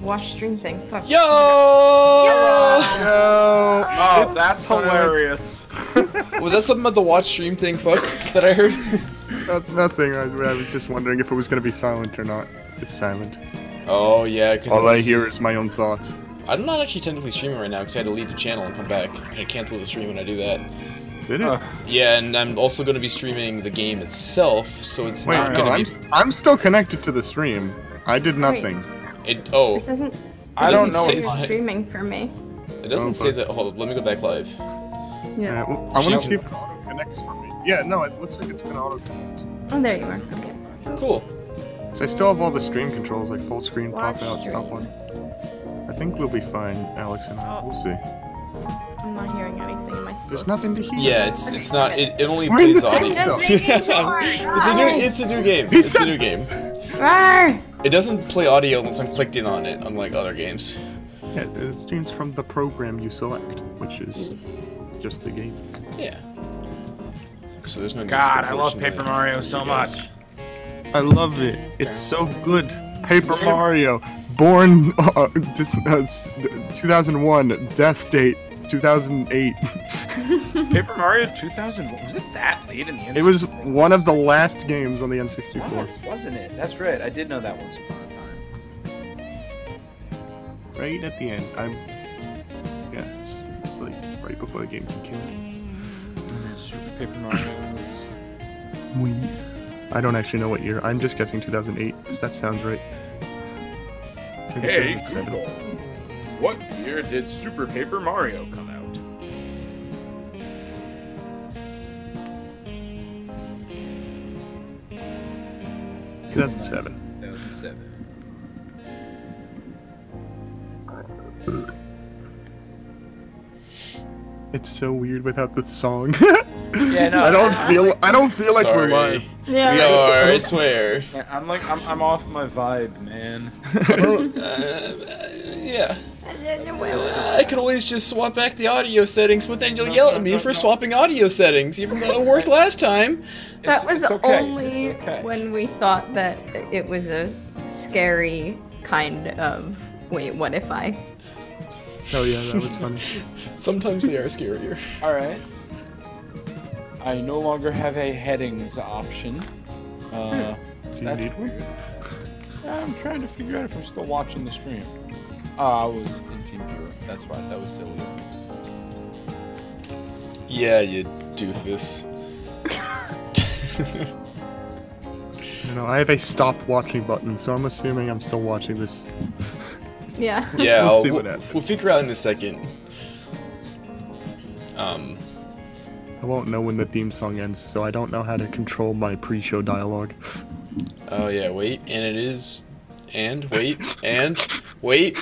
watch stream thing. Fuck. Yo! Oh, that's hilarious. Was that something about the watch stream thing, fuck, that I heard? Nothing. I was just wondering if it was going to be silent or not. It's silent. Oh, yeah, because all I hear is my own thoughts. I'm not actually technically streaming right now because I had to leave the channel and come back. I cancel the stream when I do that. Did it? Yeah, and I'm also going to be streaming the game itself, so it's not going to be... I'm still connected to the stream. I did nothing. It doesn't... I don't know if you're streaming for me. It doesn't say that... Hold up, let me go back live. Yeah. Well, I want to see if it auto connects for me. Yeah, no, it looks like it's going to auto connect. Oh, there you are. Okay. Cool. So I still have all the stream controls, like full screen, Watch pop out, stream. stop one. I think we'll be fine, Alex and I. We'll see. I'm not hearing anything. Am I supposed There's nothing to hear. Yeah, it's not. It only We're in plays the audio. game, It's a new game. It's a new game. Rawr! It doesn't play audio unless I'm clicked in on it, unlike other games. Yeah, it streams from the program you select, which is just the game. Yeah. So there's no. God, I love Paper Mario so much. I love it. It's so good. Paper Mario, born 2001, death date 2008. Paper Mario 2001, was it that late in the N64? It was one of the last games on the N64. Wasn't it? That's right. I did know that once upon a time. Right at the end. Yeah, it's like right before the game came out. Super Paper Mario was... I don't actually know what year. I'm just guessing 2008, because that sounds right. Maybe Hey 2007. Google, what year did Super Paper Mario come out? Two 2007. 2007. It's so weird without the song. Yeah, no. I don't feel like we're live. Yeah. We are, I swear. Yeah, I'm off my vibe, man. Yeah. I could always just swap back the audio settings, but then you'll yell at me for swapping audio settings, even though it worked last time. That was it's okay. only It's okay. when we thought that it was a scary kind of, wait, what if I? Oh yeah, that was funny. Sometimes they are scarier. Alright. I no longer have a headings option. Do you That's need one? weird. I'm trying to figure out if I'm still watching the stream. I was in TeamViewer. That's why. That was silly. Yeah, you doofus. I have a stop watching button, so I'm assuming I'm still watching this. Yeah. Yeah, We'll see what happens. we'll figure out in a second. I won't know when the theme song ends, so I don't know how to control my pre-show dialogue. Oh yeah, wait, and it is, and wait, and wait.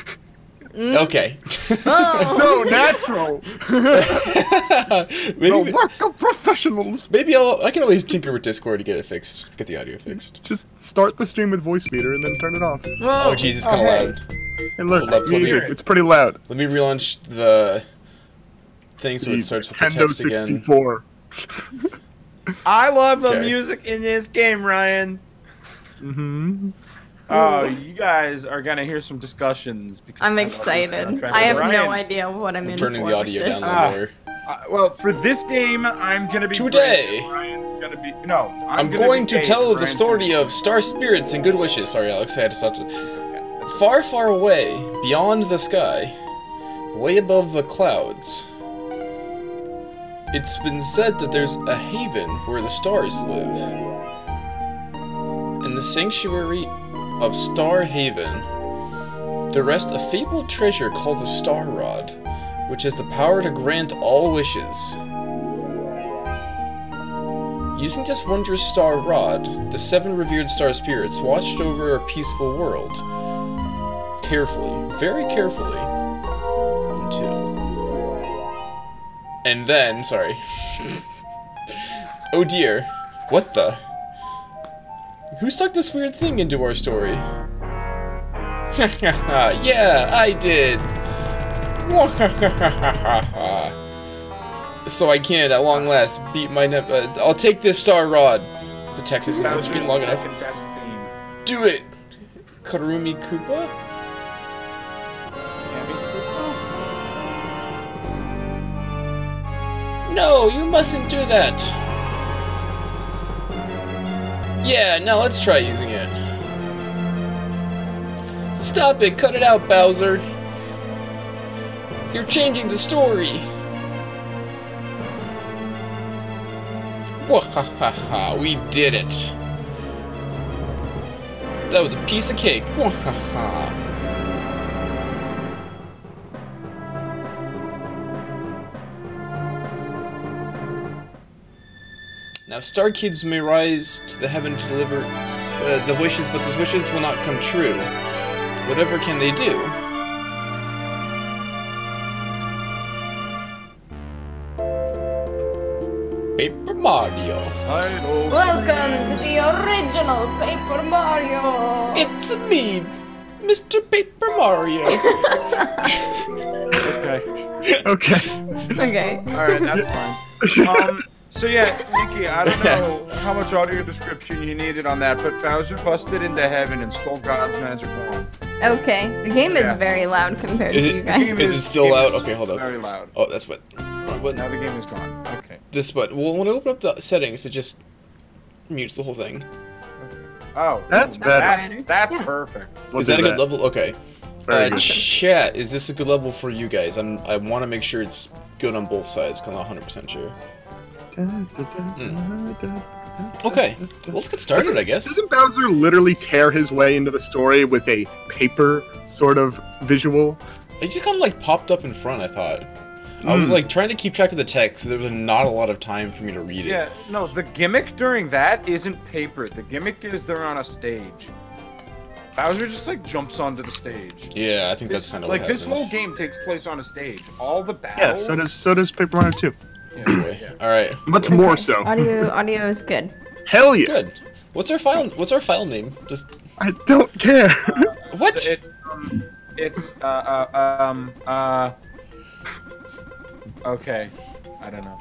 Okay. Oh. So natural! maybe, The work of professionals! maybe I can always tinker with Discord to get it fixed, get the audio fixed. Just start the stream with voice meter and then turn it off. Whoa. Oh jeez, it's kind of Okay. loud. And look, Hold up, let me- music, it's pretty loud. Let me relaunch the thing so it starts with the Nintendo text again. 64. I love the Okay. music in this game, Ryan. Mm-hmm. Oh, you guys are gonna hear some discussions. Because I'm I love this excited. soundtrack. I have Ryan, no idea what I'm I'm in turning for the audio with down this. a little more. well, for this game, I'm gonna be Today. Brandon. Ryan's gonna be no. I'm gonna going be to Dave, tell the Ryan's story gonna of star spirits and good wishes. Sorry, Alex, I had to stop. be- It's okay. Far, far away, beyond the sky, way above the clouds, it's been said that there's a haven where the stars live. In the sanctuary of Star Haven, there rests a fabled treasure called the Star Rod, which has the power to grant all wishes. Using this wondrous star rod, the 7 revered star spirits watched over a peaceful world. Carefully, very carefully, until... And then, sorry. Oh dear, what the? Who stuck this weird thing into our story? Yeah, I did! So I can, at long last, beat my I'll take this star rod. The text isn't on the screen long enough. Second best theme. Do it! Karumi Koopa? No, you mustn't do that. Yeah, now let's try using it. Stop it, cut it out, Bowser. You're changing the story. Wahahaha, we did it. That was a piece of cake. Wahaha. Now, Star Kids may rise to the heaven to deliver the wishes, but those wishes will not come true. Whatever can they do? Paper Mario. Welcome to the original Paper Mario! It's me, Mr. Paper Mario. Okay. Okay. Okay. Alright, that's fine. So yeah, Nikki, I don't know how much audio description you needed on that, but Bowser busted into heaven and stole God's magic wand. Okay. The game is Yeah. very loud compared Is to it- you guys. Is it still loud? Okay, hold up. Very loud. Oh, that's what. What? Now the game is gone. Okay. This button. Well, when I open up the settings, it just mutes the whole thing. Oh, That's better. That's perfect. We'll Is do that a good level? Okay. Very good. Chat, is this a good level for you guys? I want to make sure it's good on both sides, because I'm not 100% sure. Okay, well, let's get started, I guess. Doesn't Bowser literally tear his way into the story with a paper sort of visual? It just kind of like popped up in front, I thought. I was like trying to keep track of the text, so there was not a lot of time for me to read it. Yeah, no, the gimmick during that isn't paper. The gimmick is they're on a stage. Bowser just like jumps onto the stage. Yeah, I think that's kind of like what this happened. whole game takes place on a stage. All the Yeah, battles. so does Paper Mario 2. Anyway, all right, Much more so. Audio is good. Hell yeah! good. What's our file name? Just I don't care. what? It's okay. I don't know.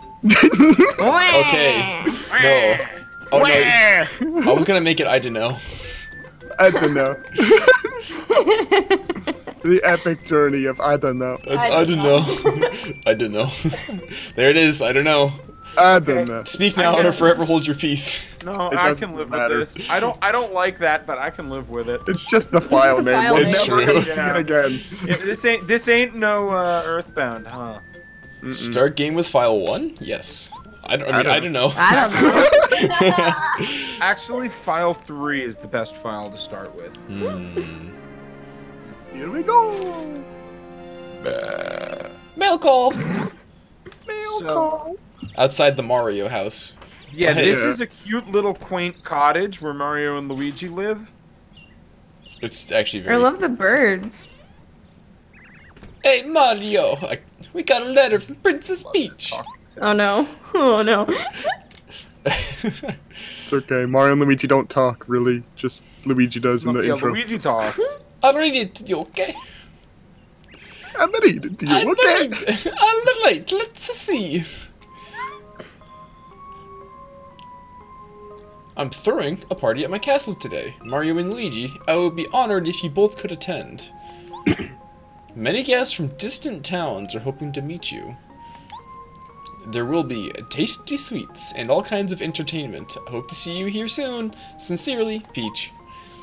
Okay. No. Oh no. I was gonna make it. I don't know. I don't know. The epic journey of I don't know. I don't know. I don't know. There it is. I don't know. I don't know. Speak now or forever hold your peace. No, It I doesn't can live matter. with this. I don't like that, but I can live with it. It's just the file name. file We'll name. It's never true. see it again. Yeah, this ain't no Earthbound, huh? Start game with file 1? Yes. I don't know. I don't know. Actually, file 3 is the best file to start with. Here we go. Mail call! So, Outside the Mario house. yeah, Hey. this is a cute little quaint cottage where Mario and Luigi live. It's actually I very... love the birds. Hey, Mario! We got a letter from Princess Peach! Oh no. Oh no. It's okay. Mario and Luigi don't talk, really. Just Luigi does in the Yeah, intro. Luigi talks. I'll read it to you, okay? I'm gonna eat it to you, I'm okay? late. Let's see. I'm throwing a party at my castle today. Mario and Luigi, I would be honored if you both could attend. Many guests from distant towns are hoping to meet you. There will be tasty sweets and all kinds of entertainment. I hope to see you here soon. Sincerely, Peach.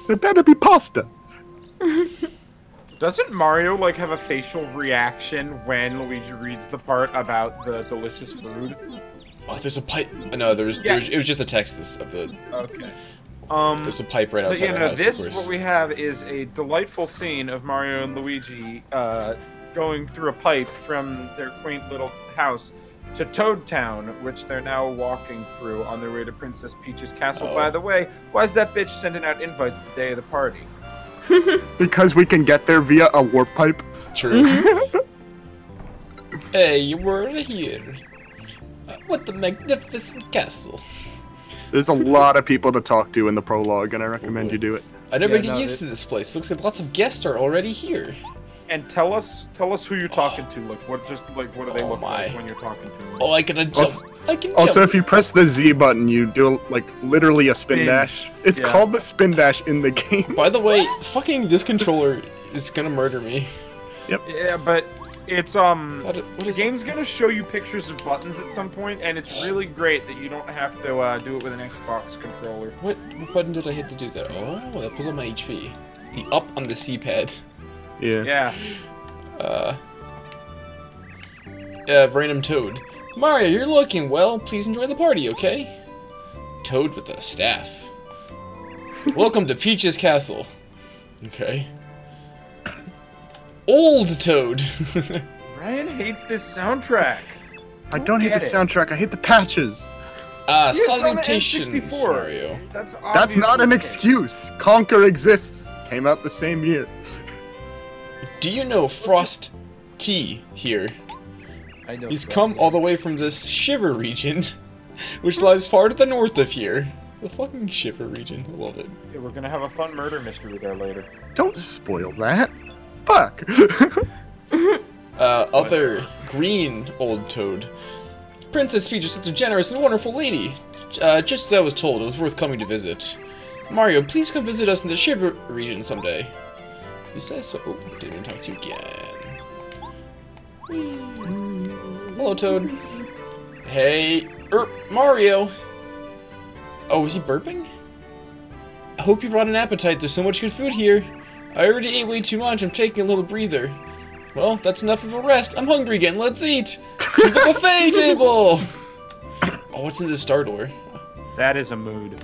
There better be pasta. Doesn't Mario like have a facial reaction when Luigi reads the part about the delicious food? Oh, there's a pipe. No, it was just the text of the. Okay. There's a pipe right But outside you our know, house, this of course. what we have is a delightful scene of Mario and Luigi going through a pipe from their quaint little house to Toad Town, which they're now walking through on their way to Princess Peach's castle. Oh. By the way, why is that bitch sending out invites the day of the party? Because we can get there via a warp pipe. True. Hey, you were here. What a magnificent castle. There's a lot of people to talk to in the prologue, and I recommend you do it. I never Yeah, get no, used to this place. Looks like lots of guests are already here. And tell us who you're talking to. Like what do they Oh look like my. when you're talking to them? Oh, I can jump. Also- I can Also, jump. if you press the Z button, you do, like, literally a spin Spin. dash. It's Yeah. called the spin dash in the game. By the way, fucking this controller is gonna murder me. Yeah, but It's What the is... game's gonna show you pictures of buttons at some point, and it's really great that you don't have to do it with an Xbox controller. What button did I hit to do that? Oh, that pulls up my HP. The up on the C-pad. Yeah. Yeah. Random Toad. Mario, you're looking well. Please enjoy the party, okay? Toad with a staff. Welcome to Peach's Castle. Okay. Old Toad. Ryan hates this soundtrack. I don't hate the get it. soundtrack. I hate the patches. It's on the Salutations, N64. Mario. That's That's not an obviously- excuse. Conquer exists. Came out the same year. Do you know Frost T here? I know. He's come all the way from this Shiver region, which lies far to the north of here. The fucking Shiver region. I love it. Yeah, we're gonna have a fun murder mystery there later. Don't spoil that. Fuck. Other green old Toad. Princess Peach is such a generous and wonderful lady. Just as I was told, it was worth coming to visit. Mario, please come visit us in the Shiver region someday. He says so. Oh, didn't even talk to you again. Hello, Toad. Hey, Mario. Oh, is he burping? I hope you brought an appetite. There's so much good food here. I already ate way too much. I'm taking a little breather. Well, that's enough of a rest. I'm hungry again. Let's eat. To the buffet table. Oh, what's in this star door? That is a mood.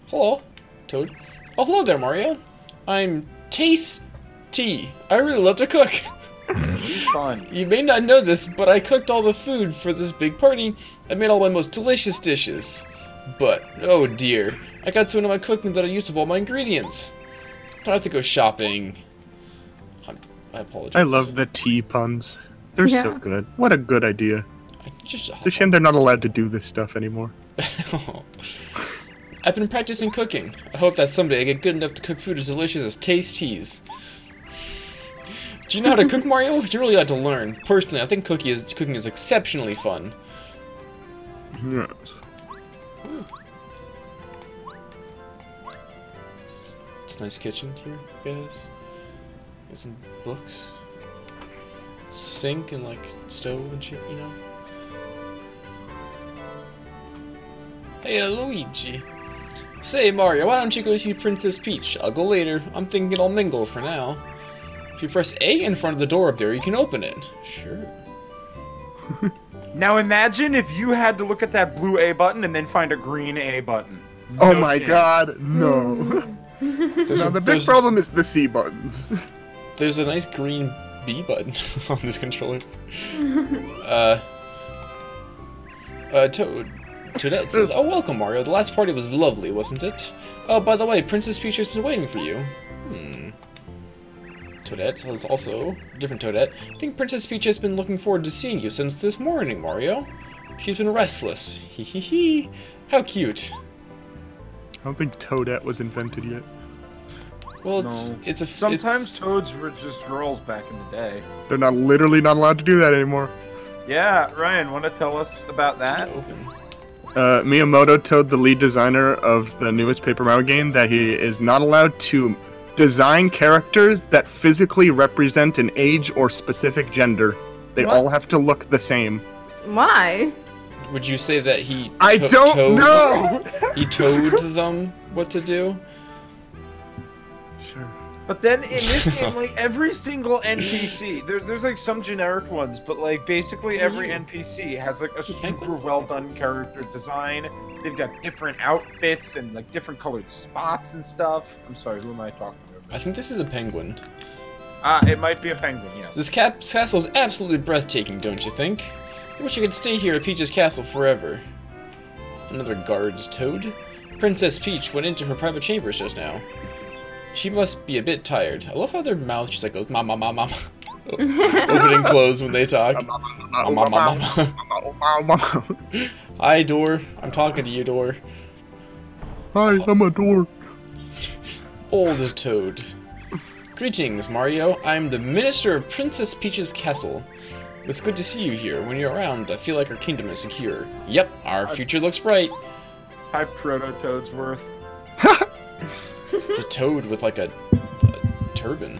Hello, Toad. Oh, hello there, Mario. I'm Tasty. I really love to cook. Fun. You may not know this, but I cooked all the food for this big party. I made all my most delicious dishes. But, oh dear, I got so into my cooking that I used up all my ingredients. I don't have to go shopping. I apologize. I love the tea puns. They're so Yeah. good. What a good idea. Just, It's a shame they're not allowed to do this stuff anymore. I've been practicing cooking. I hope that someday I get good enough to cook food as delicious as Tasties. Do you know how to cook, Mario? You really ought to learn. Personally, I think cooking is exceptionally fun. Yes. It's a nice kitchen here, guys. Got some books. Sink and like stove and shit, you know? Hey, Luigi. Say, Mario, why don't you go see Princess Peach? I'll go later. I'm thinking I'll mingle for now. If you press A in front of the door up there, you can open it. Sure. Now imagine if you had to look at that blue A button and then find a green A button. Oh No my chance. god, no. No, the big problem is the C buttons. There's a nice green B button on this controller. Toadette says, "Oh, welcome, Mario. The last party was lovely, wasn't it? Oh, by the way, Princess Peach has been waiting for you." Toadette says also, different Toadette, "I think Princess Peach has been looking forward to seeing you since this morning, Mario. She's been restless. Hee hee hee. How cute." I don't think Toadette was invented yet. Well, No. it's a Sometimes it's, toads were just girls back in the day. They're not literally not allowed to do that anymore. Yeah, Ryan, want to tell us about it's that? open. Miyamoto told the lead designer of the newest Paper Mario game that he is not allowed to design characters that physically represent an age or specific gender. They What? all have to look the same. Why? Would you say that he? I don't know! He told them what to do. Sure. But then in this game, like every single NPC, there's like some generic ones, but like basically every NPC has like a super well done character design. They've got different outfits and like different colored spots and stuff. I'm sorry, who am I talking to? I think this is a penguin. It might be a penguin, yes. This castle is absolutely breathtaking, don't you think? I wish I could stay here at Peach's castle forever. Another guard's Toad. Princess Peach went into her private chambers just now. She must be a bit tired. I love how their mouth just like goes mama mama mama. Open and close when they talk. Mama mama. Hi, Door. I'm talking to you, Door. Hi, I'm a dork. Old Toad. Greetings, Mario. I'm the Minister of Princess Peach's castle. It's good to see you here. When you're around, I feel like our kingdom is secure. Yep, our future looks bright. Hi, Proto Toadsworth. It's a toad with like a turban.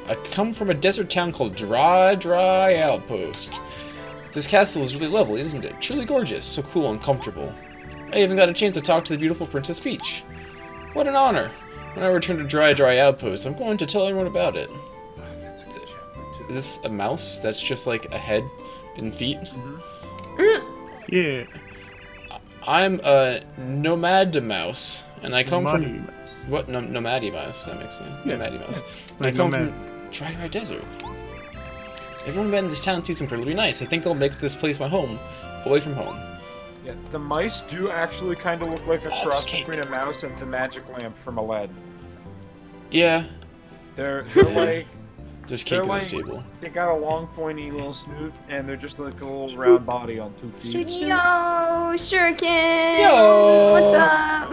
I come from a desert town called Dry Outpost. This castle is really lovely, isn't it? Truly gorgeous, so cool and comfortable. I even got a chance to talk to the beautiful Princess Peach. What an honor! When I return to Dry Outpost, I'm going to tell everyone about it. Is this a mouse that's just like a head and feet? Yeah. I'm a nomad mouse, and I come from... What? Nomady mouse, that makes sense. Yeah. Nomady mouse. Yeah. And I come from Dry Desert. Everyone met in this town seems incredibly nice. I think I'll make this place my home, away from home. Yeah, the mice do actually kind of look like a Oh, cross this cake. between a mouse and the magic lamp from Aladdin. Yeah, They're like there's cake They're on this like- table. they got a long pointy little snoot and they're just like a little round body on 2 feet. Snoot. Yo, Shuriken! Yo! What's up?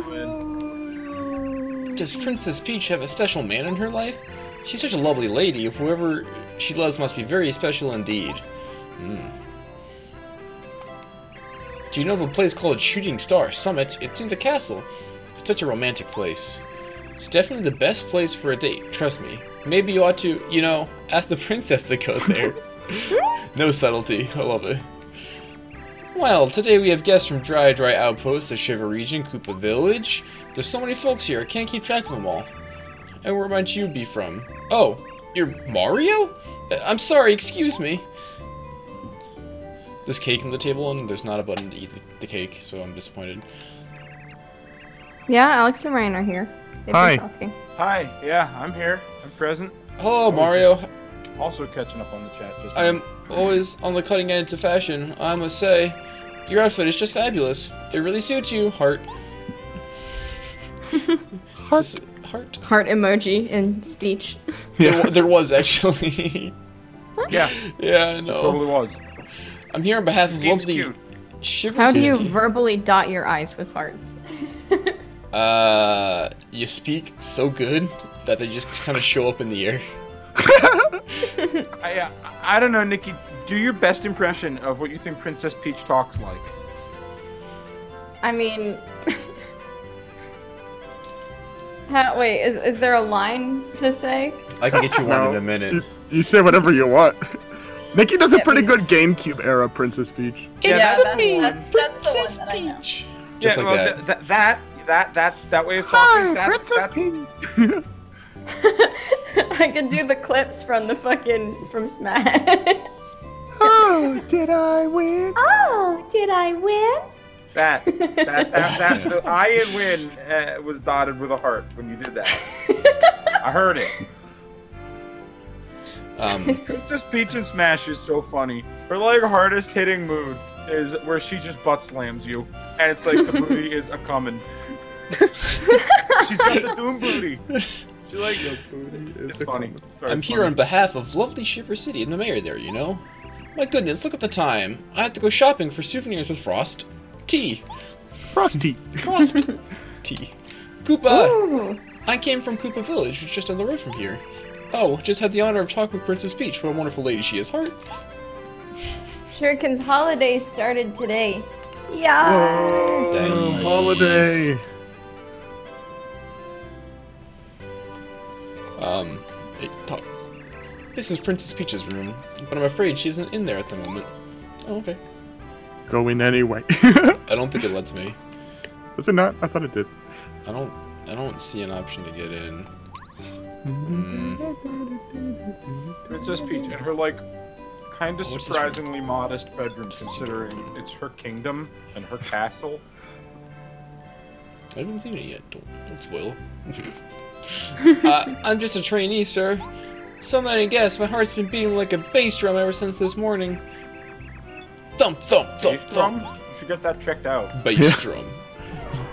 Does Princess Peach have a special man in her life? She's such a lovely lady. Whoever she loves must be very special indeed. Do you know of a place called Shooting Star Summit? It's in the castle. It's such a romantic place. It's definitely the best place for a date, trust me. Maybe you ought to, you know, ask the princess to go there. No subtlety, I love it. Well, today we have guests from Dry Outpost, the Shiver region, Koopa Village. There's so many folks here, I can't keep track of them all. And where might you be from? Oh, you're Mario? I'm sorry, excuse me. There's cake on the table and there's not a button to eat the cake, so I'm disappointed. Yeah, Alex and Ryan are here. They've Hi. been talking. Hi, yeah, I'm here. I'm present. Hello, Mario. Also catching up on the chat. Just I am always on the cutting edge of fashion, I must say. Your outfit is just fabulous. It really suits you, heart. Heart. Heart. Heart emoji in speech. There was actually. Yeah, Yeah, I know. totally was. I'm here on behalf of Seems lovely cute. Shiver How do you City. verbally dot your eyes with hearts? You speak so good that they just kind of show up in the air. I don't know, Nikki. Do your best impression of what you think Princess Peach talks like. I mean... wait, is there a line to say? I can get you one No. in a minute. You say whatever you want. Nikki does a Yeah, pretty we- good GameCube era Princess Peach. Yeah, It's that's- me, that's the one Princess that I know. Peach. Just yeah, like well, that. that way of talking. Hi, That's Princess Peach. I could do the clips from from Smash. Oh, did I win? Oh, did I win? that. The I in win was dotted with a heart when you did that. I heard it. Princess Peach and Smash is so funny. Her like hardest hitting move is where she just butt slams you, and it's like the booty is a coming. She's got the doom booty. She like the booty. It's funny. Very I'm here funny. on behalf of lovely Shiver City and the mayor there, you know? My goodness, look at the time. I have to go shopping for souvenirs with Frost. Tea. Frosty. Frost. Tea. Koopa! Ooh. I came from Koopa Village, which is just down the road from here. Oh, just had the honor of talking with Princess Peach. What a wonderful lady she is. Heart. Shuriken's holiday started today. Yeah. Nice. Holiday. This is Princess Peach's room, but I'm afraid she isn't in there at the moment. Oh, okay. Go in anyway. I don't think it lets me. Was it not? I thought it did. I don't see an option to get in. Princess Peach and her like kind of What's this room? surprisingly modest bedroom considering it's her kingdom and her castle. I haven't seen it yet. Don't spoil. I'm just a trainee, sir. Some might guess my heart's been beating like a bass drum ever since this morning. Thump, thump, thump, Bass drum? thump. You should get that checked out. Bass Yeah. drum.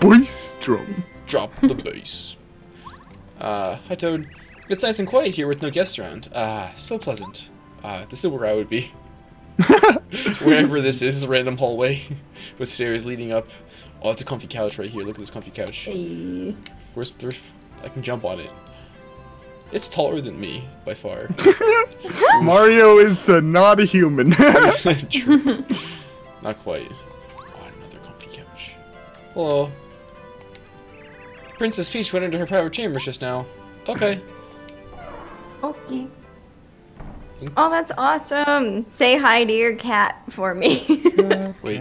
Boystrom. Drop the bass. Hi Toad. It's nice and quiet here with no guests around. So pleasant. This is where I would be. Wherever this is, a random hallway with stairs leading up. Oh, it's a comfy couch right here. Look at this comfy couch. Hey. Where's I can jump on it. It's taller than me, by far. Mario is not a human. True. Not quite. Oh, another comfy couch. Hello. Princess Peach went into her private chambers just now. Okay. Okay. Oh, that's awesome. Say hi to your cat for me. Wait.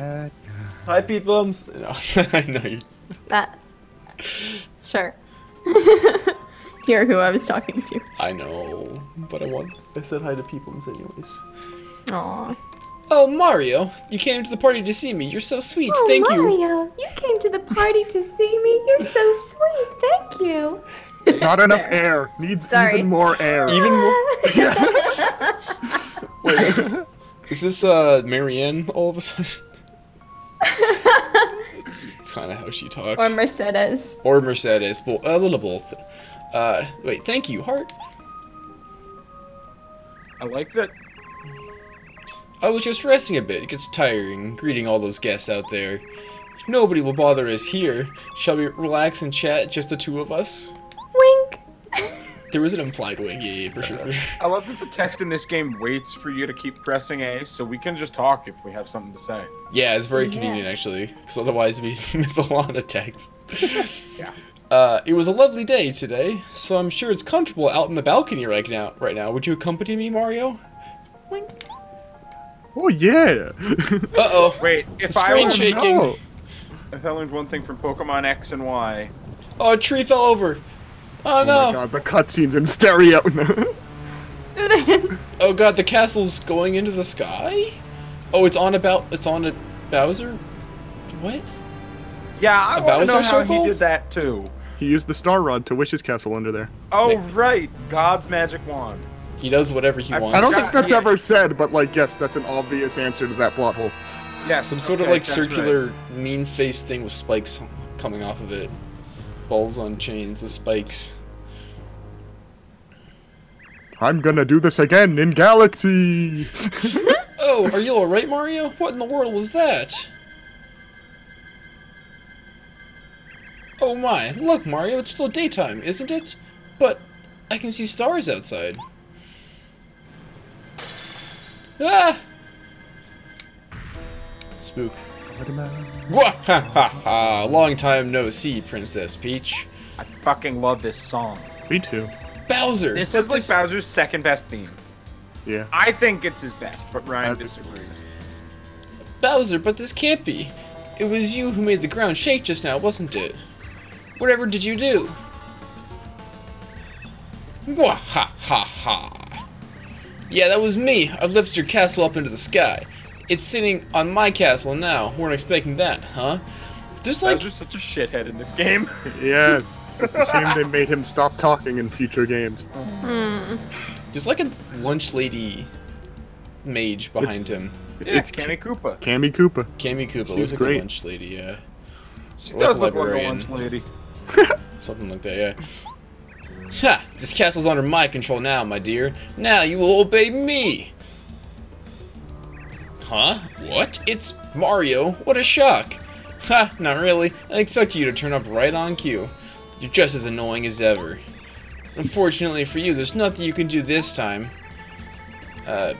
Hi, Peepums. No, I know you. That. Sure. You're who I was talking to. I know, but I said hi to Peepums anyways. Aw. Oh, Mario, you came to the party to see me. You're so sweet. Oh, Thank you. Mario, you came to the party to see me. You're so sweet. Thank you. Not enough air. Needs Sorry. even more air. Even more. Wait, is this Marianne all of a sudden? It's kind of how she talks. Or Mercedes. Or Mercedes. Well, a little both. Wait, thank you, Heart. I like that. I was just resting a bit. It gets tiring greeting all those guests out there. Nobody will bother us here. Shall we relax and chat, just the two of us? Wink. There was an implied wing, yeah, for sure. I love that the text in this game waits for you to keep pressing A, so we can just talk if we have something to say. Yeah, it's very Yeah. convenient, actually, because otherwise we miss a lot of text. Yeah. It was a lovely day today, so I'm sure it's comfortable out in the balcony right now. Would you accompany me, Mario? Wink. Oh yeah. Uh-oh. Wait, The if I screen learned, shaking. No. if I learned one thing from Pokemon X and Y, Oh, a tree fell over. Oh, Oh no. my god, the cutscenes in stereo. It is. Oh god, the castle's going into the sky? Oh, it's on a Bowser? What? yeah, I A want to know Bowser how circle? he did that too. He used the Star Rod to wish his castle under there. Oh Wait. right, God's magic wand. He does whatever he I wants. I don't God, think that's yeah. ever said, but like, yes, that's an obvious answer to that plot hole. Yes, Some sort of okay, like that's circular right. mean face thing with spikes coming off of it. Balls on chains, the spikes. I'm gonna do this again in Galaxy. Oh, are you alright, Mario? What in the world was that? Oh my, look, Mario, it's still daytime, isn't it? But I can see stars outside. Ah! Spook. Wah ha ha ha! Long time no see, Princess Peach. I fucking love this song. Me too. Bowser! This but is like Bowser's second best theme. Yeah. I think it's his best, but Ryan I- disagrees. Bowser, but this can't be. It was you who made the ground shake just now, wasn't it? Whatever did you do? Wah ha ha ha! Yeah, that was me. I lifted your castle up into the sky. It's sitting on my castle now. Weren't expecting that, huh? There's like Bowser's such a shithead in this game. Yes. It's a shame they made him stop talking in future games. there's like a lunch lady mage behind him. Yeah, It's Cammy Koopa. Cammy Koopa. Cammy Koopa She's looks like great. a lunch lady, yeah. She Or does like look a like a librarian. lunch lady. Something like that, yeah. Ha! This castle's under my control now, my dear. Now you will obey me! Huh? What? It's Mario? What a shock! Ha! Not really. I expect you to turn up right on cue. You're just as annoying as ever. Unfortunately for you, there's nothing you can do this time.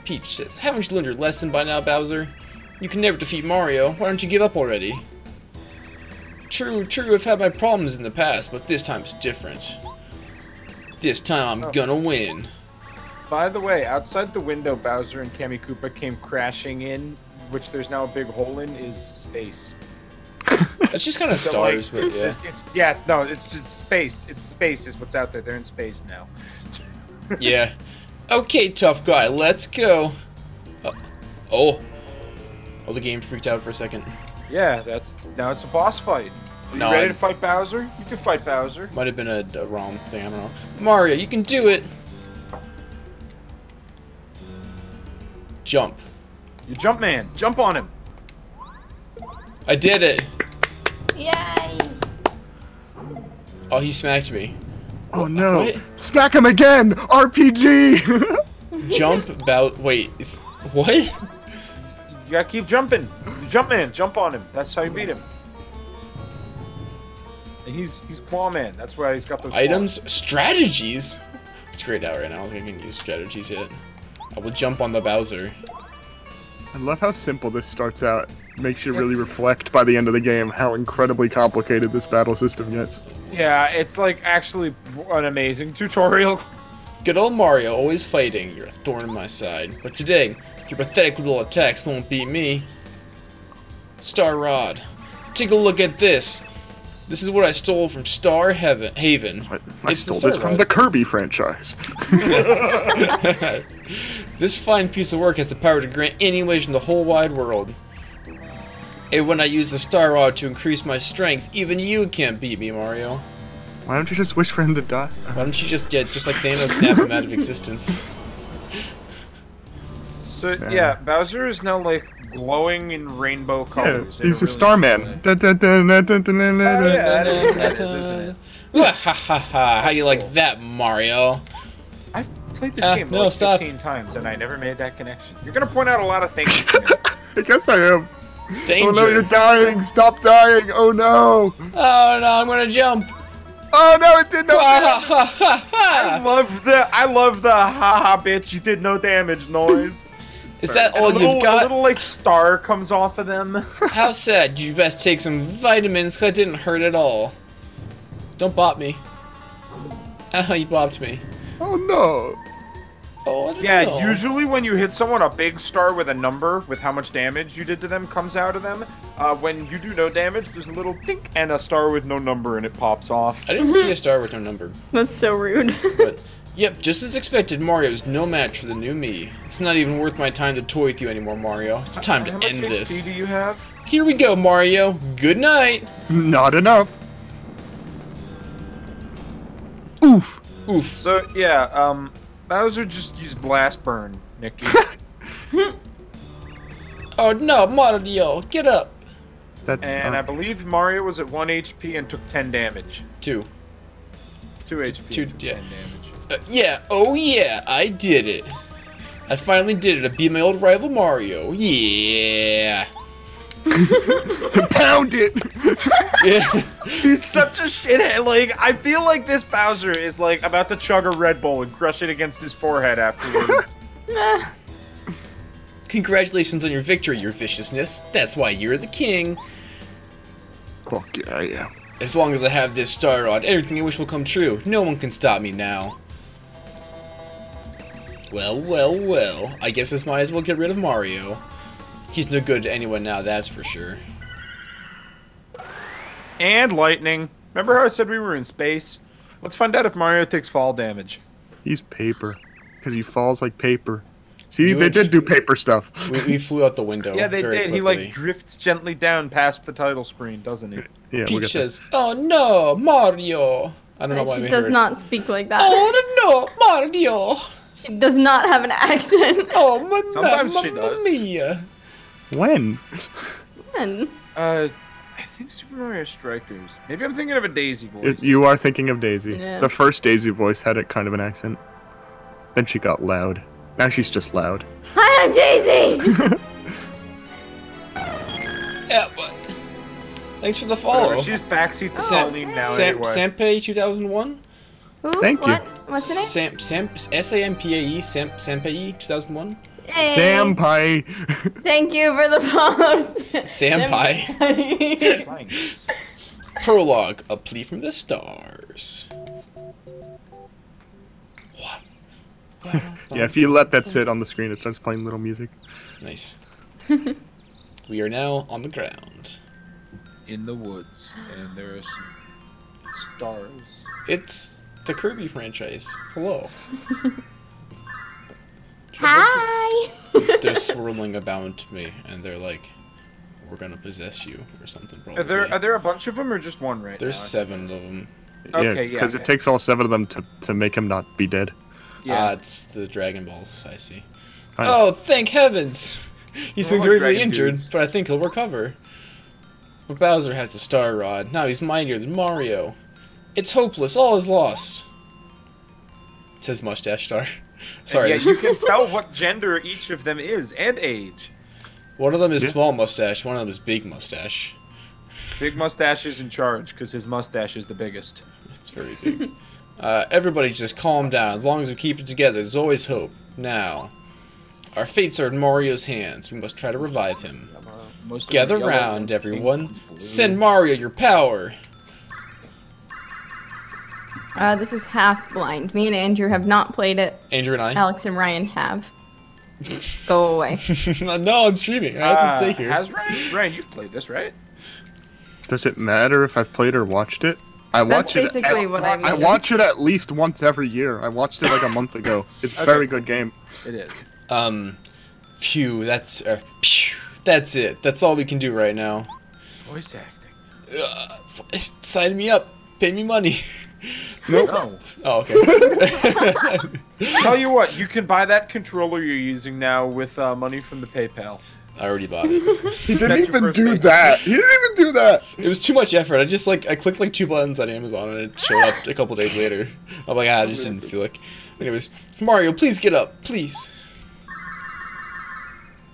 Peach says, haven't you learned your lesson by now, Bowser? You can never defeat Mario. Why don't you give up already? True, I've had my problems in the past, but this time it's different. This time I'm gonna win. By the way, outside the window Bowser and Cammy Koopa came crashing in, which there's now a big hole in, is space. That's just kind of So, stars, like, but yeah. it's just space. It's space is what's out there. They're in space now. Yeah. Okay, tough guy, let's go. Oh, the game freaked out for a second. Yeah, now it's a boss fight. Are you No, ready I- to fight Bowser? You can fight Bowser. Might have been a ROM thing, I don't know. Mario, you can do it! Jump. You jump man, jump on him. I did it! Yay! Oh, he smacked me. Oh no. What? Smack him again! RPG! Jump, wait, what? You gotta keep jumping. Jump man, jump on him. That's how you beat him. And he's Claw Man. That's why he's got those Items? Strategies? It's grayed out right now, I don't think I can use strategies yet. I will jump on the Bowser. I love how simple this starts out. Makes you really It's- reflect by the end of the game how incredibly complicated this battle system gets. claws. Yeah, it's like actually an amazing tutorial. Good old Mario, always fighting. You're a thorn in my side. But today, your pathetic little attacks won't beat me. Star Rod. Take a look at this. This is what I stole from Star Haven. I stole this from the Kirby franchise. This fine piece of work has the power to grant any wish in the whole wide world. And when I use the Star Rod to increase my strength, even you can't beat me, Mario. Why don't you just wish for him to die? Why don't you just like Thanos, snap him out of existence? So yeah, Bowser is now like glowing in rainbow Yeah, colors. he's a really Starman. cool way. Oh, yeah, that is, isn't it? Ha ha ha! How you like that, Mario? I've played this game no, like stop. 15 times and I never made that connection. You're gonna point out a lot of things to me. I guess I am. Danger! Oh no, you're dying! Stop dying! Oh no! Oh no, I'm gonna jump! Oh no, it did not. Ha ha ha I love the haha bitch you did no damage noise. Is that And all a little, you've got? A little like star comes off of them. How sad. You best take some vitamins, cause I didn't hurt at all. Don't bop me. Ah, you bopped me. Oh no! Oh, I didn't Yeah, know. usually when you hit someone, a big star with a number with how much damage you did to them comes out of them. When you do no damage, there's a little dink and a star with no number and it pops off. I didn't see a star with no number. That's so rude. But, yep, just as expected, Mario's no match for the new me. It's not even worth my time to toy with you anymore, Mario. It's time How to much end HP this. do you have? Here we go, Mario. Good night. Not enough. Oof. Oof. So yeah, Bowser just used Blast Burn, Nikki. Oh no, Mario, get up. That's. And I believe Mario was at 1 HP and took 10 damage. 2. 2 HP. Two- took yeah. 10 damage. Yeah, oh yeah, I did it. I finally did it. I beat my old rival Mario. Yeah. Pound it. Yeah. He's such a shithead. Like, I feel like this Bowser is like about to chug a Red Bull and crush it against his forehead afterwards. Congratulations on your victory, your viciousness. That's why you're the king. Fuck yeah, yeah. As long as I have this Star Rod, everything I wish will come true. No one can stop me now. Well, well, well. I guess this might as well get rid of Mario. He's no good to anyone now, that's for sure. And lightning. Remember how I said we were in space? Let's find out if Mario takes fall damage. He's paper. Because he falls like paper. See, You they would- did do paper stuff. We flew out the window. Yeah, they very did. He quickly. like drifts gently down past the title screen, doesn't he? Yeah, we'll Peach get says, "Oh no, Mario!" I don't know why She we does heard. not speak like that. Oh no, Mario! She does not have an accent. Oh, Sometimes she mamma does. mia! that. When? Man. I think Super Mario Strikers. Maybe I'm thinking of a Daisy voice. You are thinking of Daisy. Yeah. The first Daisy voice had a kind of an accent. Then she got loud. Now she's just loud. Hi, I'm Daisy! Yeah, but thanks for the Whatever, follow. she's backseat to Sam- Pauline now Sam anyway. Sampai 2001. Who? Thank you. What? What's the name? Sampae Sampai 2001. Hey. Sampai. Thank you for the follows. Sampai. Thanks. Prologue: A Plea from the Stars. What? Yeah, if you let that sit on the screen, it starts playing little music. Nice. We are now on the ground. In the woods, and there are some stars. It's the Kirby franchise. Hello. Hi. They're swirling about me, and they're like, "We're gonna possess you," or something. Probably. Are there a bunch of them or just one right There's now? 7 of them. Okay, yeah, because it okay. takes all 7 of them to make him not be dead. Yeah. It's the Dragon Balls. I see. Hi. Oh, thank heavens! He's They're been all like gravely dragon injured, dudes. but I think he'll recover. But Bowser has the Star Rod. Now he's mightier than Mario. It's hopeless. All is lost. It says Mustache Star. Sorry, Yeah, you can tell what gender each of them is and age. one of them is Yeah. small mustache. One of them is big mustache. Big Mustache is in charge because his mustache is the biggest. It's very big. Everybody just calm down. As long as we keep it together, there's always hope. Now, our fates are in Mario's hands. We must try to revive him. Most of Gather them are yellow, round, one's everyone. pink, one's blue. Send Mario your power. This is Half Blind. Me and Andrew have not played it. Andrew and I. Alex and Ryan have. Go away. No, I'm streaming. I have to stay here. Has Ryan, you've played this, right? Does it matter if I've played or watched it? I That's watch it. basically what I mean. I watch it at least once every year. I watched it like a month ago. It's a very good game. It is. Phew, that's it. That's all we can do right now. Voice acting. Sign me up. Pay me money. Nope. No. Oh, okay. Tell you what, you can buy that controller you're using now with money from the PayPal. I already bought it. He didn't That's your even first do page. that. He didn't even do that. It was too much effort. I clicked like 2 buttons on Amazon and it showed up a couple days later. I'm like, I just didn't feel like. Anyways, Mario, please get up, please.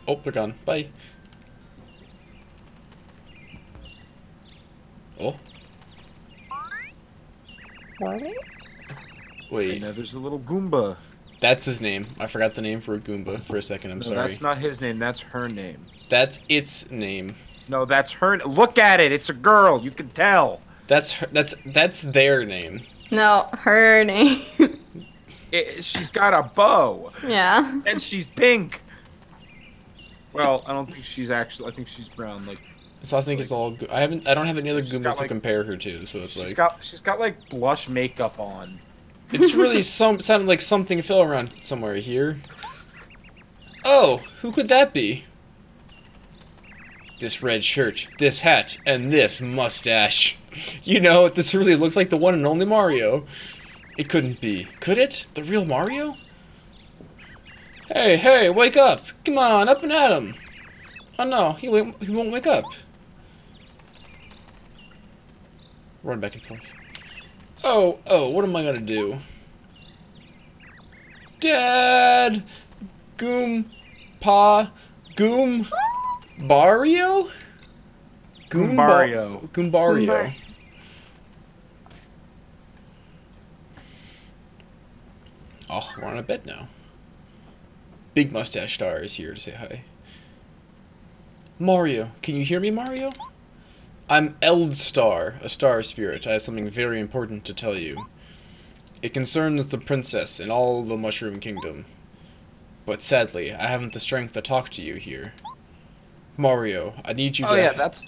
Oh, they're gone. Bye. Oh. Wait, Now there's a little Goomba. that's his name. I forgot the name for a Goomba for a second. I'm No, sorry. that's not his name. That's her name. That's its name. No, that's her. Look at it. It's a girl. You can tell. That's her, that's their name. No, her name. She's got a bow, Yeah. and she's pink. Well, I don't think she's actually. I think she's brown. Like So I think it's all. I don't have any other She's Goombas got, to like- compare her to. So it's she's like. got like blush makeup on. It's really sounded like something fell around somewhere here. Oh, who could that be? This red shirt, this hat, and this mustache. You know, this really looks like the one and only Mario. It couldn't be. Could it? The real Mario? Hey, hey, wake up! Come on, up and at him! Oh no, he won't wake up. Run back and forth. Oh, what am I gonna do? Dad! Goombario? Goombario. Goombario. Oh, we're on a bed now. Big Mustache Star is here to say hi. Mario, can you hear me, Mario? I'm Eldstar, a star spirit. I have something very important to tell you. It concerns the princess and all the Mushroom Kingdom. But sadly, I haven't the strength to talk to you here. Mario, I need you to... Oh yeah, that's.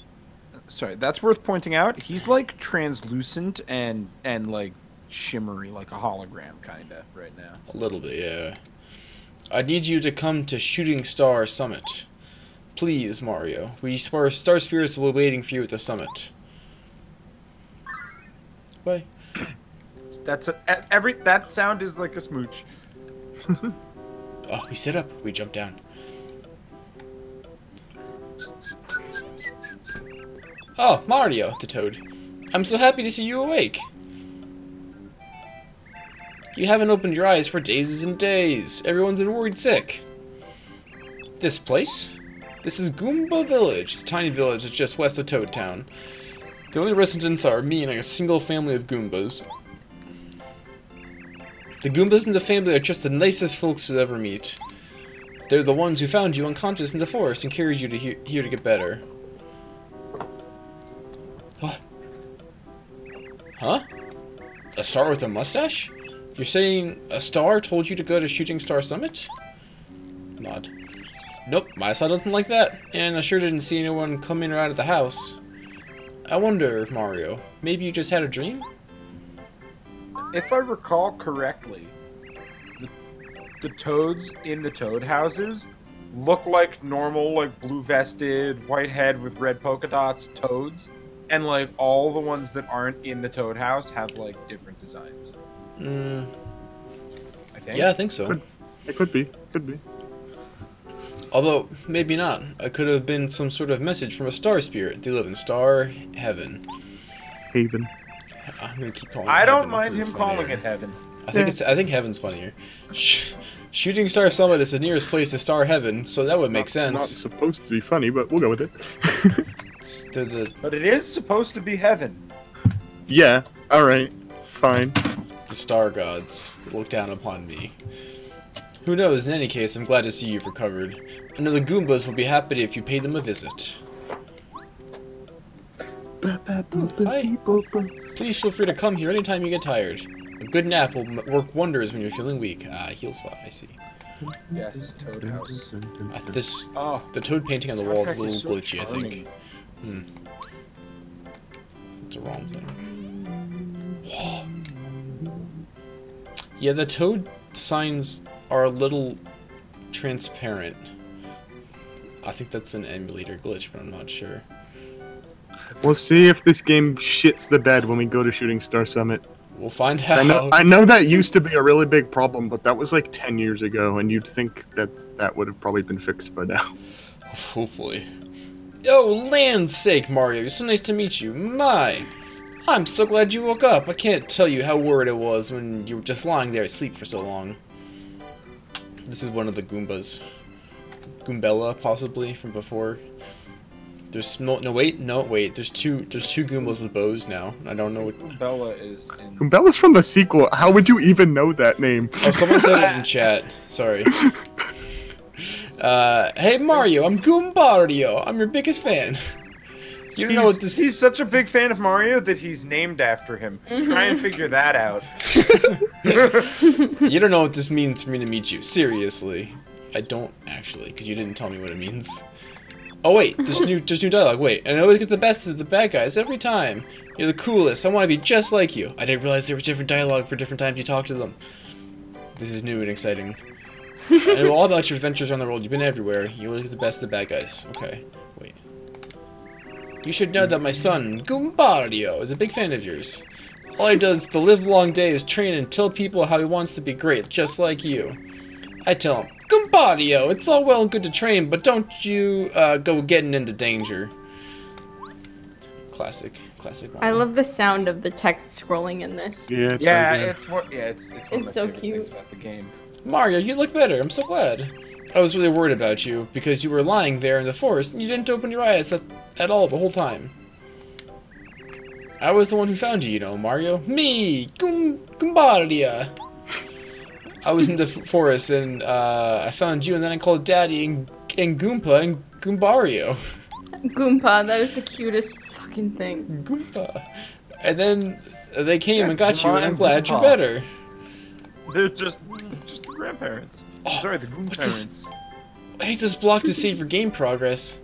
Sorry, that's worth pointing out. He's like translucent and like shimmery, like a hologram kinda right now. A little bit, yeah. I need you to come to Shooting Star Summit. Please, Mario. Star Spirits will be waiting for you at the summit. Bye. That's that sound is like a smooch. Oh, we sit up. We jump down. Oh, Mario, to Toad. I'm so happy to see you awake. You haven't opened your eyes for days and days. Everyone's been worried sick. This place? This is Goomba Village. It's a tiny village that's just west of Toad Town. The only residents are me and a single family of Goombas. The Goombas in the family are just the nicest folks you'll ever meet. They're the ones who found you unconscious in the forest and carried you to here to get better. What? Huh? A star with a mustache? You're saying a star told you to go to Shooting Star Summit? Nod. Nope, I saw nothing like that, and I sure didn't see anyone come in or out of the house. I wonder, Mario, maybe you just had a dream? If I recall correctly, the toads in the toad houses look like normal, like blue-vested, white head with red polka dots toads, and like all the ones that aren't in the toad house have like different designs. I think. Yeah, I think so. It could be. Could be. Although, maybe not. It could have been some sort of message from a star spirit. They live in Star Heaven. Haven. I'm gonna keep calling it I don't Heaven mind because him it's calling funnier. it heaven. I think Heaven's funnier. Shooting Star Summit is the nearest place to Star Heaven, so that would make Not sense. supposed to be funny, but we'll go with it. They're the But it is supposed to be heaven. Yeah. All right. Fine. star gods that look down upon me. Who knows, in any case, I'm glad to see you've recovered. I know the Goombas will be happy if you pay them a visit. Hi. Please feel free to come here anytime you get tired. A good nap will work wonders when you're feeling weak. Ah, heal spot, I see. Yes, Toad House. The toad painting on the wall is a little glitchy, I think. That's the wrong thing. Yeah, the toad signs are a little transparent. I think that's an emulator glitch, but I'm not sure. We'll see if this game shits the bed when we go to Shooting Star Summit. We'll find out. I know that used to be a really big problem, but that was like 10 years ago, and you'd think that that would have probably been fixed by now. Hopefully. Oh, land's sake, Mario. It's so nice to meet you. My. I'm so glad you woke up. I can't tell you how worried I was when you were just lying there asleep for so long. This is one of the Goombas. Goombella, possibly, from before. There's wait. There's two Goombas with bows now. I don't know what. Goombella is in. Goombella's from the sequel. How would you even know that name? Oh, someone said it in chat. Sorry. Hey Mario, I'm Goombario. I'm your biggest fan. You don't know what this. He's such a big fan of Mario that he's named after him. Try and figure that out. You don't know what this means for me to meet you. Seriously. I don't actually, because you didn't tell me what it means. Oh wait, there's new dialogue. Wait, and I always get the best of the bad guys every time. You're the coolest. I want to be just like you. I didn't realize there was different dialogue for different times you talk to them. This is new and exciting. I know all about your adventures around the world. You've been everywhere. You always get the best of the bad guys. Okay, wait. You should know that my son, Goombario, is a big fan of yours. All he does the live-long day is train and tell people how he wants to be great, just like you. I tell him, Goombario, it's all well and good to train, but don't you go getting into danger. Classic Mario. I love the sound of the text scrolling in this. Yeah, it's one of my so favorite cute. things about the game. Mario, you look better. I'm so glad. I was really worried about you because you were lying there in the forest and you didn't open your eyes at all the whole time. I was the one who found you, you know, Mario. Me, Goombaria. I was in the forest and I found you, and then I called Daddy and Goompa and Goombario. Goompa, that is the cutest fucking thing. Goompa. And then they came and got you, and I'm Goomba glad and you're Goompa. better. They're just the grandparents. Sorry, the what's this? Goomparents. I hate this block to save your game progress.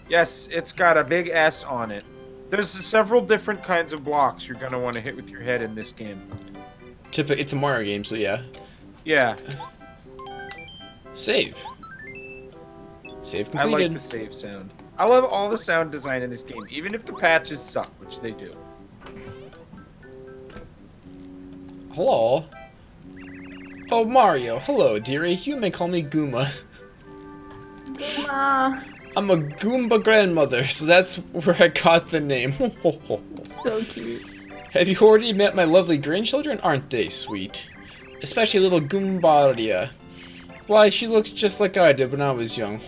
Yes, it's got a big S on it. There's several different kinds of blocks you're gonna want to hit with your head in this game. It's a Mario game, so yeah. Yeah, Save. Save I completed. like the save sound. I love all the sound design in this game, even if the patches suck, which they do. Hello. Oh, Mario. Hello, dearie. You may call me Goomba. Ah, I'm a Goomba grandmother, so that's where I got the name. so cute. Have you already met my lovely grandchildren? Aren't they sweet? Especially little Goombaria. Why, she looks just like I did when I was young.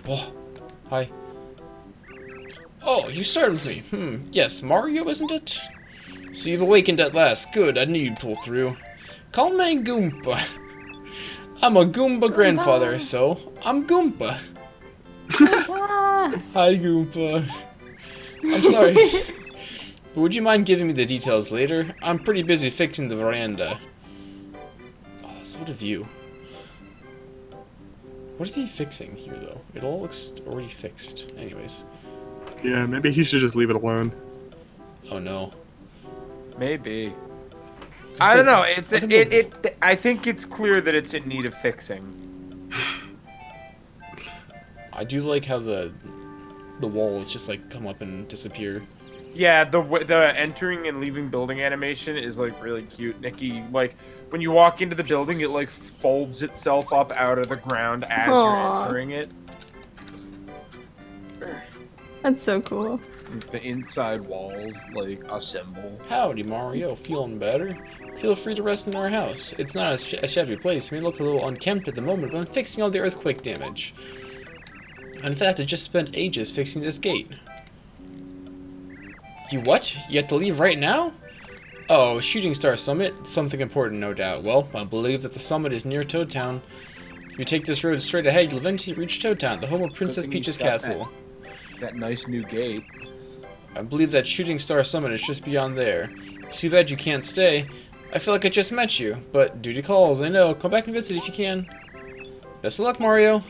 Oh, hi. Oh, you started with me. Yes, Mario, isn't it? So you've awakened at last. Good, I knew you'd pull through. Call me Goomba. I'm a Goomba grandfather, so I'm Goomba. Ah, Hi, Goomba. I'm sorry. But would you mind giving me the details later? I'm pretty busy fixing the veranda. Oh, so have you. What is he fixing here, though? It all looks already fixed. Anyways. Yeah, maybe he should just leave it alone. Oh, no. Maybe. I don't know. I think it's clear that it's in need of fixing. I do like how the walls just, like, come up and disappear. Yeah, the entering and leaving building animation is like really cute. Nikki, like when you walk into the building, it like folds itself up out of the ground as you're Aw. entering it. that's so cool. The inside walls like assemble. Howdy, Mario. Feeling better? Feel free to rest in our house. It's not a shabby place. It may look a little unkempt at the moment, but I'm fixing all the earthquake damage. And in fact, I just spent ages fixing this gate. You what? You have to leave right now? Oh, Shooting Star Summit? Something important, no doubt. Well, I believe that the summit is near Toad Town. If you take this road straight ahead, you'll eventually reach Toad Town, the home of Princess Good thing Peach's he's got castle. That nice new gate. I believe that Shooting Star Summit is just beyond there. Too bad you can't stay. I feel like I just met you, but duty calls, I know. Come back and visit if you can. Best of luck, Mario.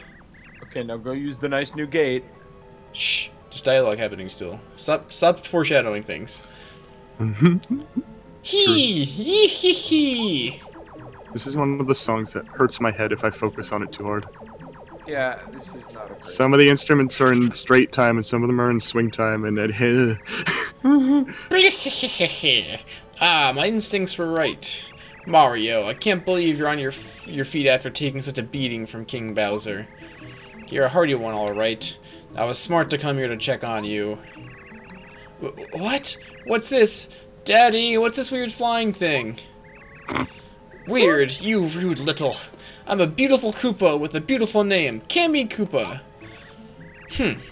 Okay, now go use the nice new gate. Shh, just dialogue happening still. Stop foreshadowing things. Hee, hee, hee, hee. This is one of the songs that hurts my head if I focus on it too hard. Yeah, this is not a great... Some of the instruments are in straight time and some of them are in swing time, and it... Ah, my instincts were right. Mario, I can't believe you're on your feet after taking such a beating from King Bowser. You're a hardy one, alright. I was smart to come here to check on you. What? What's this? Daddy, what's this weird flying thing? Weird, you rude little... I'm a beautiful Koopa with a beautiful name, Kammy Koopa.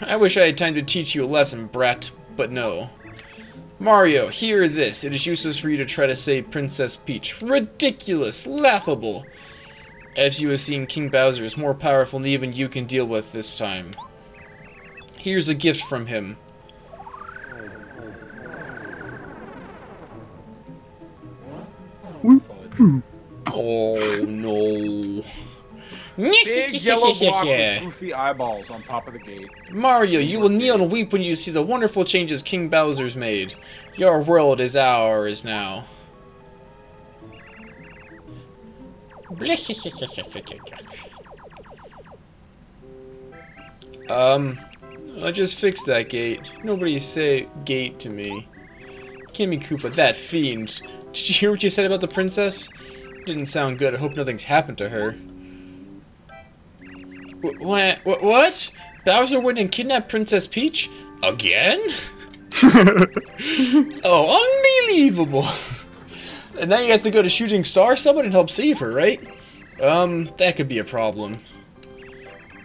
I wish I had time to teach you a lesson, brat, but no. Mario, hear this. It is useless for you to try to save Princess Peach. Ridiculous, laughable. As you have seen, King Bowser is more powerful than even you can deal with this time. Here's a gift from him. Oh no. Big yellow block with goofy eyeballs on top of the gate. Mario, you will kneel and weep when you see the wonderful changes King Bowser's made. Your world is ours now. I just fixed that gate. Nobody say gate to me. Kammy Koopa, that fiend. Did you hear what you said about the princess? Didn't sound good. I hope nothing's happened to her. What? Bowser went and kidnapped Princess Peach? Again? Oh, unbelievable. And now you have to go to Shooting Star Summit and help save her, right? That could be a problem.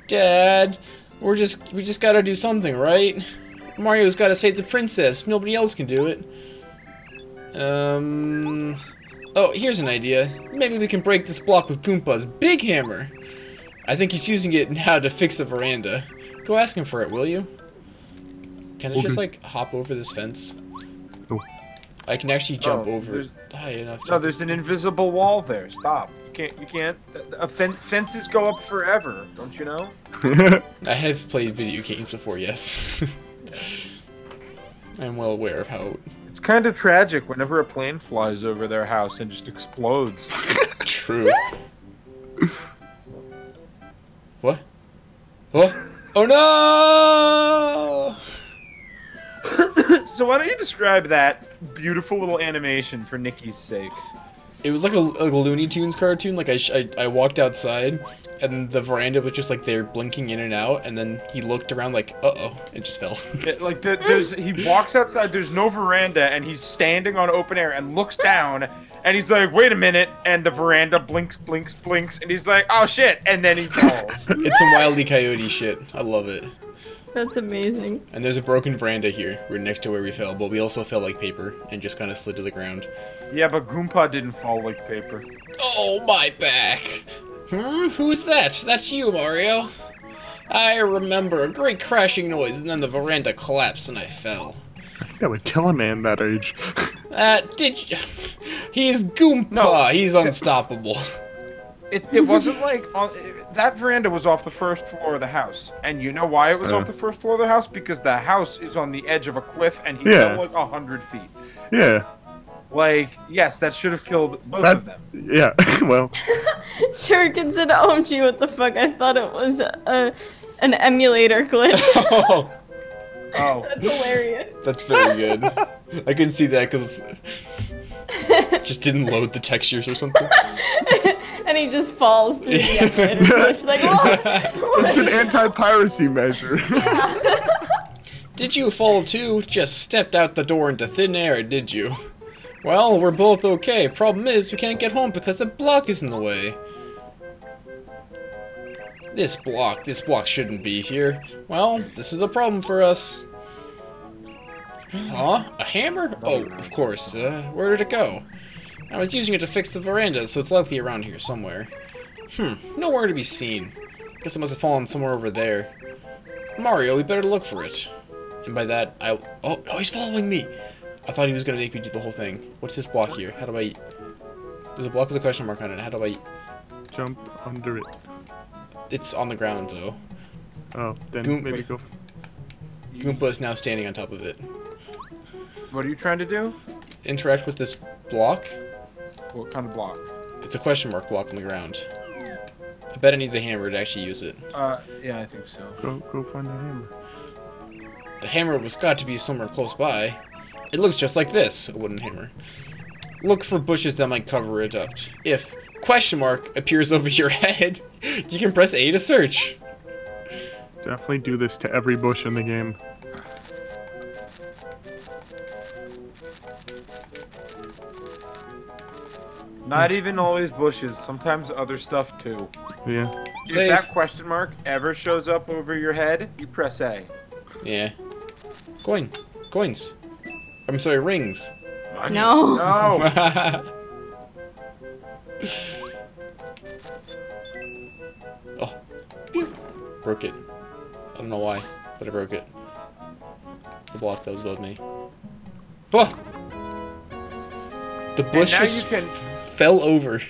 Dad, we just gotta do something, right? Mario's gotta save the princess. Nobody else can do it. Oh, here's an idea. Maybe we can break this block with Goompa's big hammer. I think he's using it now to fix the veranda. Go ask him for it, will you? Can I just, like, hop over this fence? No. I can actually jump over it high enough to... No, there's an invisible wall there. Stop. You can't... Fences go up forever, don't you know? I have played video games before, yes. I'm well aware of how... It's kind of tragic whenever a plane flies over their house and just explodes. True. What? What? Oh no! So why don't you describe that beautiful little animation for Nikki's sake? It was like a Looney Tunes cartoon. Like I walked outside, and the veranda was just like there blinking in and out, and then he looked around like, uh-oh, it just fell. He walks outside, there's no veranda, and he's standing on open air and looks down, and he's like, wait a minute, and the veranda blinks, blinks, blinks, and he's like, oh shit, and then he falls. It's some Wile E. Coyote shit. I love it. That's amazing. And there's a broken veranda here. We're next to where we fell, but we also fell like paper and just kind of slid to the ground. Yeah, but Goomba didn't fall like paper. Oh, my back! Who's that? That's you, Mario. I remember a great crashing noise, and then the veranda collapsed and I fell. That would kill a man that age. Did you... He's Goomba! No. He's unstoppable. It wasn't like... that veranda was off the first floor of the house. And you know why it was off the first floor of the house? Because the house is on the edge of a cliff and he fell like 100 feet. Yeah. Like, yes, that should have killed both of them. Yeah, well... Shuriken said, OMG, what the fuck? I thought it was an emulator glitch. Oh. That's hilarious. That's very good. I can see that because just didn't load the textures or something. And he just falls through the emulator glitch. Like, what? It's an anti-piracy measure. Yeah. Did you fall too? Just stepped out the door into thin air, did you? Well, we're both okay. Problem is, we can't get home because the block is in the way. This block shouldn't be here. Well, this is a problem for us. Huh? A hammer? Oh, of course. Where did it go? I was using it to fix the veranda, so it's likely around here somewhere. Nowhere to be seen. Guess it must have fallen somewhere over there. Mario, we better look for it. And by that, oh, he's following me! I thought he was gonna make me do the whole thing. What's this block here? How do I... There's a block with a question mark on it. How do I... Jump under it. It's on the ground, though. Oh, then maybe go... Goomba is now standing on top of it. What are you trying to do? Interact with this block. What kind of block? It's a question mark block on the ground. I bet I need the hammer to actually use it. Yeah, I think so. Go find the hammer. The hammer was got to be somewhere close by. It looks just like this, a wooden hammer. Look for bushes that might cover it up. If question mark appears over your head, you can press A to search. Definitely do this to every bush in the game. Not even always bushes, sometimes other stuff too. Yeah. If Save. that question mark ever shows up over your head, you press A. Yeah. Coins. I'm sorry, rings. No. No! Oh. Pew. Broke it. I don't know why, but I broke it. The block that was above me. Oh! The bush now just you can- fell over.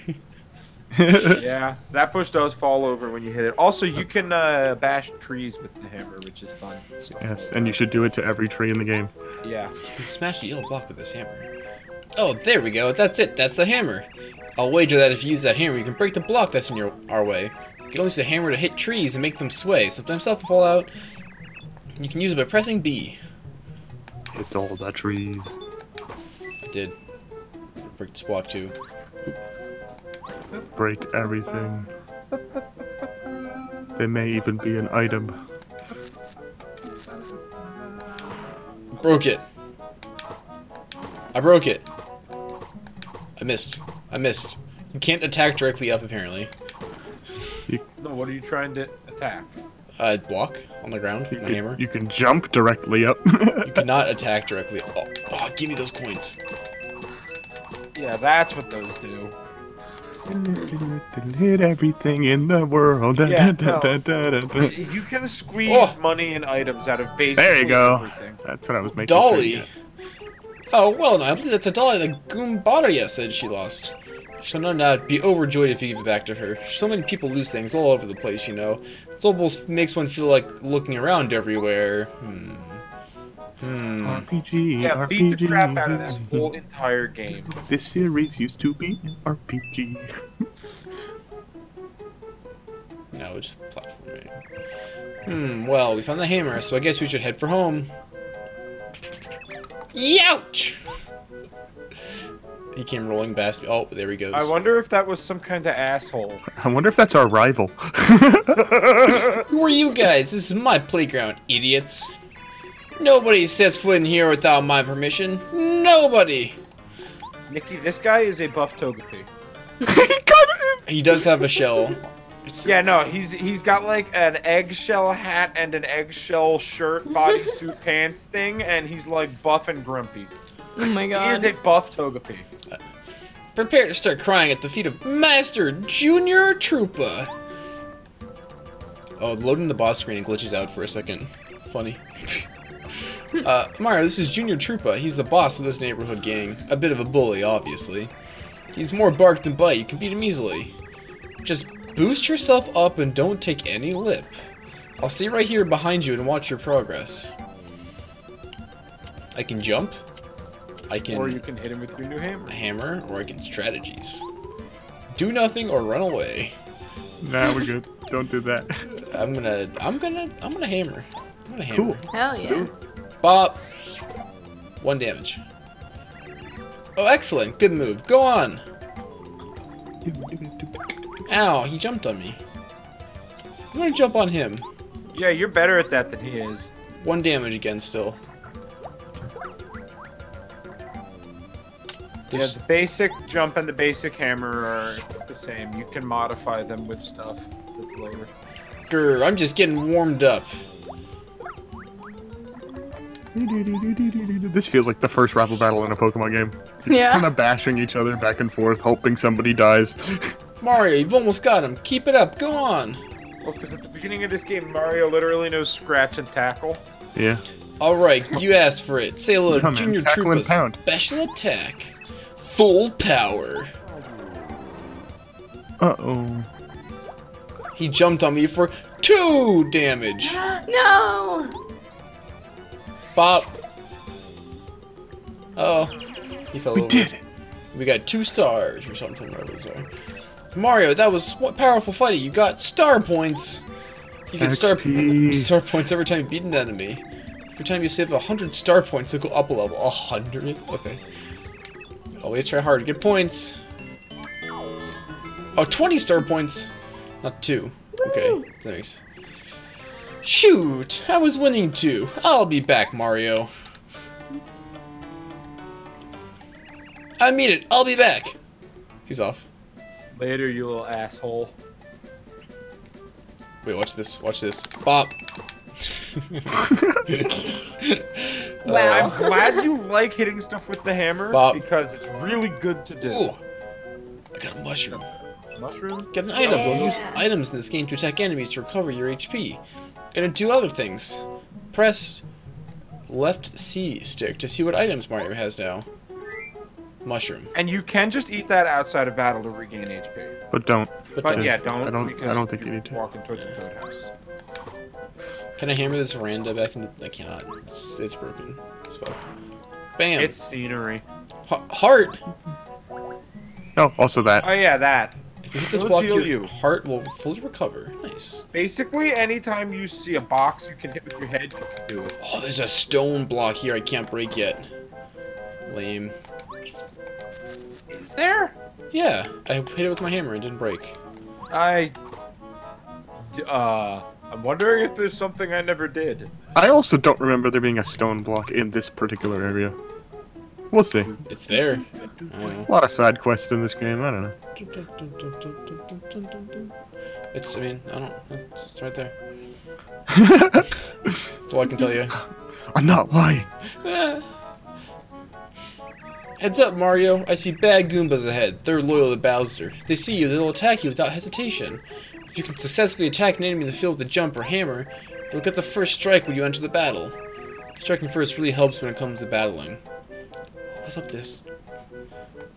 Yeah, that bush does fall over when you hit it. Also, you can bash trees with the hammer, which is fun. Yes, and you should do it to every tree in the game. Yeah. You can smash the yellow block with this hammer. Oh, there we go. That's it. That's the hammer. I'll wager that if you use that hammer, you can break the block that's in our way. You can use the hammer to hit trees and make them sway. Sometimes stuff will fall out. You can use it by pressing B. Hit all the trees. I did. Break this block too. Break everything. There may even be an item. Broke it. I broke it. I missed. You can't attack directly up, apparently. No, what are you trying to attack? Block on the ground with my hammer. You can jump directly up. You cannot attack directly. Oh, give me those coins. Yeah, that's what those do. Hit everything in the world. Yeah, no. You can squeeze money and items out of basically There you go. everything. That's what I was making. Dolly. sure. Oh, well, no, I believe that's a dolly that Goombaria said she lost. She'll no doubt be overjoyed if you give it back to her. So many people lose things all over the place, you know. It almost makes one feel like looking around everywhere. RPG. Yeah, RPG. beat the crap out of this whole entire game. This series used to be an RPG. Now it's platforming. Well, we found the hammer, so I guess we should head for home. Youch! He came rolling past me. Oh, there he goes. I wonder if that was some kind of asshole. I wonder if that's our rival. Who are you guys? This is my playground, idiots. Nobody sets foot in here without my permission. Nobody! Nikki, this guy is a buff Togepi. He does have a shell. Yeah, no, he's got like an eggshell hat and an eggshell shirt, bodysuit pants thing, and he's like buff and grumpy. Oh my He god. is a buff Togepi. Prepare to start crying at the feet of Master Junior Troopa. Oh, loading the boss screen glitches out for a second. Funny. Mario, this is Junior Troopa. He's the boss of this neighborhood gang. A bit of a bully, obviously. He's more bark than bite. You can beat him easily. Just boost yourself up and don't take any lip. I'll stay right here behind you and watch your progress. I can jump. I can Or you can hit him with your new hammer. or I can strategies. Do nothing or run away. Nah, we're good. Don't do that. I'm gonna hammer. I'm gonna hammer. Cool. Hell yeah. Bop. 1 damage. Oh, excellent. Good move. Go on. Ow, he jumped on me. I'm gonna jump on him. Yeah, you're better at that than he is. 1 damage again still. Yeah, the basic jump and the basic hammer are the same. You can modify them with stuff that's lower. Grr, I'm just getting warmed up. This feels like the first rival battle in a Pokemon game. You're just Yeah. kind of bashing each other back and forth, hoping somebody dies. Mario, you've almost got him. Keep it up. Go on. Well, because at the beginning of this game, Mario literally knows scratch and tackle. Yeah. Alright, you asked for it. Say hello to Come on, Junior tackle and Troopa's pound. special attack. Full power. Uh-oh. He jumped on me for 2 damage. No! Bop. Oh. He fell We over. did it. We got 2 stars or something. Whatever those are. Mario, that was what powerful fighting. You got star points. You get XP. star points every time you beat an enemy. Every time you save 100 star points, it'll go up a level. 100? Okay. Always try hard to get points. Oh, 20 star points. Not 2. Okay. That makes... Shoot! I was winning too. I'll be back, Mario. I mean it. I'll be back. He's off. Later, you little asshole. Wait, watch this. Watch this. Bop. Wow. I'm glad you like hitting stuff with the hammer Bob. because it's really good to do. Ooh. I got a mushroom. Mushroom? Get an item. You'll use Yeah. items in this game to attack enemies to recover your HP. And do other things. Press left C stick to see what items Mario has now. Mushroom. And you can just eat that outside of battle to regain HP. But don't. But don't. yeah, I don't. don't think you you're need to. Walking towards the Toad House. Can I hammer this veranda back into... I cannot. It's broken. It's fuck. Bam. It's scenery. Heart. Oh, also that. Oh yeah, that. If you hit this Those block, heal your you. heart will fully recover. Nice. Basically, anytime you see a box you can hit with your head, you can do it. Oh, there's a stone block here I can't break yet. Lame. Is there? Yeah, I hit it with my hammer and didn't break. I'm wondering if there's something I never did. I also don't remember there being a stone block in this particular area. We'll see. It's there. I don't know. A lot of side quests in this game, I don't know. It's, I mean, I don't, it's right there. That's all I can tell you. I'm not lying. Heads up, Mario. I see bad Goombas ahead. They're loyal to Bowser. If they see you, they'll attack you without hesitation. If you can successfully attack an enemy in the field with a jump or hammer, you'll get the first strike when you enter the battle. Striking first really helps when it comes to battling. What's up this?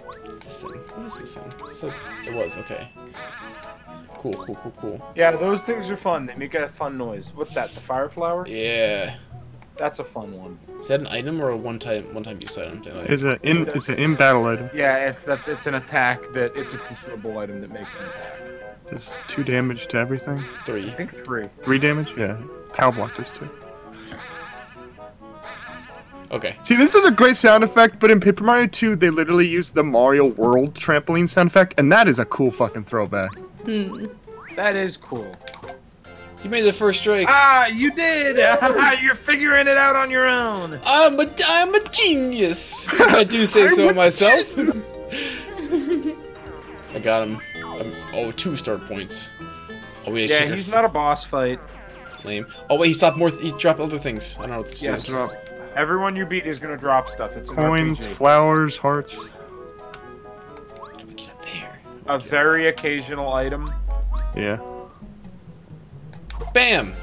What's this thing? What is this thing? So, it was, okay. Cool, cool, cool, cool. Yeah, those things are fun. They make a fun noise. What's that? The fire flower? Yeah. That's a fun one. Is that an item or a one-time use item? Like, It's an in battle item. Yeah, it's an attack that it's a consumable item that makes an attack. Does 2 damage to everything? 3. I think 3. 3 damage? Yeah. Power block does 2. Okay. See, this is a great sound effect, but in Paper Mario 2, they literally used the Mario World trampoline sound effect, and that is a cool fucking throwback. Hmm. That is cool. You made the first strike. Ah, you did! You're figuring it out on your own. I'm a genius. I do say so myself. I got him. Oh, 2 star points. Oh wait, Yeah, he's not a boss fight. lame. Oh wait, he stopped more. He dropped other things. I don't know what this Yes. is. Everyone you beat is gonna drop stuff. It's an Coins, RPG. flowers, hearts. How do we get up there? A very occasional item. Yeah. Bam.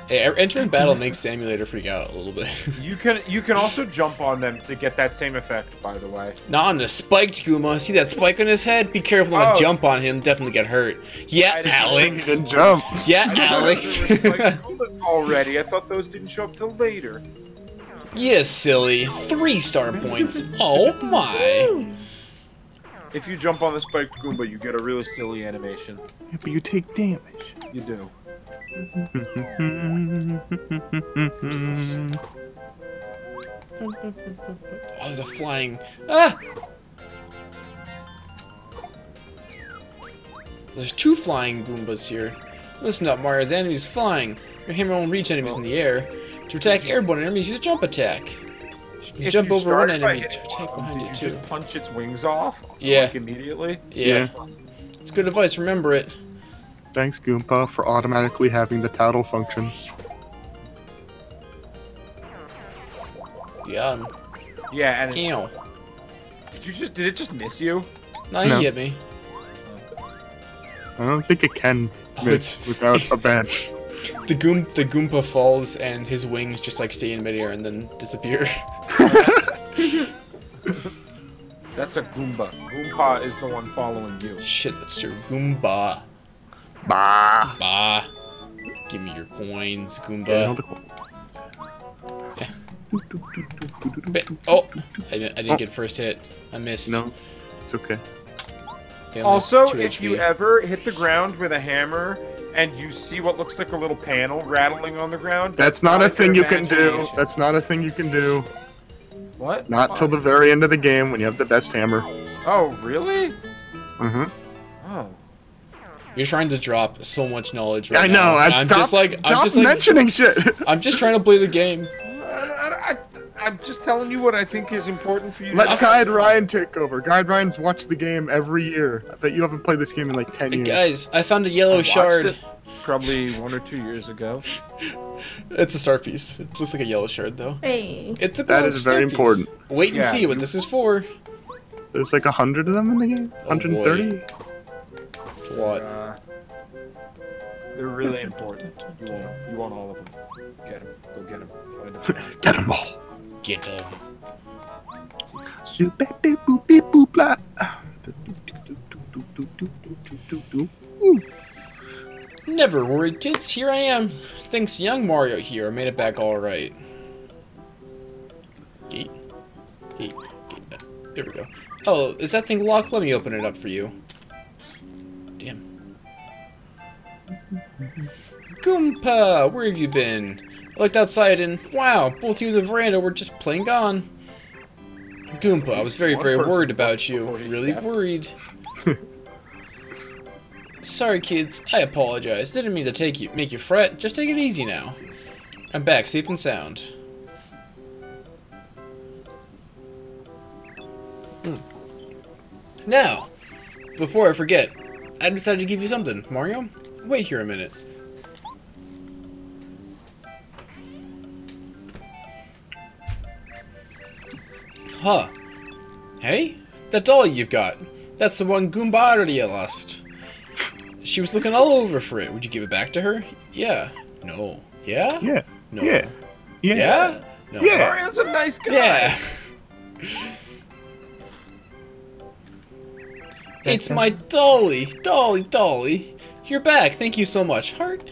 Hey, entering battle makes the emulator freak out a little bit. You can also jump on them to get that same effect, by the way. Not on the spiked Goomba. See that spike on his head? Be careful not to Oh. jump on him. Definitely get hurt. Yeah, I didn't Alex. Then jump. Yeah, Alex. There was, like, Goombas already. I thought those didn't show up till later. Yes, silly. 3 star points. Oh my. If you jump on the spiked Goomba, you get a really silly animation. Yeah, but you take damage. You do. Oh, there's a flying. Ah! There's 2 flying Goombas here. Listen up, Mario. The enemy's flying. Your hammer won't reach enemies in the air. To attack airborne enemies, use a jump attack. You can If jump you over one start by enemy hitting to attack one, behind did it you too. just punch its wings off? Yeah. Like immediately? Yeah. It's good advice. Remember it. Thanks, Goomba, for automatically having the tattle function. Yeah. Yeah, and Ew. did it just miss you? Nah, he No. hit me. I don't think it can miss without a badge. The Goomba falls and his wings just like stay in midair and then disappear. That's a Goomba. Goomba is the one following you. Shit, that's true. Goomba. Bah. Bah. Give me your coins, Yeah, Goomba. hold the coin. Oh, I didn't get first hit. I missed. No, it's okay. They only have Also, 2 if you HP. ever hit the ground with a hammer and you see what looks like a little panel rattling on the ground, That's not a your thing you can do. imagination. That's not a thing you can do. What? Not till the very end of the game when you have the best hammer. Oh, really? Mm-hmm. Oh. You're trying to drop so much knowledge right I now. know. and Stop mentioning shit. I'm just trying to play the game. I'm just telling you what I think is important for you. Let to Guide Ryan take over. Guide Ryan's watched the game every year. I bet you haven't played this game in like 10 years. Guys, I found a yellow watched shard. it probably 1 or 2 years ago. It's a star piece. It looks like a yellow shard though. Hey. It's a That glowing is star very piece. important. Wait and Yeah. see what this is for. There's like 100 of them in the game. Oh, boy. 130. It's a lot. They're really important. You want all of them. Get them. Go get them. Find them. Get them all. Get them. Super beep boop beep boop blah. Never worry, kids. Here I am. Thanks to young Mario here, I made it back all right. Gate. Gate. Gate. There we go. Oh, is that thing locked? Let me open it up for you. Damn. Goomba, where have you been? I looked outside and wow, both you and the veranda were just plain gone. Goomba, I was very One worried person about you. before he Really stepped. worried. Sorry, kids. I apologize. Didn't mean to make you fret. Just take it easy now. I'm back, safe and sound. Now, before I forget, I decided to give you something. Mario, wait here a minute. Huh. Hey? That doll you've got. That's the one Goomba already lost. She was looking all over for it. Would you give it back to her? Yeah. No. Yeah? Yeah. No. Yeah. Yeah. Yeah? No. Yeah. Mario's a nice guy. Yeah. It's my Dolly. Dolly. You're back. Thank you so much. Heart?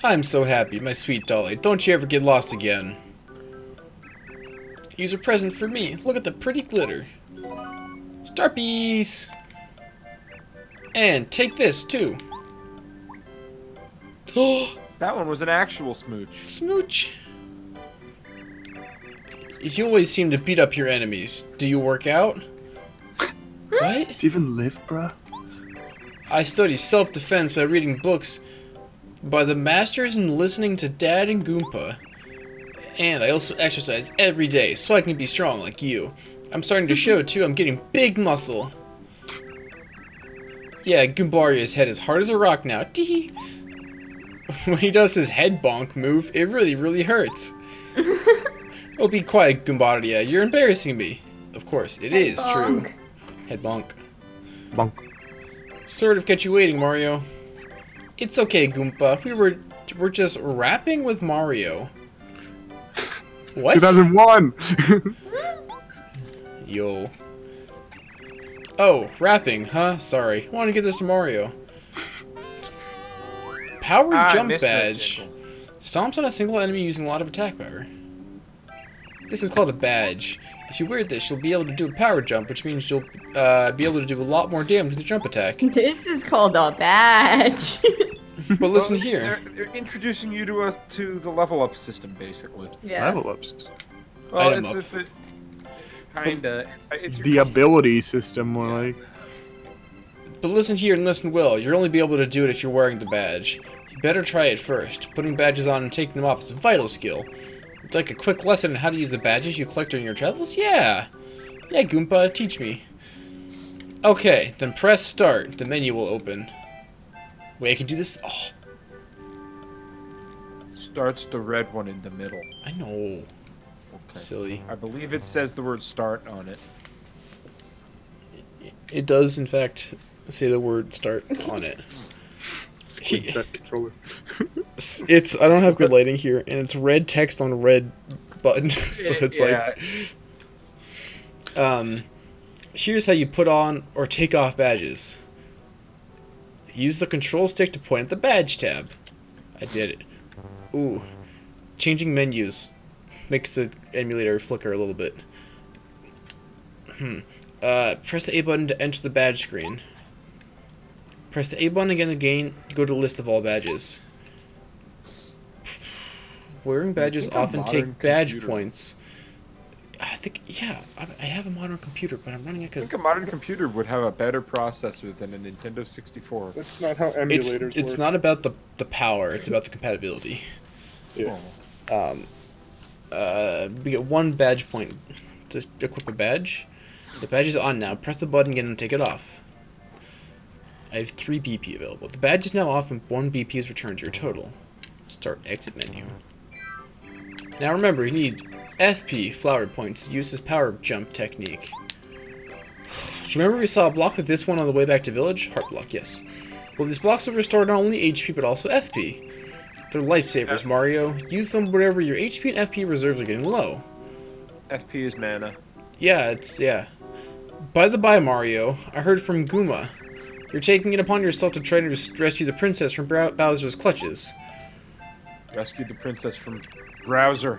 I'm so happy, my sweet Dolly. Don't you ever get lost again. Here's a present for me. Look at the pretty glitter. Star piece. And take this, too. That one was an actual smooch. Smooch. You always seem to beat up your enemies. Do you work out? What? Do you even live, bruh? I study self-defense by reading books by the masters and listening to Dad and Goomba. And I also exercise every day so I can be strong like you. I'm starting to show too, I'm getting big muscle. Yeah, Goombaria's head is hard as a rock now. Tee. When he does his head bonk move, it really hurts. Oh, be quiet, Goombaria. You're embarrassing me. Of course, it is true. bonk. Head bonk. Bonk. Sort of kept you waiting, Mario. It's okay, Goomba. We're just rapping with Mario. What? 2001. Yo. Oh, rapping, huh? Sorry. Want to get this to Mario. Power I jump missed that badge. jingle. Stomps on a single enemy using a lot of attack power. This is called a badge. If you wear this, you'll be able to do a power jump, which means you'll be able to do a lot more damage with the jump attack. This is called a badge. But listen Well, here. They're introducing you to us to the level up system, basically. Yeah. Level ups. Well, Item it's up. kinda. It's The ability system, more like. But listen here and listen well. You'll only be able to do it if you're wearing the badge. You better try it first. Putting badges on and taking them off is a vital skill. Would you like a quick lesson on how to use the badges you collect during your travels? Yeah! Yeah, Goomba, teach me. Okay, then press start. The menu will open. Wait, I can do this? Oh, starts the red one in the middle. I know. Okay. Silly. I believe it says the word "start" on it. It does, in fact, say the word start on it. Squid set controller. It's I don't have good lighting here, and it's red text on red button, so it's like. Here's how you put on or take off badges. Use the control stick to point at the badge tab. I did it. Ooh. Changing menus makes the emulator flicker a little bit. Press the A button to enter the badge screen. Press the A button again to go to the list of all badges. Wearing badges often take badge points. I think, yeah, I have a modern computer, but I'm running I think a modern computer would have a better processor than a Nintendo 64. That's not how emulators work. It's not about the power, it's about the compatibility. Yeah. We get 1 badge point to equip a badge. The badge is on now. Press the button again and take it off. I have 3 BP available. The badge is now off and 1 BP is returned to your total. Start exit menu. Now remember, you need FP, flower points, to use this power jump technique. Do you remember we saw a block like this one on the way back to village? Heart block, yes. Well, these blocks will restore not only HP, but also FP. They're lifesavers, Mario. Use them whenever your HP and FP reserves are getting low. FP is mana. Yeah. By the by, Mario, I heard from Goomba. You're taking it upon yourself to try to rescue the princess from Bowser's clutches. Rescue the princess from Browser.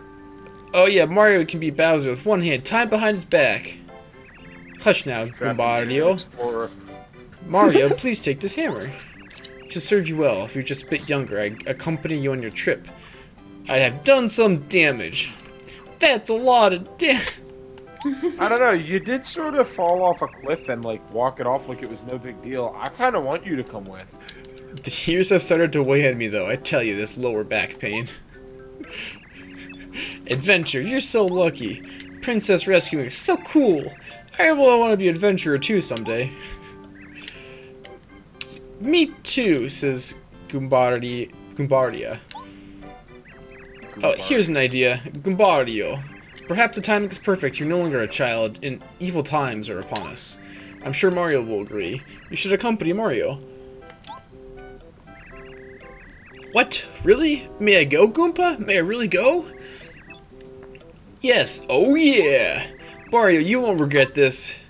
Oh yeah, Mario can beat Bowser with one hand tied behind his back. Hush now, Goombario. Mario, please take this hammer. It should serve you well. If you're just a bit younger, I'd accompany you on your trip. I'd have done some damage. That's a lot of damage. I don't know, you did sort of fall off a cliff and like walk it off like it was no big deal. I kind of want you to come with. The years have started to weigh on me though, I tell you, this lower back pain. Adventure, you're so lucky. Princess rescuing is so cool. I want to be an adventurer too someday. Me too, says Goombardia. Oh, here's an idea. Goombario. Perhaps the timing is perfect. You're no longer a child, and evil times are upon us. I'm sure Mario will agree. You should accompany Mario. What? Really? May I go, Goomba? May I really go? Yes. Oh yeah. Mario, you won't regret this.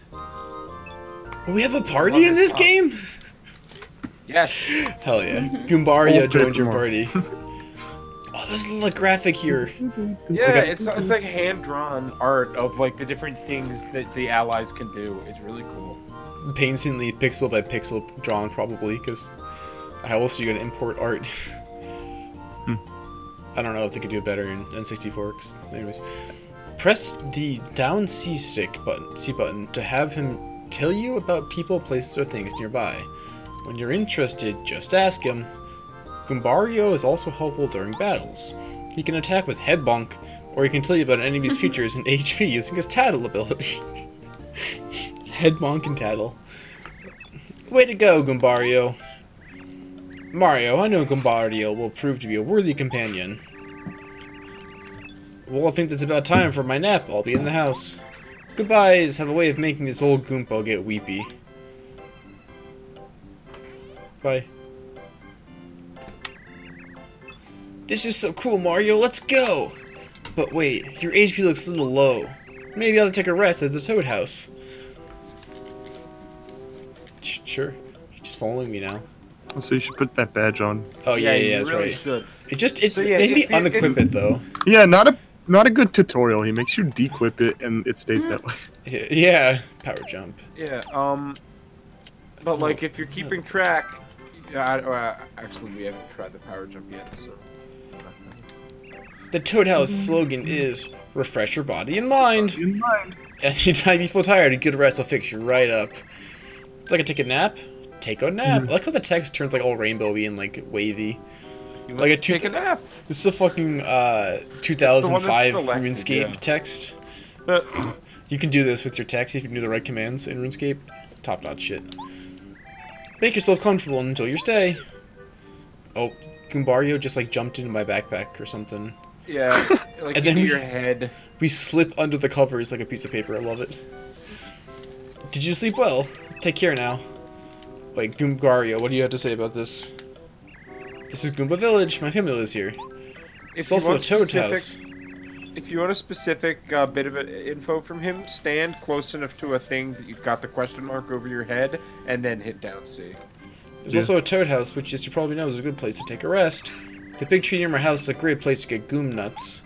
We have a party in this game? Yes. Hell yeah. Goombario joined your party. Oh, there's a little graphic here. Yeah, it's like hand-drawn art of like the different things that the allies can do. It's really cool. Painstakingly pixel by pixel drawn, probably, because how else are you gonna import art? I don't know if they could do it better in N64. Anyways, press the down C button to have him tell you about people, places, or things nearby. When you're interested, just ask him. Goombario is also helpful during battles. He can attack with Head Bonk, or he can tell you about an enemy's features and HP using his Tattle ability. Head Bonk and Tattle. Way to go, Goombario. Mario, I know Goombario will prove to be a worthy companion. Well, I think that's about time for my nap. I'll be in the house. Goodbyes have a way of making this old Goomba get weepy. Bye. This is so cool, Mario. Let's go! But wait, your HP looks a little low. Maybe I'll take a rest at the Toad House. Sure. You're just following me now. So you should put that badge on. Oh yeah, that's really right. Should. It's maybe unequip it though. Yeah, not a good tutorial. He makes you dequip it and it stays that way. Yeah, power jump. Yeah. But like if you're keeping track, actually we haven't tried the power jump yet, so. The Toad House slogan is refresh your body and mind. Anytime you feel tired, a good rest will fix you right up. It's like take a nap. Take a nap. I like how the text turns like all rainbowy and like wavy. Like take a nap. This is a fucking 2005 RuneScape text. You can do this with your text if you can do the right commands in RuneScape. Top notch shit. Make yourself comfortable and enjoy your stay. Oh, Goombario just like jumped into my backpack or something. Yeah, like and into then your head. We slip under the covers like a piece of paper. I love it. Did you sleep well? Take care now. Wait, Goombario, what do you have to say about this? This is Goomba Village. My family lives here. It's also a Toad house. If you want a specific bit of info from him, stand close enough to a thing that you've got the question mark over your head, and then hit down C. There's also a Toad house, which, as you probably know, is a good place to take a rest. The big tree near my house is a great place to get Goom nuts.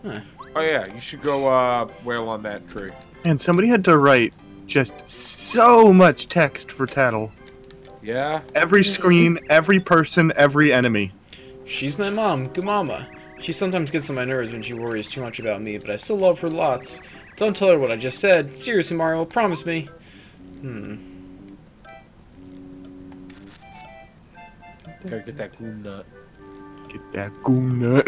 Huh. Oh yeah, you should go wail on that tree. And somebody had to write just so much text for Tattle. Yeah? Every screen, every person, every enemy. She's my mom, Goomama. She sometimes gets on my nerves when she worries too much about me, but I still love her lots. Don't tell her what I just said. Seriously, Mario, promise me. Gotta get that Goom nut. Get that Goom nut.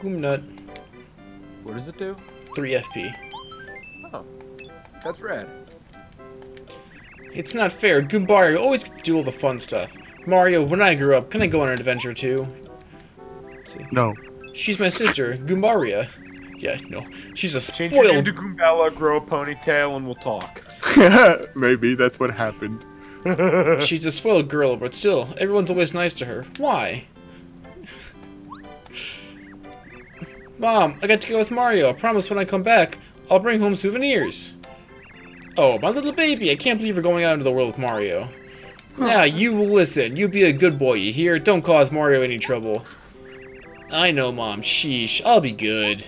Goom nut. What does it do? 3 FP. Oh. That's rad. It's not fair. Goombario always gets to do all the fun stuff. Mario, when I grow up, can I go on an adventure too? Let's see. No. She's my sister, Goombaria. Yeah, no. She's a Change your name spoiled... to Goombella, grow a ponytail, and we'll talk. Maybe that's what happened. She's a spoiled girl, but still, everyone's always nice to her. Why? Mom, I got to go with Mario. I promise when I come back, I'll bring home souvenirs. Oh, my little baby, I can't believe you're going out into the world with Mario. Now, you will listen. You be a good boy, you hear? Don't cause Mario any trouble. I know, Mom. Sheesh. I'll be good.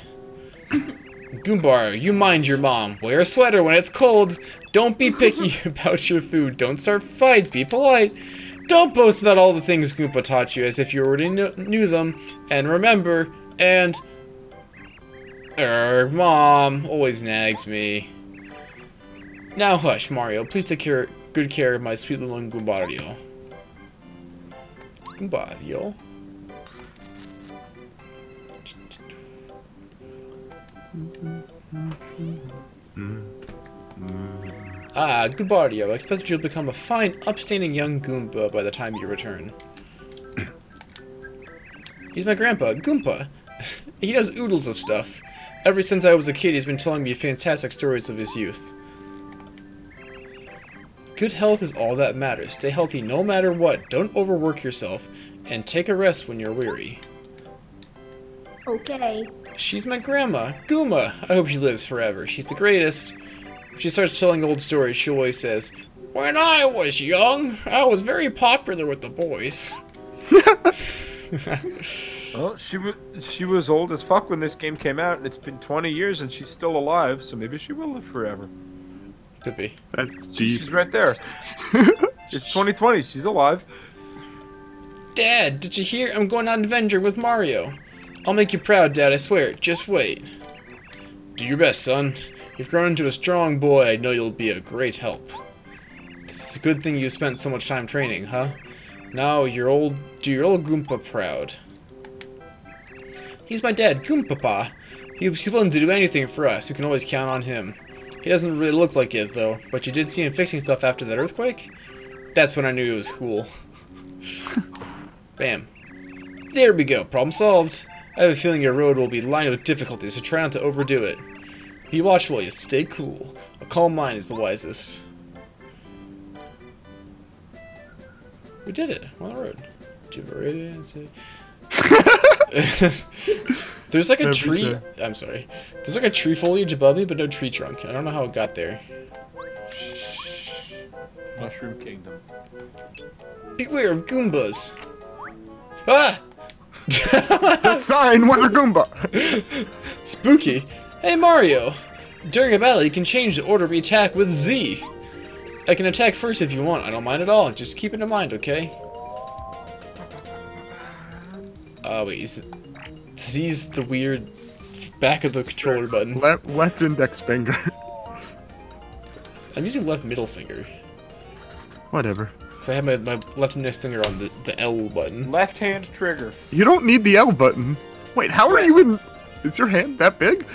Goombario, you mind your mom. Wear a sweater when it's cold. Don't be picky about your food. Don't start fights. Be polite. Don't boast about all the things Goomba taught you as if you already knew them. And remember, and... Mom always nags me. Now hush, Mario. Please take good care of my sweet little Goombario. Goombario? Ah, Goombario. I expect you'll become a fine, upstanding young Goomba by the time you return. He's my grandpa, Goomba. He does oodles of stuff. Ever since I was a kid, he's been telling me fantastic stories of his youth. Good health is all that matters. Stay healthy no matter what. Don't overwork yourself. And take a rest when you're weary. Okay. She's my grandma, Goomba. I hope she lives forever. She's the greatest. When she starts telling old stories, she always says, "When I was young, I was very popular with the boys." Well, she was old as fuck when this game came out, and it's been 20 years and she's still alive, so maybe she will live forever. Could be. That's deep. She's right there. It's 2020, she's alive. Dad, did you hear? I'm going on adventuring with Mario. I'll make you proud, Dad, I swear. Just wait. Do your best, son. You've grown into a strong boy. I know you'll be a great help. It's a good thing you spent so much time training, huh? Now, do your old Goomba proud. He's my dad, Goompapa. He's willing to do anything for us. We can always count on him. He doesn't really look like it, though. But you did see him fixing stuff after that earthquake? That's when I knew he was cool. Bam. There we go. Problem solved. I have a feeling your road will be lined with difficulties, so try not to overdo it. Be watchful, you stay cool. A calm mind is the wisest. We did it. We're on the road. There's like a tree. I'm sorry. There's like a tree foliage above me, but no tree trunk. I don't know how it got there. Mushroom Kingdom. Beware of Goombas. Ah! The sign was a Goomba! Spooky. Hey, Mario. During a battle, you can change the order we attack with Z. I can attack first if you want. I don't mind at all. Just keep it in mind, okay? Wait. Z's the weird back of the controller button. Left index finger. I'm using left middle finger. Whatever. Because I have my left index finger on the L button. Left hand trigger. You don't need the L button. Wait, how are you in... Is your hand that big?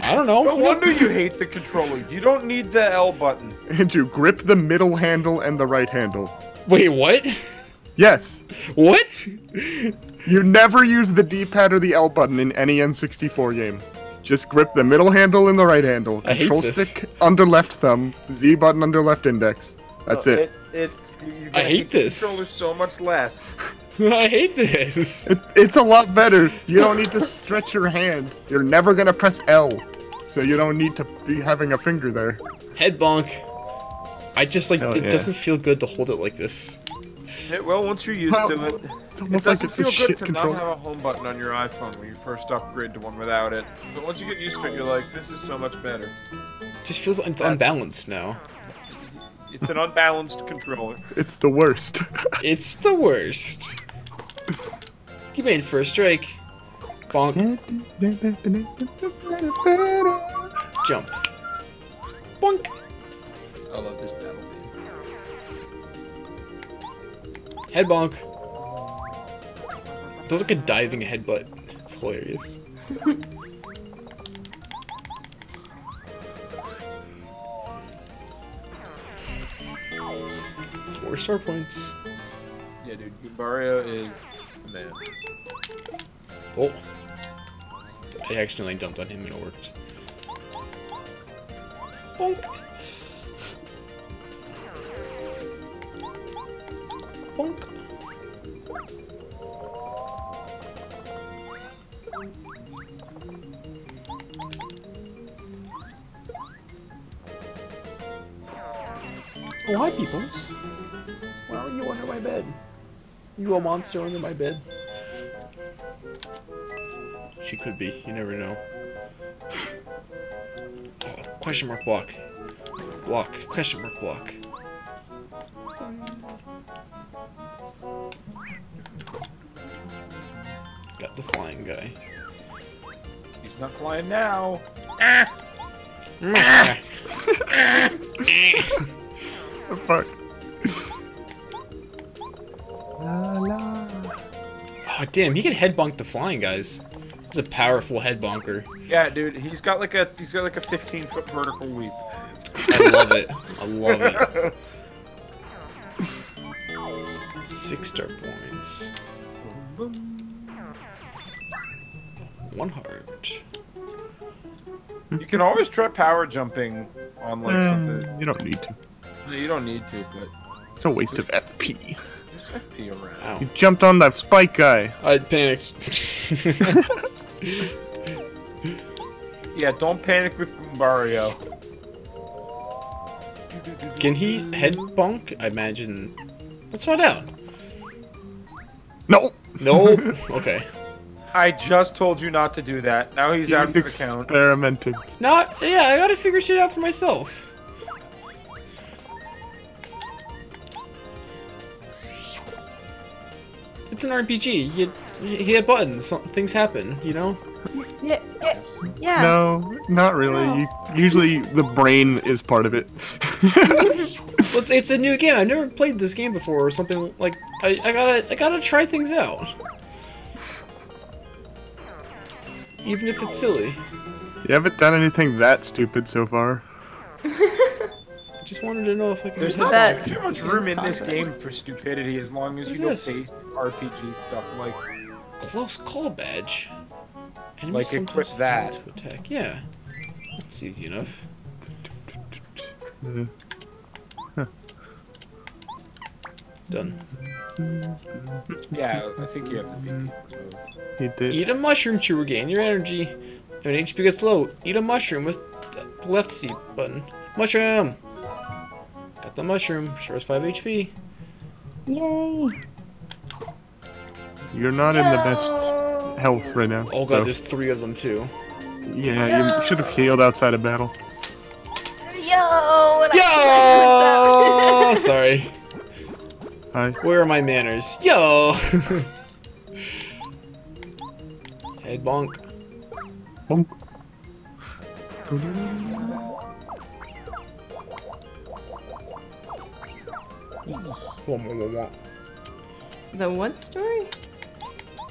I don't know. No wonder you hate the controller. You don't need the L button. Andrew, grip the middle handle and the right handle. Wait, what? Yes. What? You never use the D-pad or the L button in any N64 game. Just grip the middle handle and the right handle. I hate Control this. stick under left thumb, Z button under left index. That's it. I hate this. The controller so much less. I hate this. It's a lot better. You don't need to stretch your hand. You're never gonna press L, so you don't need to be having a finger there. Head bonk. I just like, Hell it yeah. doesn't feel good to hold it like this. Well, once you're used Well, to it, It's it almost doesn't like it's feel a good shit to controller. not have a home button on your iPhone when you first upgrade to one without it. But once you get used to it, you're like, this is so much better. It just feels it's unbalanced now. It's an unbalanced controller. It's the worst. It's the worst. You made first strike. Bonk. Jump. Bonk. I love this battle theme. Head bonk. Does like a diving headbutt. It's hilarious. 4 star points. Yeah, dude, Goombario is the man. Oh. I accidentally dumped on him and it worked. Bonk. Bonk. Oh, hi, peoples. Why are you under my bed? You a monster under my bed? She could be. You never know. Oh, question mark block. Block. Question mark block. Got the flying guy. He's not flying now. The fuck? La la. Oh damn, he can head bonk the flying guys. He's a powerful head bonker. Yeah, dude, he's got like a 15-foot vertical leap. I love it. I love it. 6 star points. 1 heart. You can always try power jumping on like something. You don't need to. No, you don't need to, but It's a waste of FP. there's FP around. Ow. You jumped on that spike guy. I panicked. Yeah, don't panic with Goombario. Can he head bonk? I imagine. Let's find out. No. No. Okay. I just told you not to do that. Now he's out of the He's count. experimenting. Now, yeah, I gotta figure shit out for myself. It's an RPG. You hit buttons. Things happen. You know. Yeah, yeah. No, not really. Usually the brain is part of it. Well, it's a new game. I've never played this game before, or something like. I gotta try things out. Even if it's silly. You haven't done anything that stupid so far. I just wanted to know if I could. There's head not That- too much this room is in this confidence. game for stupidity as long as you What's go this? base RPG stuff like Close call badge. Enemies Like, sometimes equip fail that. to attack. Yeah. That's easy enough. Done. yeah, I think you have to beat people. He did. Eat a mushroom to regain your energy. When HP gets low, eat a mushroom with the left C button. Mushroom! Got the mushroom. Restores 5 HP. Yay. You're not in the best health right now. Oh god, so- there's 3 of them too. Yeah, you should have healed outside of battle. Yo! Yo! Sorry. Hi. Where are my manners? Yo! Head bonk. Bonk. Wah, wah, wah, wah. The what story?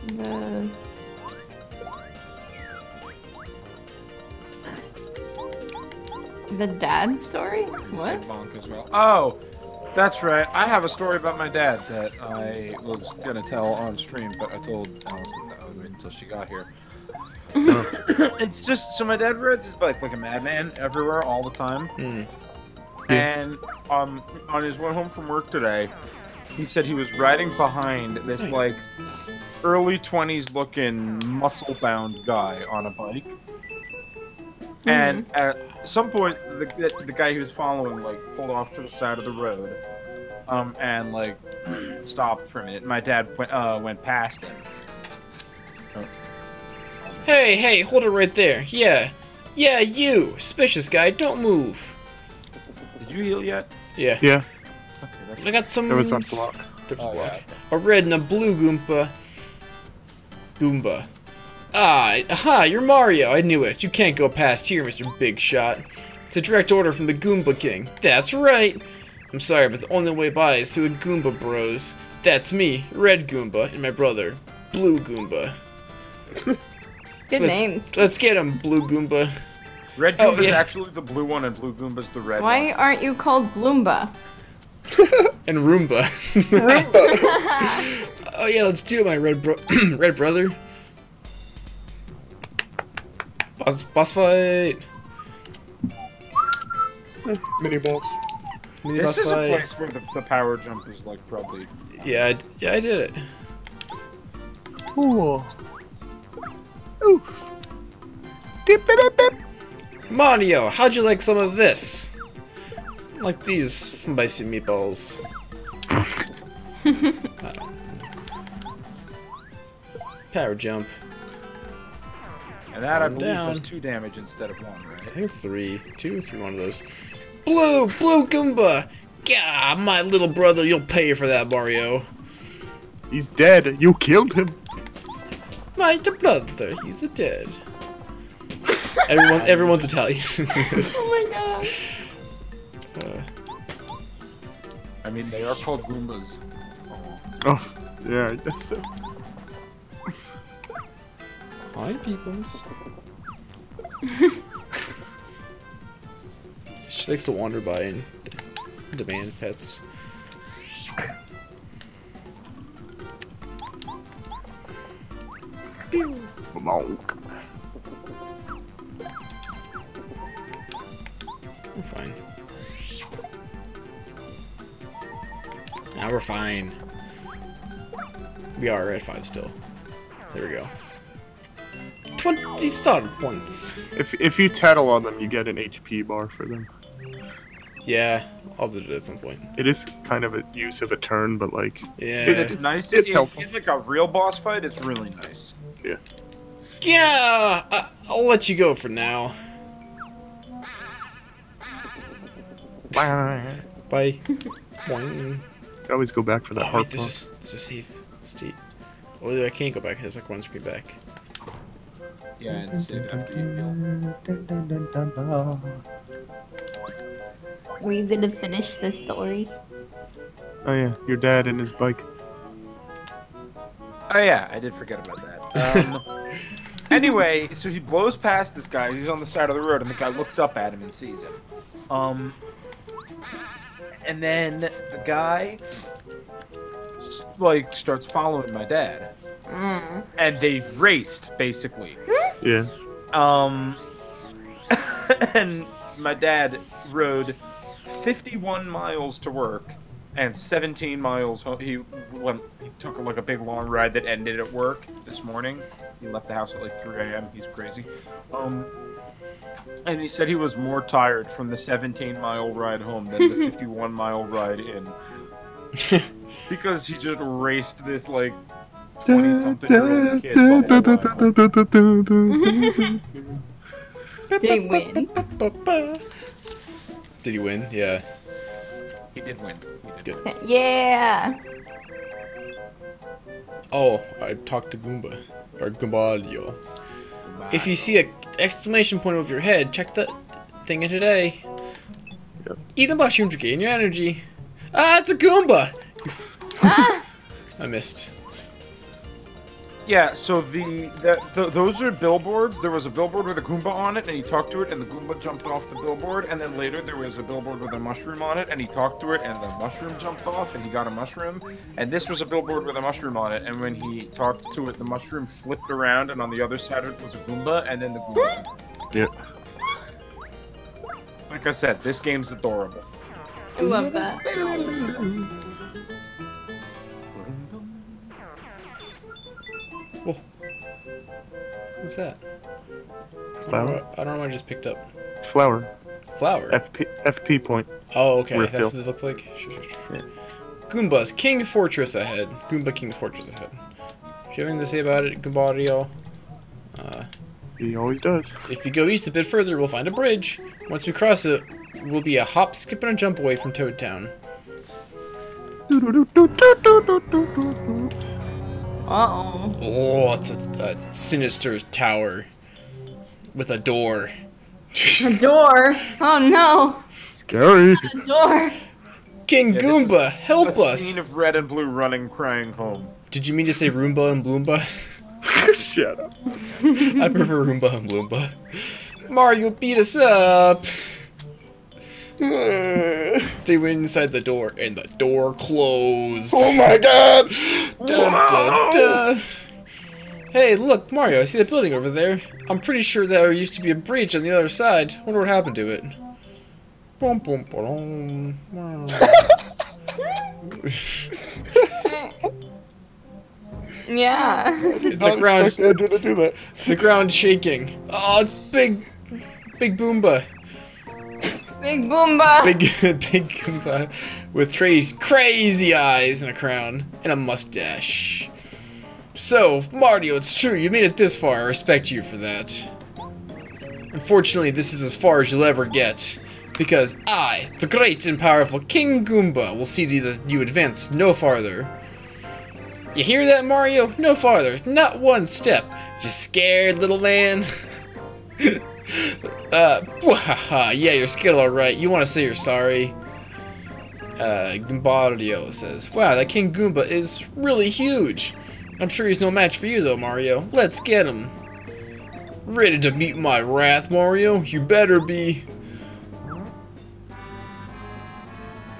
The... The dad story? What? Bonk as well. Oh, That's right. I have a story about my dad that I was gonna tell on stream, but I told Allison that I would wait until she got here. It's just so my dad rides his bike like a madman everywhere all the time. Mm. And on his way home from work today, he said he was riding behind this like early 20s looking muscle bound guy on a bike. And at some point, the guy he was following like pulled off to the side of the road, and like stopped for a minute. My dad went past him. Hey, hold it right there. Yeah, you, suspicious guy, don't move. Did you heal yet? Yeah. Yeah, Okay, that's I got some. there was on block. There's Oh, a block. yeah. A red and a blue Goomba. Ah, aha, you're Mario. I knew it. You can't go past here, Mr. Big Shot. It's a direct order from the Goomba King. That's right. I'm sorry, but the only way by is through the Goomba Bros. That's me, Red Goomba, and my brother, Blue Goomba. Good names. Let's get him, Blue Goomba. Red Oh, Goomba's yeah. actually the blue one, and Blue Goomba's the red Why one. aren't you called Bloomba? And Roomba. Oh yeah, let's do it, my red brother. Boss fight. Mini boss. Mini This boss is a fight. place where the power jump is like probably. Yeah, I did it. Cool. Ooh. Beep, beep, beep, beep. Mario, how'd you like some of this? Like these spicy meatballs. Power jump. And that I Calm believe down. does 2 damage instead of 1, right? I think 3. 2, 3, one of those. Blue Goomba! Gah, my little brother, you'll pay for that, Mario. He's dead. You killed him. My brother, he's a dead. Everyone's Italian. Oh my god. I mean, they are called Goombas. Oh, yeah, I guess so. Hi, peoples. She likes to wander by and demand pets. Come on. I'm fine. Now we're fine. We are at 5 still. There we go. 20 starter points. If you tattle on them, you get an HP bar for them. Yeah, I'll do it at some point. It is kind of a use of a turn, but like, Yeah. It's nice. it's in helpful. like a real boss fight, it's really nice. yeah. Yeah, I'll let you go for now. Bye. Boing. I always go back for that Oh, heart wait, there's a safe state. Oh, I can't go back. There's like one screen back. Yeah, and save after you heal. Were you gonna finish the story? Oh yeah, your dad and his bike. Oh yeah, I did forget about that. Anyway, so he blows past this guy. He's on the side of the road, and the guy looks up at him and sees him. And then the guy like starts following my dad, and they raced basically. Yeah. And my dad rode 51 miles to work and 17 miles home. He took like a big long ride that ended at work this morning. He left the house at like 3 a.m. He's crazy. And he said he was more tired from the 17-mile ride home than the 51-mile ride in. Because he just raced this like 20-something-year-old kid the whole time. Did he win? Did he win? Yeah. He did win. He did. Good. Yeah. Oh, I talked to Goomba. Or Goombalio. If you see a exclamation point over your head, check the thing in today. Yep. Eat the mushroom to gain your energy. Ah, it's a Goomba! Ah! I missed. Yeah, so those are billboards. There was a billboard with a Goomba on it, and he talked to it, and the Goomba jumped off the billboard. And then later there was a billboard with a mushroom on it, and he talked to it, and the mushroom jumped off, and he got a mushroom. And this was a billboard with a mushroom on it, and when he talked to it, the mushroom flipped around, and on the other side of it was a Goomba, and then the Goomba. Yeah. Like I said, this game's adorable. I love that. Whoa. What's that? Flower. I don't know what I just picked up. Flower. Flower. FP point. Oh, okay. Refill. That's what they look like? Sure. Goombas. King Fortress ahead. Goomba King's Fortress ahead. Do you have anything to say about it, Goomba Audio? He always does. If you go east a bit further, we'll find a bridge. Once we cross it, we'll be a hop, skip, and a jump away from Toad Town. Uh-oh. Oh, it's a sinister tower with a door. A door. Oh no. Scary. A door. King Yeah, Goomba, help A us! scene of red and blue running, crying home. Did you mean to say Roomba and Bloomba? Shut up. I prefer Roomba and Bloomba. Mario beat us up! They went inside the door, and the door closed. Oh my god! Dun, dun, dun. Hey, look, Mario, I see the building over there. I'm pretty sure there used to be a bridge on the other side. Wonder what happened to it. Boom, boom, boom. Yeah. The ground, Andrew to do that. the ground shaking. Oh, it's big Boomba. Big Boomba. Big Goomba with crazy eyes and a crown and a mustache. So, Mario, it's true, you made it this far. I respect you for that. Unfortunately, this is as far as you'll ever get. Because I, the great and powerful King Goomba, will see that you advance no farther. You hear that, Mario? No farther. Not one step. You scared, little man? Yeah, you're scared alright. You want to say you're sorry? Goombario says, wow, that King Goomba is really huge. I'm sure he's no match for you, though, Mario. Let's get him. Ready to meet my wrath, Mario? You better be.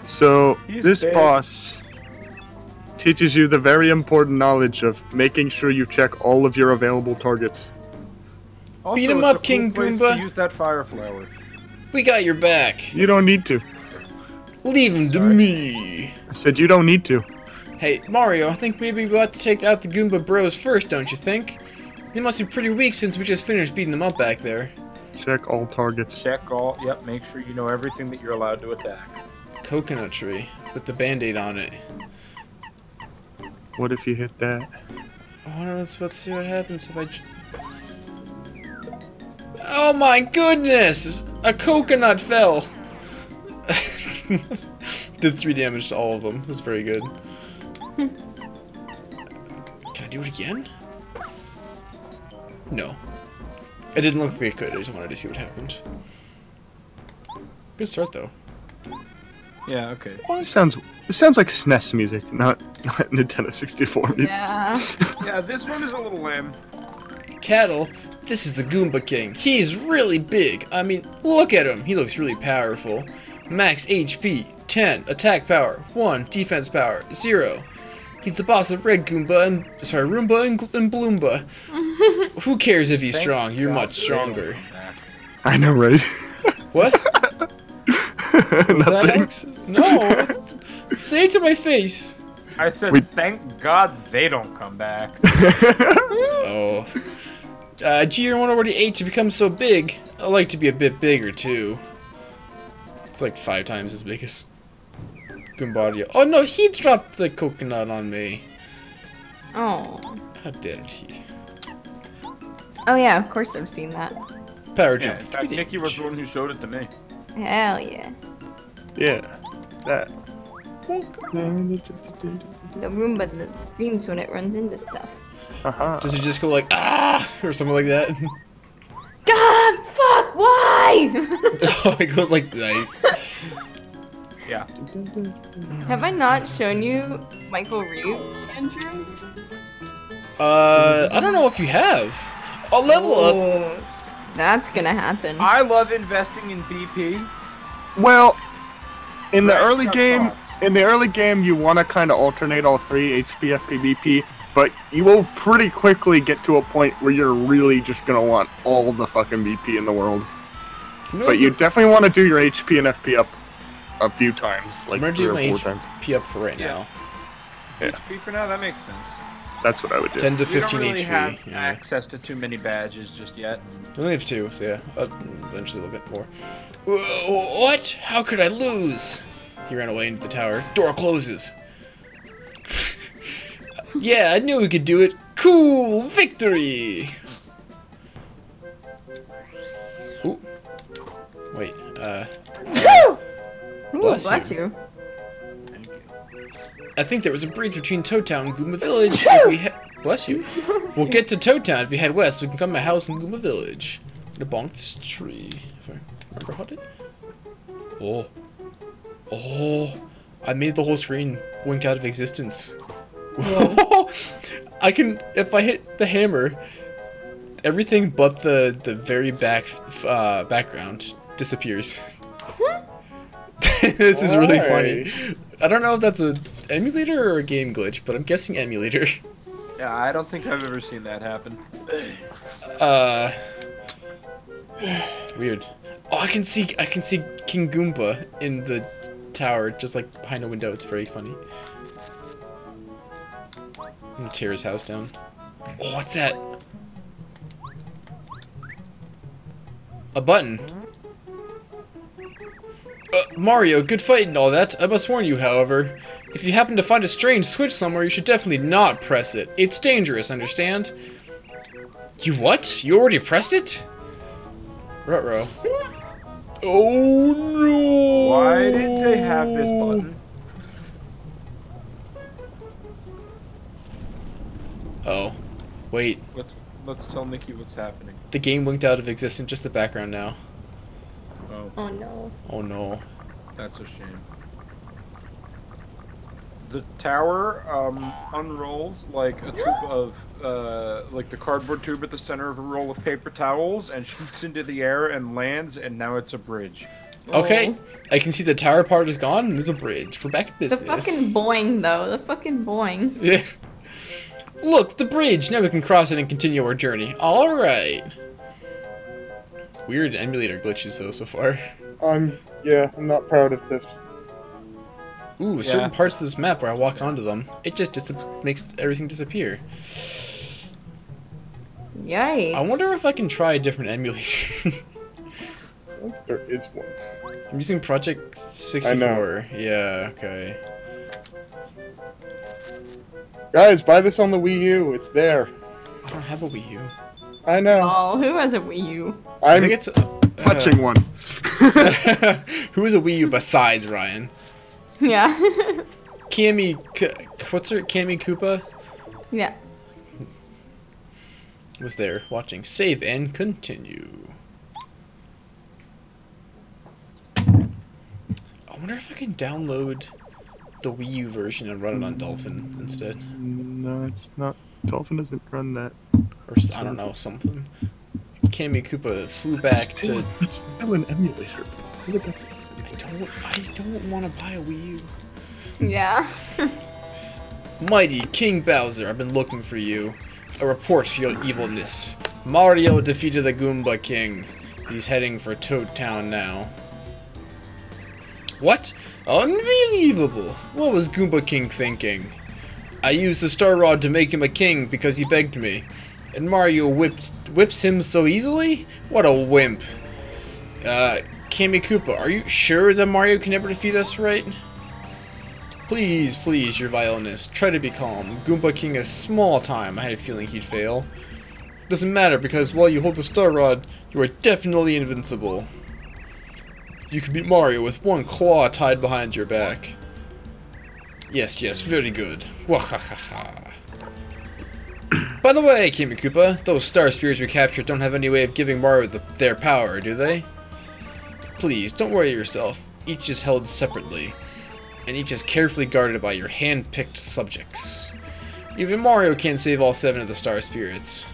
So, He's this big. boss teaches you the very important knowledge of making sure you check all of your available targets. Also, Beat 'em it's up, a King place Goomba. To use that fire flower. We got your back. You don't need to. Leave him to me. I said you don't need to. Hey, Mario, I think maybe we ought to take out the Goomba Bros first, don't you think? They must be pretty weak since we just finished beating them up back there. Check all targets. Check all. Yep, make sure you know everything that you're allowed to attack. Coconut tree with the band-aid on it. What if you hit that? Oh, let's see what happens if I... Oh my goodness! A coconut fell! Did 3 damage to all of them. That's very good. Can I do it again? No. It didn't look like I could. I just wanted to see what happened. Good start, though. Yeah. Okay. This sounds like SNES music, not Nintendo 64 music. Yeah. Yeah, this one is a little lame. Cattle, this is the Goomba King. He's really big. I mean, look at him. He looks really powerful. Max HP, 10. Attack power, 1. Defense power, 0. He's the boss of Red Goomba and... Sorry, Roomba and Bloomba. Who cares if he's strong? You're much stronger. I know, right? What? Was that Alex? No! Say it to my face! I said, thank God they don't come back. Oh. GR1 already ate to become so big. I like to be a bit bigger, too. It's like 5 times as big as Goombario. Oh no, he dropped the coconut on me. Oh. How dare he? Oh yeah, of course I've seen that. Power Yeah, jump. in fact, Nikki was the one who showed it to me. Hell yeah. Yeah, that. The Roomba that screams when it runs into stuff. Haha. Does he just go like, ah, or something like that? God, fuck, why? Oh, it goes like nice. Yeah. Have I not shown you Michael Reeve, Andrew? I don't know if you have. I'll level up. Oh, that's gonna happen. I love investing in BP. Well, in the Right, early got game, thoughts. you want to kind of alternate all three, HP, FP, BP, but you will pretty quickly get to a point where you're really just gonna want all the fucking BP in the world. You know But what you the- definitely want to do your HP and FP up a few times, like I'm gonna 3 do or my 4 times. HP up for right now. Yeah. HP for now, that makes sense. That's what I would do. 10 to We 15 don't really HP. have Yeah. access to too many badges just yet. I only have 2, so yeah. Eventually a little bit more. What? How could I lose? He ran away into the tower. Door closes. Yeah, I knew we could do it. Cool victory. Ooh. Wait. Ooh, bless bless you. Thank you. I think there was a bridge between Toad Town and Goomba Village. If we bless you. We'll get to Toad Town if we head west. We can come to my house in Goomba Village. I'm gonna bonk this tree. If I remember how to. Oh. Oh. I made the whole screen wink out of existence. I can, if I hit the hammer, everything but the very background disappears. This is really funny. I don't know if that's an emulator or a game glitch, but I'm guessing emulator. Yeah, I don't think I've ever seen that happen. Weird. Oh, I can see King Goomba in the tower, just like behind a window. It's very funny. I'm gonna tear his house down. Oh, what's that? A button. Mario, good fight and all that. I must warn you, however, if you happen to find a strange switch somewhere, you should definitely not press it. It's dangerous, understand? You what? You already pressed it? Ruh-roh. Oh no! Why did they have this button? Oh. Wait. Let's tell Nikki what's happening. The game winked out of existence, just the background now. Oh, Oh no. Oh no. that's a shame. The tower unrolls like a tube of like the cardboard tube at the center of a roll of paper towels and shoots into the air and lands, and now it's a bridge. Okay, Oh. I can see the tower part is gone and there's a bridge. We're back in The business. fucking boing though. The fucking boing. Yeah. Look, the bridge! Now we can cross it and continue our journey. Alright. Weird emulator glitches though so far. I'm not proud of this. Ooh, certain parts of this map where I walk onto them, it just makes everything disappear. Yikes. I wonder if I can try a different emulator. I think there is one. I'm using Project 64. I know. Yeah, okay. Guys, buy this on the Wii U. It's there. I don't have a Wii U. I know. Oh, who has a Wii U? I I'm think it's touching one. Who is a Wii U besides Ryan? Yeah. What's her? Cammy Koopa Yeah. was there watching. Save and continue. I wonder if I can download the Wii U version and run it on Dolphin instead. No, it's not. Dolphin doesn't run that. Or I don't know, something. Cammy Koopa flew back to... It's still an emulator. Look at that fix it. I don't want to buy a Wii U. Yeah. Mighty King Bowser, I've been looking for you. A report for your evilness. Mario defeated the Goomba King. He's heading for Toad Town now. What? Unbelievable! What was Goomba King thinking? I used the Star Rod to make him a king because he begged me. And Mario whips him so easily? What a wimp. Cammy Koopa, are you sure that Mario can never defeat us, right? Please, please, your vileness. Try to be calm. Goomba King is small time. I had a feeling he'd fail. Doesn't matter, because while you hold the Star Rod, you are definitely invincible. You can beat Mario with one claw tied behind your back. Yes, yes, very good. Wahahaha. By the way, Cammy Koopa, those Star Spears we captured don't have any way of giving Mario their power, do they? Please, don't worry yourself. Each is held separately, and each is carefully guarded by your hand-picked subjects. Even Mario can't save all 7 of the Star Spirits.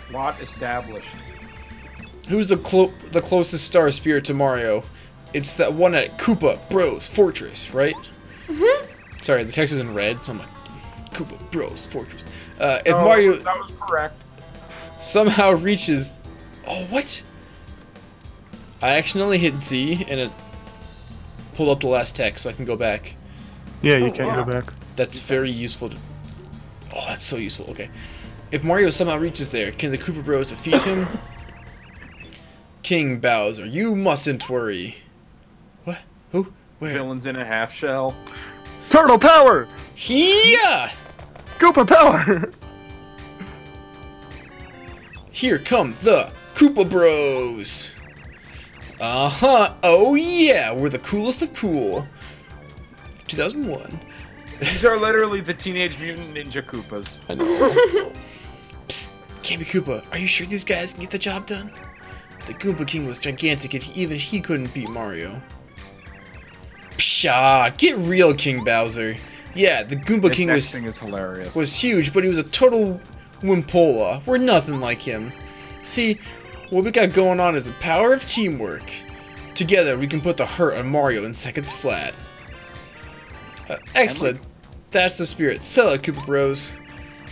Plot established. Who's the closest Star Spirit to Mario? It's that one at Koopa Bros Fortress, right? Sorry, the text is in red, so I'm like, Koopa Bros Fortress. If Mario That was correct. somehow reaches... Oh, what? I accidentally hit Z, and it pulled up the last text, so I can go back. Yeah, you can't go back. That's very useful. Oh, that's so useful. Okay. If Mario somehow reaches there, can the Koopa Bros defeat him? King Bowser, you mustn't worry. What? Who? Where? Villains in a half shell. Turtle power! Here! Koopa power! Here come the Koopa Bros! Uh-huh. Oh yeah, we're the coolest of cool. 2001. These are literally the Teenage Mutant Ninja Koopas. I know. Psst, Kammy Koopa, are you sure these guys can get the job done? The Goomba King was gigantic and even he couldn't beat Mario. Pshaw, get real, King Bowser. Yeah, the Goomba This King next thing is hilarious. was huge, but he was a total Wimpola. We're nothing like him. See, what we got going on is the power of teamwork. Together, we can put the hurt on Mario in seconds flat. Excellent. That's the spirit. Sell it, Koopa Bros.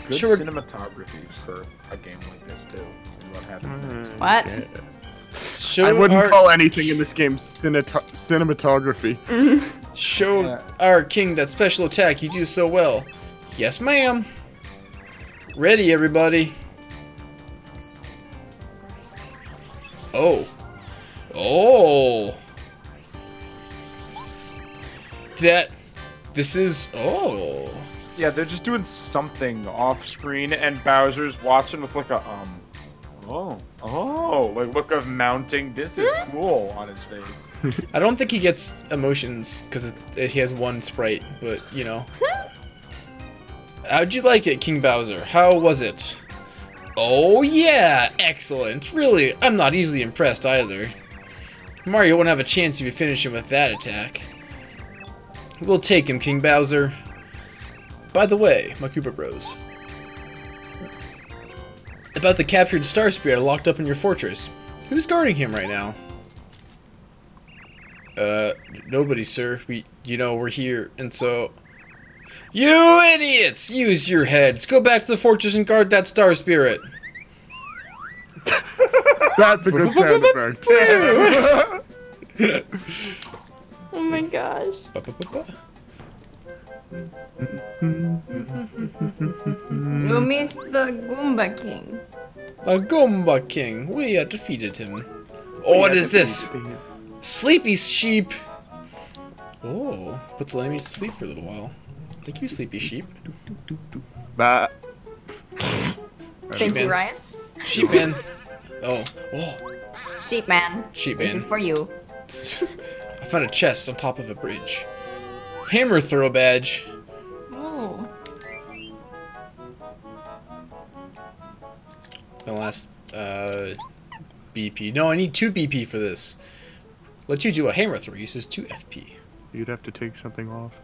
Good Sure. cinematography for a game like this too. And what happens next. What? Show I wouldn't our, call anything in this game cinematography. show Yeah. our king that special attack you do so well. Yes, ma'am. Ready, everybody. Oh. Oh. This is... Oh. Yeah, they're just doing something off screen, and Bowser's watching with like a like look of mounting. This is cool on his face. I don't think he gets emotions because he has one sprite, but you know. How'd you like it, King Bowser? How was it? Oh yeah, excellent. Really, I'm not easily impressed either. Mario won't have a chance if you finish him with that attack. We'll take him, King Bowser. By the way, my Koopa Bros. About the captured Star Spirit locked up in your fortress. Who's guarding him right now? Nobody, sir. We're here, and so... You idiots! Use your heads. Go back to the fortress and guard that Star Spirit. That's a good sound effect. Oh my gosh. You missed the Goomba King. A Goomba King. We had defeated him. Oh, what is this? Sleepy sheep. Oh, put the enemies to sleep for a little while. Thank you, Sleepy Sheep. Bah. Thank you, Ryan. Sheep man. Oh. Sheep man. Sheep This man. is for you. I found a chest on top of a bridge. Hammer throw badge. Oh. The last BP. No, I need 2 BP for this. Let you do a hammer throw. Uses 2 FP. You'd have to take something off.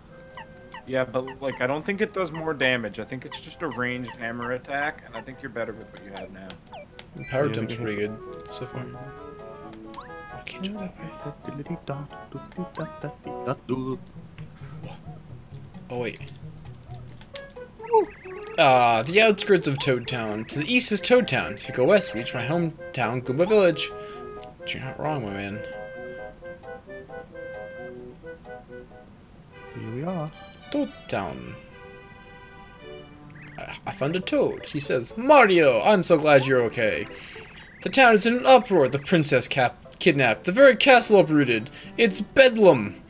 Yeah, but like I don't think it does more damage. I think it's just a ranged hammer attack, and I think you're better with what you have now. Power Yeah, dump's it pretty hits good so far. I can't jump that way. Oh wait. The outskirts of Toad Town. To the east is Toad Town. If you go west, reach my hometown, Goomba Village. But you're not wrong, my man. Here we are. Toad Town. I found a toad. He says, Mario, I'm so glad you're okay. The town is in an uproar. The princess kidnapped. The very castle uprooted. It's bedlam.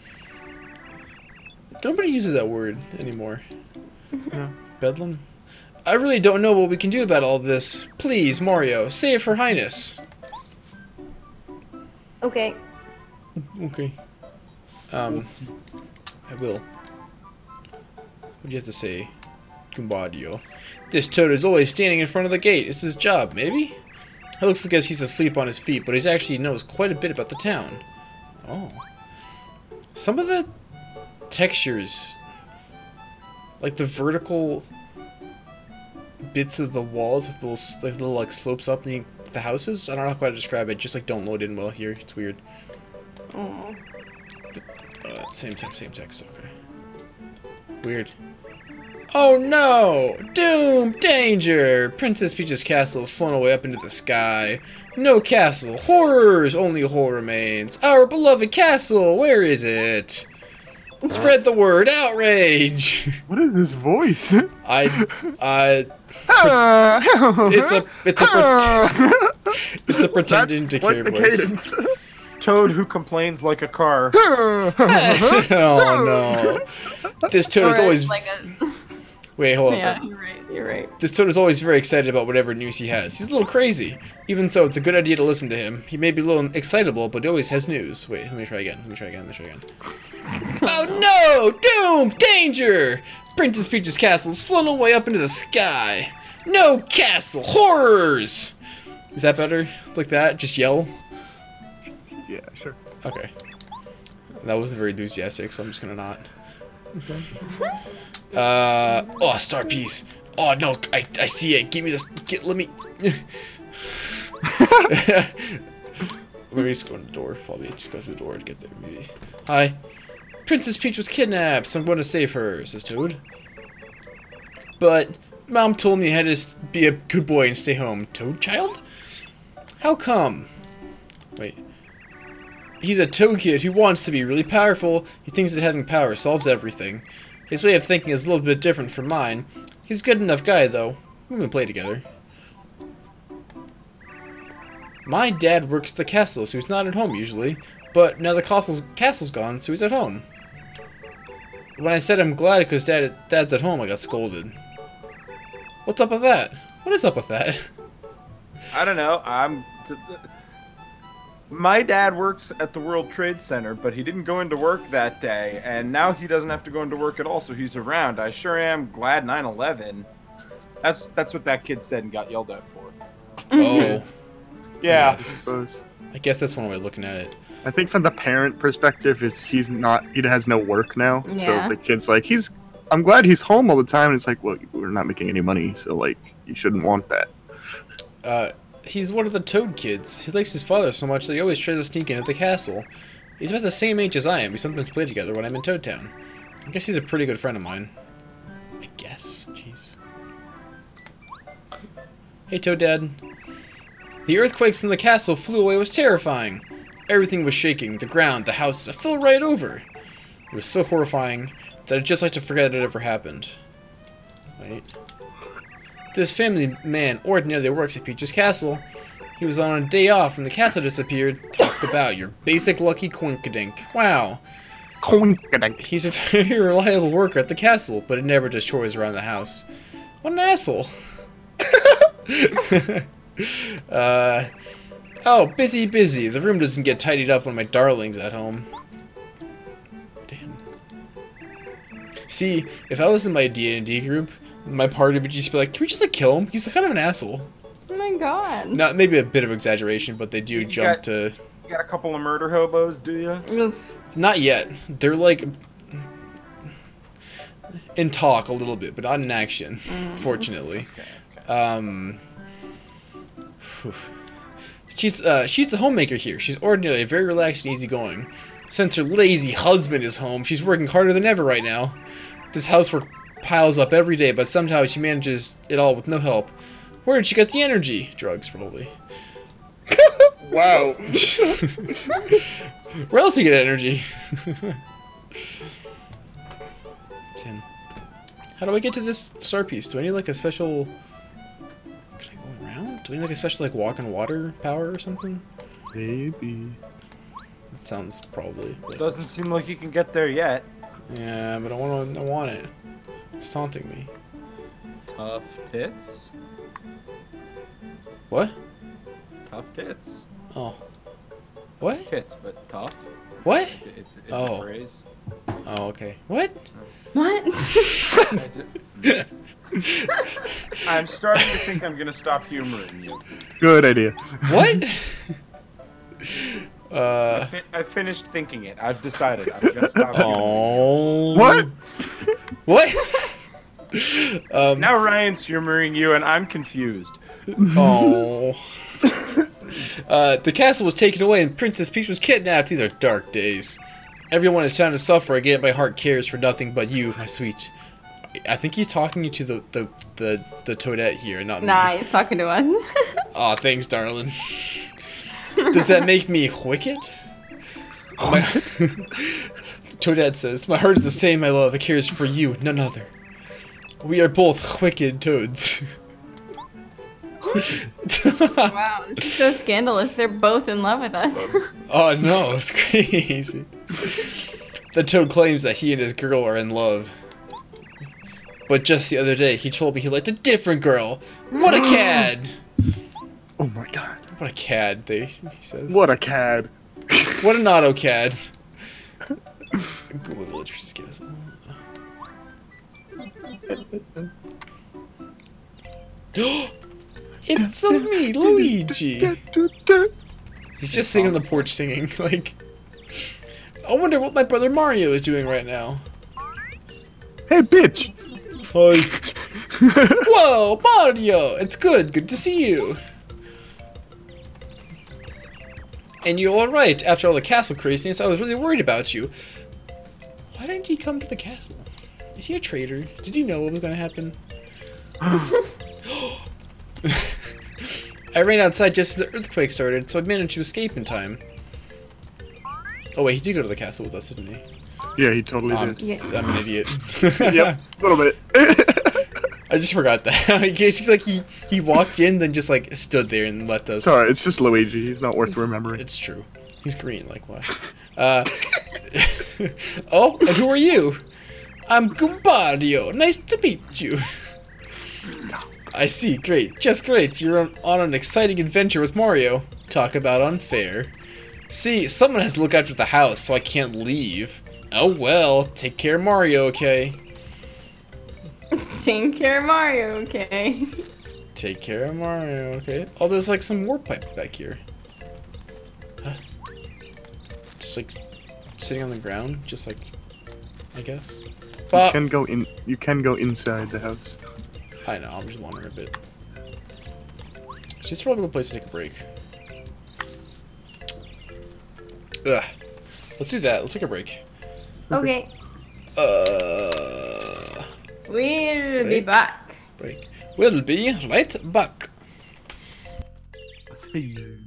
Nobody uses that word anymore. No. Bedlam? I really don't know what we can do about all this. Please, Mario, save Her Highness. Okay. Okay. I will. What do you have to say? Goombadio. This toad is always standing in front of the gate. It's his job, maybe? It looks like he's asleep on his feet, but he actually knows quite a bit about the town. Oh. Some of the textures like the vertical bits of the walls, like little like slopes up near the houses. I don't know how to describe it. Just like don't load in well here. It's weird. Oh. Same text. Okay. Weird. Oh no! Doom! Danger! Princess Peach's castle is flown away up into the sky. No castle! Horrors! Only hole remains. Our beloved castle! Where is it? Spread the word! Outrage! What is this voice? It's a pretend That's indicator quite the voice. cadence. Toad who complains like a car. Oh no! This toad is Or always. like a... Wait, hold Yeah, on. you're right. This toad is always very excited about whatever news he has. He's a little crazy. Even so, it's a good idea to listen to him. He may be a little excitable, but he always has news. Wait, let me try again. Oh no! Doom! Danger! Princess Peach's castle is flown away up into the sky. No castle! Horrors! Is that better? Like that? Just yell? Yeah, sure. Okay. That wasn't very enthusiastic, so I'm just gonna not. Oh, star piece. Oh no, I see it. Give me this. Let me. Maybe just go in the door. Probably just go through the door to get there. Maybe. Hi. Princess Peach was kidnapped, so I'm going to save her, says Toad. But Mom told me I had to be a good boy and stay home. Toad child? How come? Wait. He's a toad kid who wants to be really powerful. He thinks that having power solves everything. His way of thinking is a little bit different from mine. He's a good enough guy, though. We can play together. My dad works at the castle, so he's not at home usually. But now the castle's gone, so he's at home. When I said I'm glad because Dad's at home, I got scolded. What's up with that? What is up with that? I don't know. My dad works at the World Trade Center, but he didn't go into work that day, and now he doesn't have to go into work at all, so he's around. I sure am glad 9/11. That's what that kid said and got yelled at for. Oh. Yeah. Yes. I guess that's one way of looking at it. I think from the parent perspective is he has no work now. Yeah. So the kid's like, I'm glad he's home all the time. And it's like, well, we're not making any money, so like you shouldn't want that. He's one of the Toad kids. He likes his father so much that he always tries to sneak in at the castle. He's about the same age as I am. We sometimes play together when I'm in Toad Town. I guess he's a pretty good friend of mine. I guess. Jeez. Hey, Toad Dad. The earthquakes in the castle flew away was terrifying. Everything was shaking. The ground, the house, it fell right over. It was so horrifying that I'd just like to forget it ever happened. Wait. This family man ordinarily works at Peach's castle. He was on a day off when the castle disappeared. Talk about your basic lucky quinkadink. Wow. Coinkadink. He's a very reliable worker at the castle, but it never does chores around the house. What an asshole. Oh, busy. The room doesn't get tidied up when my darling's at home. Damn. See, if I was in my D&D group, my party would just be like, can we just like kill him? He's kind of an asshole. Oh my god. Not maybe a bit of exaggeration, but they do jump to. You got a couple of murder hobos, do you? Oof. Not yet. They're like in talk a little bit, but not in action. Fortunately. Okay. She's the homemaker here. She's ordinarily very relaxed and easygoing. Since her lazy husband is home, she's working harder than ever right now. This housework piles up every day, but somehow she manages it all with no help. Where did she get the energy? Drugs, probably. Wow. Where else do you get energy? How do I get to this star piece? Do I need like a special... Can I go around? Do I need like a special like walk on water power or something? Maybe. That sounds probably... Like... Doesn't seem like you can get there yet. Yeah, but I want it. It's taunting me. Tough tits. What? Tough tits. Oh. What? Tits, but tough. What? It's Oh. a phrase. Oh, okay. What? What? I'm starting to think I'm gonna stop humoring you. Good idea. What? I finished thinking it. I've decided I'm gonna stop humoring Oh. What? What? Now Ryan's humoring you, and I'm confused. Oh. The castle was taken away and Princess Peach was kidnapped. These are dark days. Everyone is time to suffer, yet my heart cares for nothing but you, my sweet. I think he's talking to the Toadette here, not me. Nah, he's talking to us. Aw, thanks, darling. Does that make me wicked? Toadette says, my heart is the same, my love. It cares for you, none other. We are both wicked toads. Wow, this is so scandalous. They're both in love with us. Oh no, it's crazy. The toad claims that he and his girl are in love. But just the other day, he told me he liked a different girl. What a cad! Oh my god. What a cad, he says. What a cad. What an auto cad. Google Villagers get us. It's me, Luigi. He's just sitting on the porch singing. Like, I wonder what my brother Mario is doing right now. Hey, bitch. Hi. Whoa, Mario! It's good to see you. And you're alright. After all the castle craziness, I was really worried about you. Why didn't he come to the castle? Is he a traitor? Did he know what was going to happen? I ran outside just as the earthquake started, so I managed to escape in time. Oh wait, he did go to the castle with us, didn't he? Yeah, he totally did. Yeah. I'm an idiot. Yep, a little bit. I just forgot that. He's like he walked in, then just like stood there and let us. Sorry, it's just Luigi. He's not worth remembering. It's true. He's green, like what? Oh, and who are you? I'm Goombario. Nice to meet you. I see. Great. Just great. You're on an exciting adventure with Mario. Talk about unfair. See, someone has to look after the house, so I can't leave. Oh well. Take care, Mario. Okay. Take care of Mario, okay? Take care of Mario. Okay. Oh, there's like some warp pipe back here. Huh? Just like sitting on the ground, just like I guess. But You can go inside the house. I know, I'm just wandering a bit. She's probably a good place to take a break. Ugh. Let's do that. Let's take a break. Okay. We'll be back. Break. We'll be right back. See you.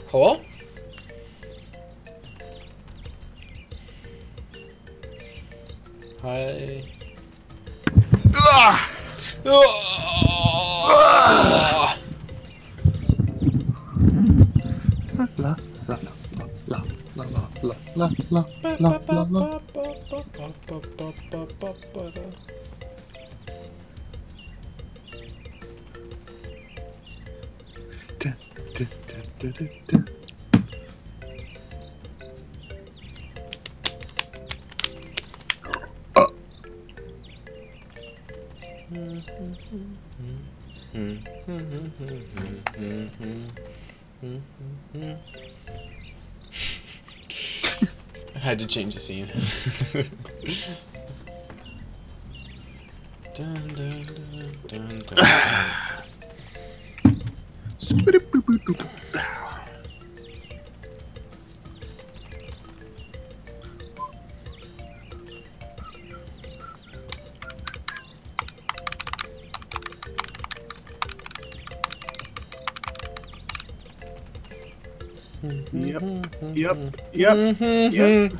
Hello? Hi. Ah! Ah! La la la la la la la la la la. Dun, dun, dun, dun, dun, dun. I had to change the scene. Dun, dun, dun, dun, dun. Skibidi-boo-boo-boo-boo. Yep, yep, yep, yep.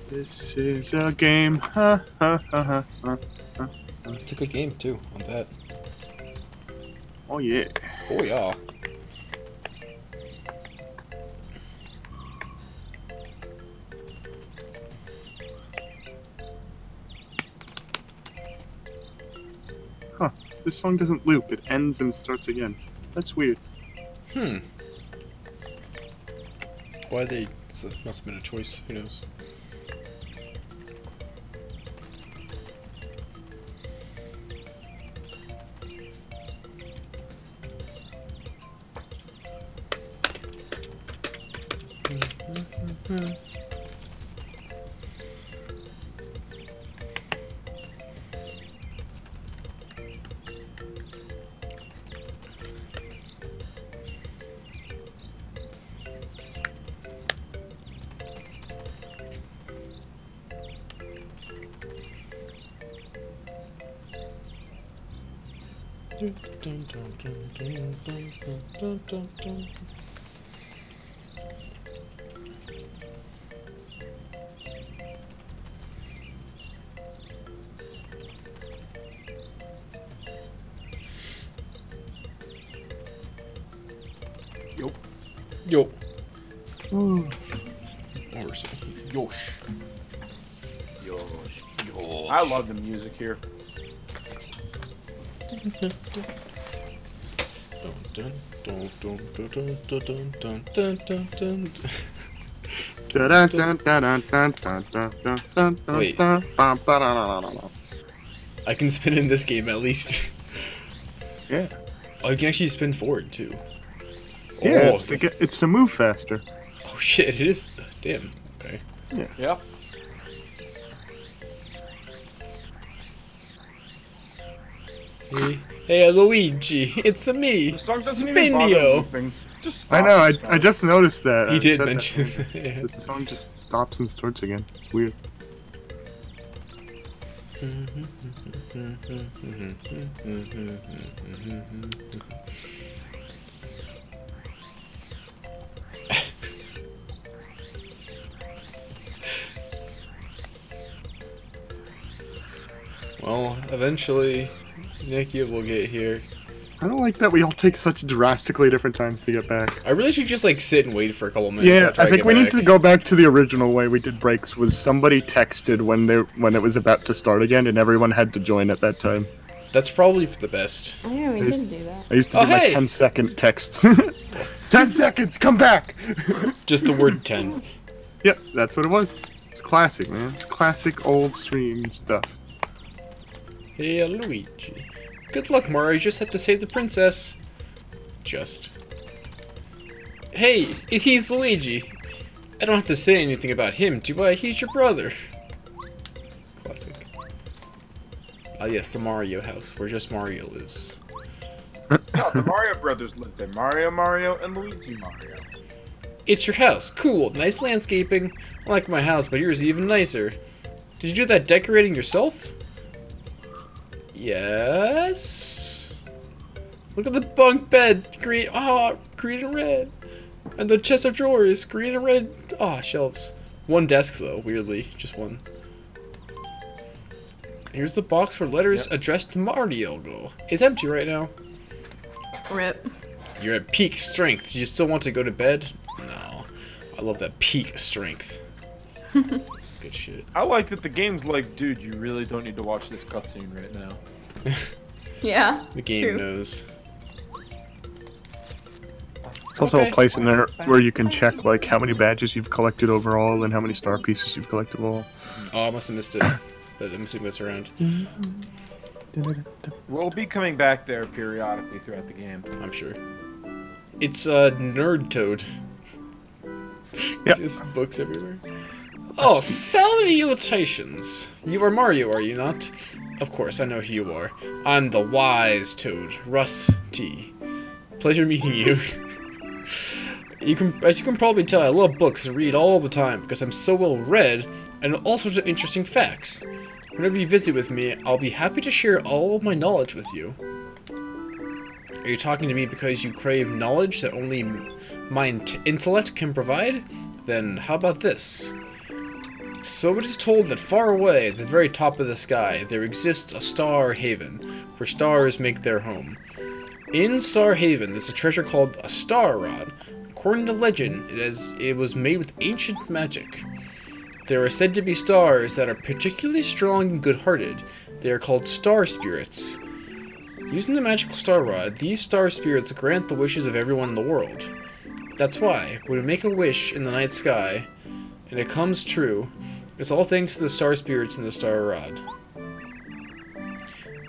This is a game. Ha ha ha ha ha. It's a good game too, on that. Oh yeah. Oh yeah. Huh. This song doesn't loop. It ends and starts again. That's weird. Why they... must have been a choice. Who knows? Yo. Yo. Ooh. Or so. Yosh. Yosh. I love the music here. Dun, dun, dun, dun, dun, dun, dun, dun, dun, dun, Wait. dun, bum, ba-da-da-da-da. I can spin in this game at least. Yeah. Oh, you can actually spin forward too. Yeah, Oh, it's to move faster. oh shit, it is. Damn. Okay. Yeah. Hey, Luigi, it's me, The song doesn't even bother Spinio. looping. Just I stop know. the song. I just noticed that. He I did said that. mention. Yeah. The song just stops and starts again. It's weird. Well, eventually, Nikki will get here. I don't like that we all take such drastically different times to get back. I really should just like sit and wait for a couple minutes. Yeah, after I think get we need back. to go back to the original way we did breaks. Was somebody texted when it was about to start again, and everyone had to join at that time. That's probably for the best. Oh, yeah, we did do that. I used to Oh, do my hey! 10-second texts. 10 seconds, come back! Just the word 10. Yep, that's what it was. It's classic, man. It's classic old stream stuff. Hey, Luigi. Good luck, Mario. You just have to save the princess. Just. Hey, he's Luigi. I don't have to say anything about him, do I? He's your brother. Classic. Ah, yes, the Mario house, where just Mario lives. No, the Mario brothers lived there. Mario, and Luigi Mario. It's your house. Cool. Nice landscaping. I like my house, but yours is even nicer. Did you do that decorating yourself? Yes. Look at the bunk bed. Green. Oh, green and red. And the chest of drawers. Green and red. Oh, shelves. One desk, though, weirdly. Just one. Here's the box where letters addressed to Mario go. It's empty right now. Rip. You're at peak strength. Do you still want to go to bed? No. I love that peak strength. Good shit. I like that the game's like, dude, you really don't need to watch this cutscene right now. Yeah. The game true. knows. It's also Okay. a place in there where you can check like how many badges you've collected overall and how many star pieces you've collected overall. Oh, I must have missed it. But I'm assuming it's around. We'll be coming back there periodically throughout the game. I'm sure. It's a nerd toad. Yep. There's books everywhere. Oh, salutations! You are Mario, are you not? Of course, I know who you are. I'm the wise toad, Rusty. Pleasure meeting you. As you can probably tell, I love books and read all the time because I'm so well read and know all sorts of interesting facts. Whenever you visit with me, I'll be happy to share all of my knowledge with you. Are you talking to me because you crave knowledge that only my intellect can provide? Then how about this? So it is told that far away, at the very top of the sky, there exists a star haven, where stars make their home. In Star Haven, there's a treasure called a star rod. According to legend, it was made with ancient magic. There are said to be stars that are particularly strong and good-hearted. They are called star spirits. Using the magical star rod, these star spirits grant the wishes of everyone in the world. That's why, when we make a wish in the night sky, and it comes true, it's all thanks to the star spirits in the star rod.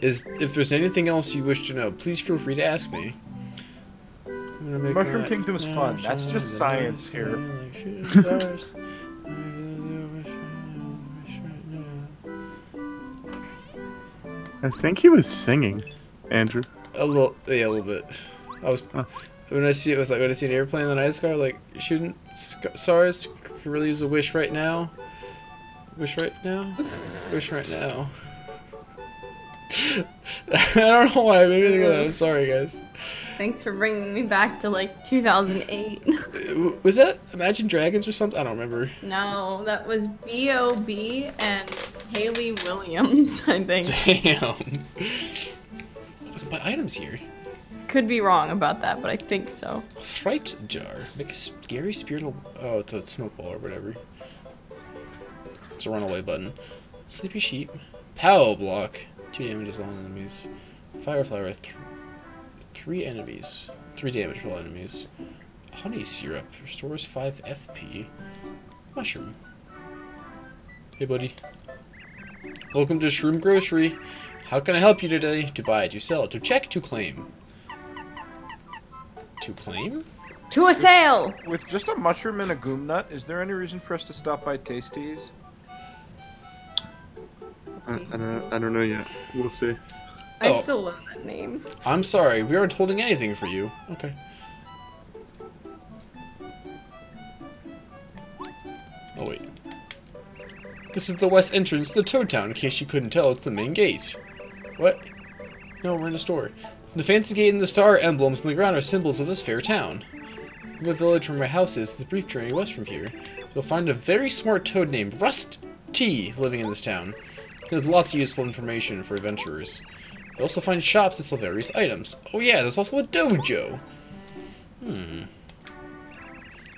If there's anything else you wish to know, please feel free to ask me. Mushroom Kingdom's fun. That's just science here. I think he was singing, Andrew. A little bit. When I see it was like when I see an airplane in the night sky, like shooting stars. Could really use a wish right now. Wish right now. Wish right now. I don't know why I made me think of that. I'm sorry, guys. Thanks for bringing me back to like 2008. Was that Imagine Dragons or something? I don't remember. No, that was B.O.B. and Haley Williams, I think. Damn. I can buy items here. Could be wrong about that, but I think so. Fright jar. Make a scary spirit. Oh, it's a smoke ball or whatever. It's a runaway button. Sleepy sheep. Pow block. 2 damages on enemies. Fire flower. 3 enemies. 3 damage for all enemies. Honey syrup. Restores 5 FP. Mushroom. Hey, buddy. Welcome to Shroom Grocery. How can I help you today? To buy, to sell, to check, to claim. To claim? To a sale! With just a mushroom and a goom nut, is there any reason for us to stop by Tasties? I don't know yet. We'll see. I Oh. still love that name. I'm sorry, we aren't holding anything for you. Okay. Oh, wait. This is the west entrance to Toad Town. In case you couldn't tell, it's the main gate. What? No, we're in a store. The fancy gate and the star emblems on the ground are symbols of this fair town. From the village where my house is, the brief journey west from here, you'll find a very smart toad named Rusty living in this town. There's lots of useful information for adventurers. You'll also find shops that sell various items. Oh yeah, there's also a dojo.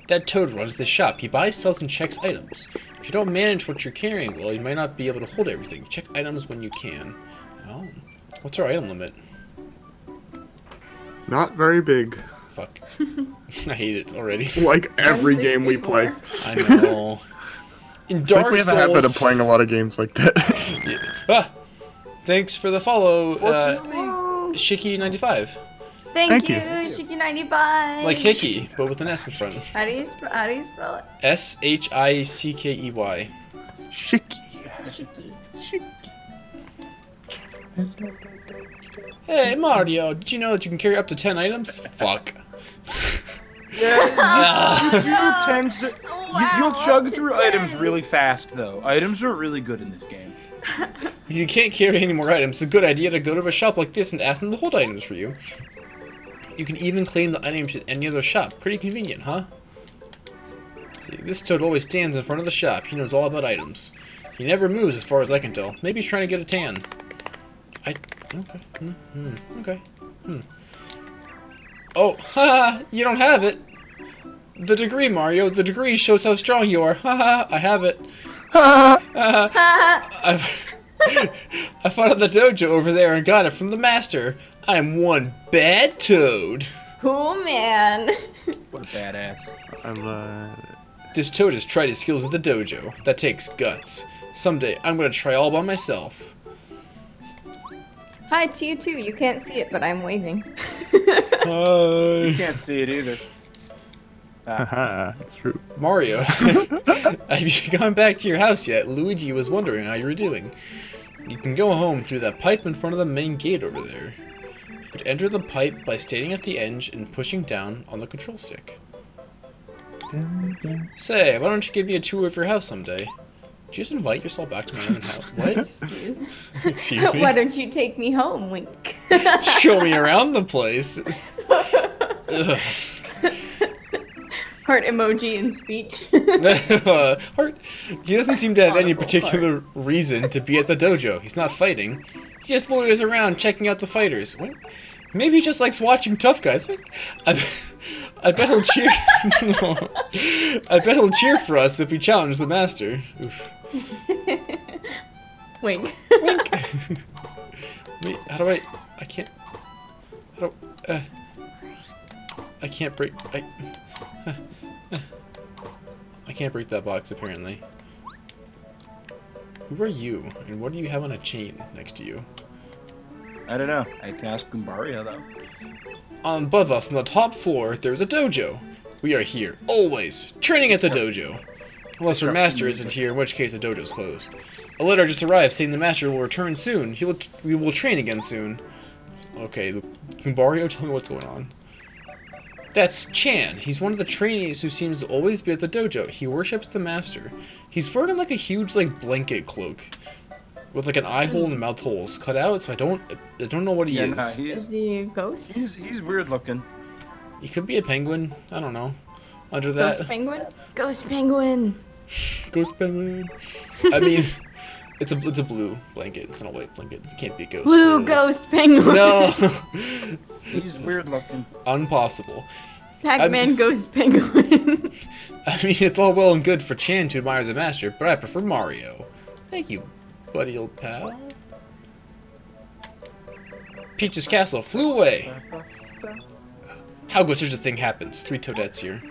That toad runs this shop. He buys, sells, and checks items. If you don't manage what you're carrying well, you might not be able to hold everything. Check items when you can. Oh. What's our item limit? Not very big. Fuck. I hate it already. Like every game we play. 164. I know. In It's like Dark we have a habit of Souls... playing a lot of games like that. Yeah. Ah! Thanks for the follow, Shiki95. Thank Thank you, you. Shiki95. Like Hickey, but with an S in front. How do you spell it? Shickey. Shicky. Shiki. Hey, Mario, did you know that you can carry up to 10 items? Fuck. Yeah, you tend to. Wow, You'll chug up to through 10. items really fast, though. Items are really good in this game. You can't carry any more items. It's a good idea to go to a shop like this and ask them to hold items for you. You can even claim the items at any other shop. Pretty convenient, huh? See, this toad always stands in front of the shop. He knows all about items. He never moves as far as I can tell. Maybe he's trying to get a tan. Okay. Okay. Oh, haha, you don't have it. The degree, Mario. The degree shows how strong you are. Haha, I have it. I fought at the dojo over there and got it from the master. I'm one bad toad. Cool, man. What a badass. This toad has tried his skills at the dojo. That takes guts. Someday, I'm gonna try all by myself. Hi to you too. You can't see it, but I'm waving. You can't see it either. That's true. Mario, have you gone back to your house yet? Luigi was wondering how you were doing. You can go home through that pipe in front of the main gate over there. You could enter the pipe by standing at the edge and pushing down on the control stick. Say, why don't you give me a tour of your house someday? Did you just invite yourself back to my own house? What? Excuse me? Why don't you take me home, Wink? Show me around the place. Ugh. Heart emoji in speech. Heart. He doesn't seem to have any particular reason to be at the dojo. He's not fighting. He just loiters around checking out the fighters. What? Maybe he just likes watching tough guys. What? I bet he'll cheer. I bet he'll cheer for us if we challenge the master. Oof. Wink. Wink. Wait, how do I can't. How do? I can't break. I can't break that box, apparently. Who are you, and what do you have on a chain next to you? I don't know. I can ask Goombario, though. Above us, on the top floor, there's a dojo. We are here, always, training at the dojo. Unless our master isn't here, in which case the dojo's closed. A letter just arrived saying the master will return soon. We will train again soon. Okay, Goombario, tell me what's going on. That's Chan. He's one of the trainees who seems to always be at the dojo. He worships the master. He's wearing like a huge blanket cloak with like an eye hole and mouth holes cut out. So I don't know what he is. Nah, Is he a ghost? He's weird looking. He could be a penguin. I don't know. Under that, Ghost penguin? Ghost penguin. ghost penguin. I mean, it's a blue blanket. It's not a white blanket. It can't be a ghost. Blue really. ghost penguin. No, He's weird looking. impossible. Pac-Man ghost penguin. I mean, it's all well and good for Chan to admire the master, but I prefer Mario. Thank you, buddy old pal. Peach's castle flew away. How could such a thing happen? There's 3 Toadettes here.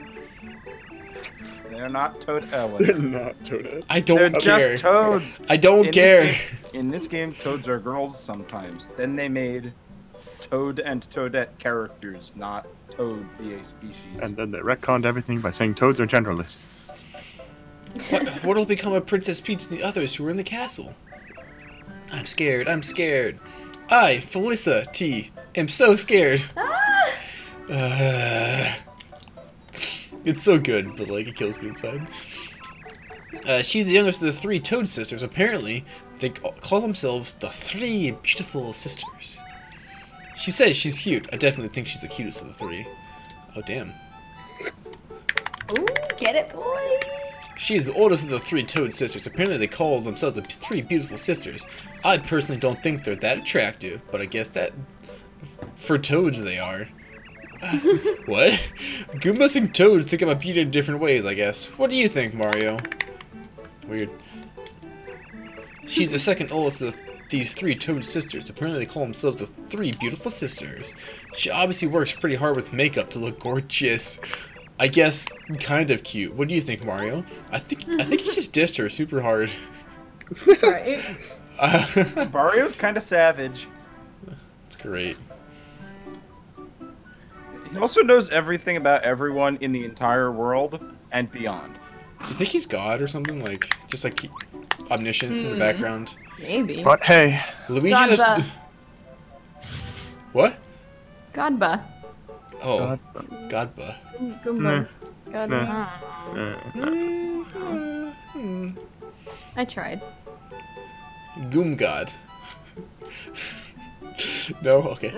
They're not Toad They're Ellen. not Toadette. I don't They're care. just toads. I don't care. In this game, toads are girls sometimes. Then they made Toad and Toadette characters, not Toad be a species. And then they retconned everything by saying toads are genderless. What'll become of Princess Peach and the others who are in the castle? I'm scared. I'm scared. I, Felissa T, am so scared. It's so good, but like it kills me inside. She's the youngest of the 3 Toad sisters. Apparently, they call themselves the 3 beautiful sisters. She says she's cute. I definitely think she's the cutest of the 3. Oh damn. Ooh, get it, boy. She is the oldest of the 3 Toad sisters. Apparently they call themselves the 3 beautiful sisters. I personally don't think they're that attractive, but I guess that for toads they are. What? Goombas and Toads think about beauty in different ways, I guess. What do you think, Mario? Weird. She's the second oldest of these 3 Toad sisters. Apparently they call themselves the 3 beautiful sisters. She obviously works pretty hard with makeup to look gorgeous. I guess kind of cute. What do you think, Mario? I think he just dissed her super hard. Right. Mario's kind of savage. It's great. He also knows everything about everyone in the entire world and beyond. You think he's God or something? Like, just like omniscient in the background? Maybe. But hey, Luigi Godba. What? Godba. Oh, Godba. Goomba. Godba. I tried. Goom God. No? Okay.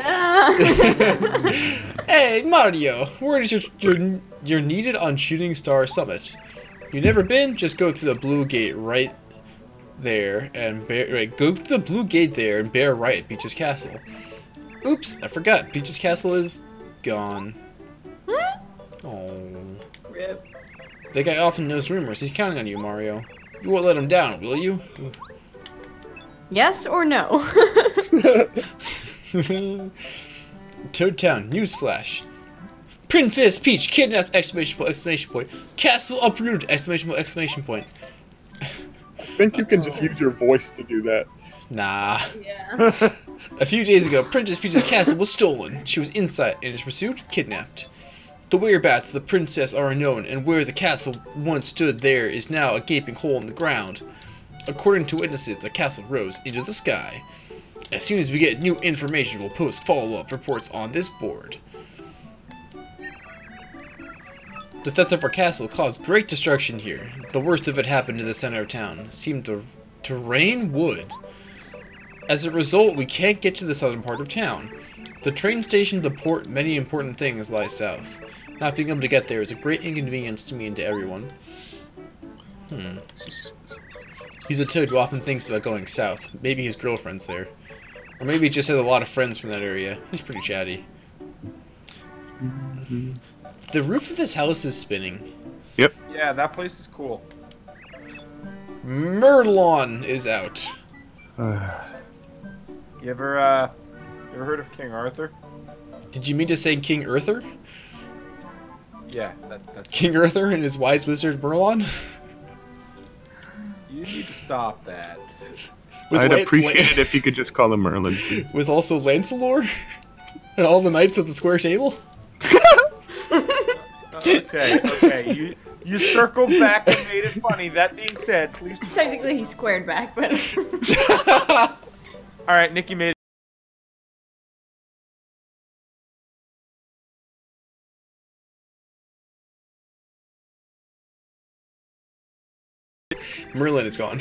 Hey, Mario! Where is you're needed on Shooting Star Summit. You never been? Just go to the blue gate right there and go to the blue gate there and bear right at Peach's Castle. Oops, I forgot. Peach's Castle is gone. Oh. Rip. That guy often knows rumors. He's counting on you, Mario. You won't let him down, will you? Yes or no? Toad Town, newsflash. Princess Peach kidnapped! Exclamation point! Exclamation point! Castle uprooted! Exclamation point! Exclamation point! I think you can just use your voice to do that. Nah. Yeah. A few days ago, Princess Peach's castle was stolen. She was inside and is pursued, kidnapped. The whereabouts of the princess are unknown, and where the castle once stood there is now a gaping hole in the ground. According to witnesses, the castle rose into the sky. As soon as we get new information, we'll post follow-up reports on this board. The theft of our castle caused great destruction here. The worst of it happened in the center of town. It seemed to rain wood. As a result, we can't get to the southern part of town. The train station to port many important things lie south. Not being able to get there is a great inconvenience to me and to everyone. He's a toad who often thinks about going south. Maybe his girlfriend's there. Or maybe he just has a lot of friends from that area. He's pretty chatty. The roof of this house is spinning. Yep. Yeah, that place is cool. Merlon is out. You ever heard of King Arthur? Did you mean to say King Arthur? Yeah, that's... King Arthur and his wise wizard Merlon? You need to stop that. I'd appreciate it if you could just call him Merlin, please. With also Lancelor? And all the knights at the square table? Okay. You circled back and made it funny. That being said, please... Technically, he squared back, but... Alright, Nikki made Merlin is gone.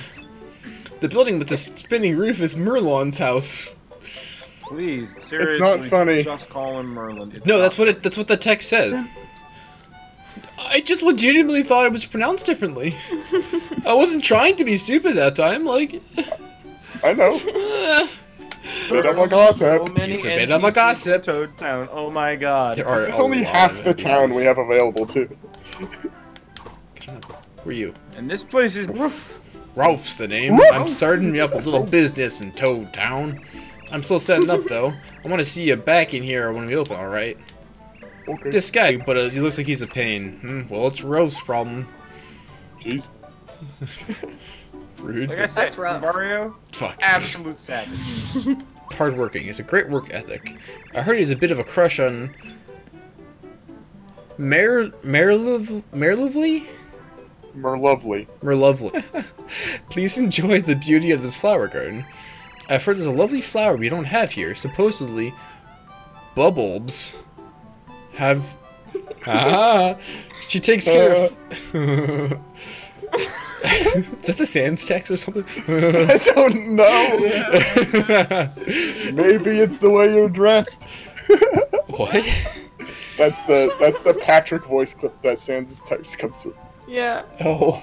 The building with the spinning roof is Merlon's house. Please, seriously, It's not funny. Just call him Merlin. It's No, not that's what the text said. I just legitimately thought it was pronounced differently. I wasn't trying to be stupid that time, like... I know. Bit of a gossip. So many It's a bit of a NPCs gossip. in Toad Town. Oh my god. There are This is a only lot half of the town NPCs. we have available, too. Who are you? And this place is... Ralph's the name. I'm starting me up a little business in Toad Town. I'm still setting up, though. I want to see you back in here when we open, alright? Okay. This guy, but he looks like he's a pain. Well, it's Ralph's problem. Jeez. Rude. Like I said, That's rough. Mario, Fuck. absolute savage. Hardworking. He's a great work ethic. I heard he's a bit of a crush on... Merlovely? Merlovely. Merlovely. Please enjoy the beauty of this flower garden. I've heard there's a lovely flower we don't have here. Supposedly, Bubblebs have... She takes care of... Is that the Sans text or something? I don't know. Maybe it's the way you're dressed. What? That's the Patrick voice clip that Sans types comes through. Yeah. Oh.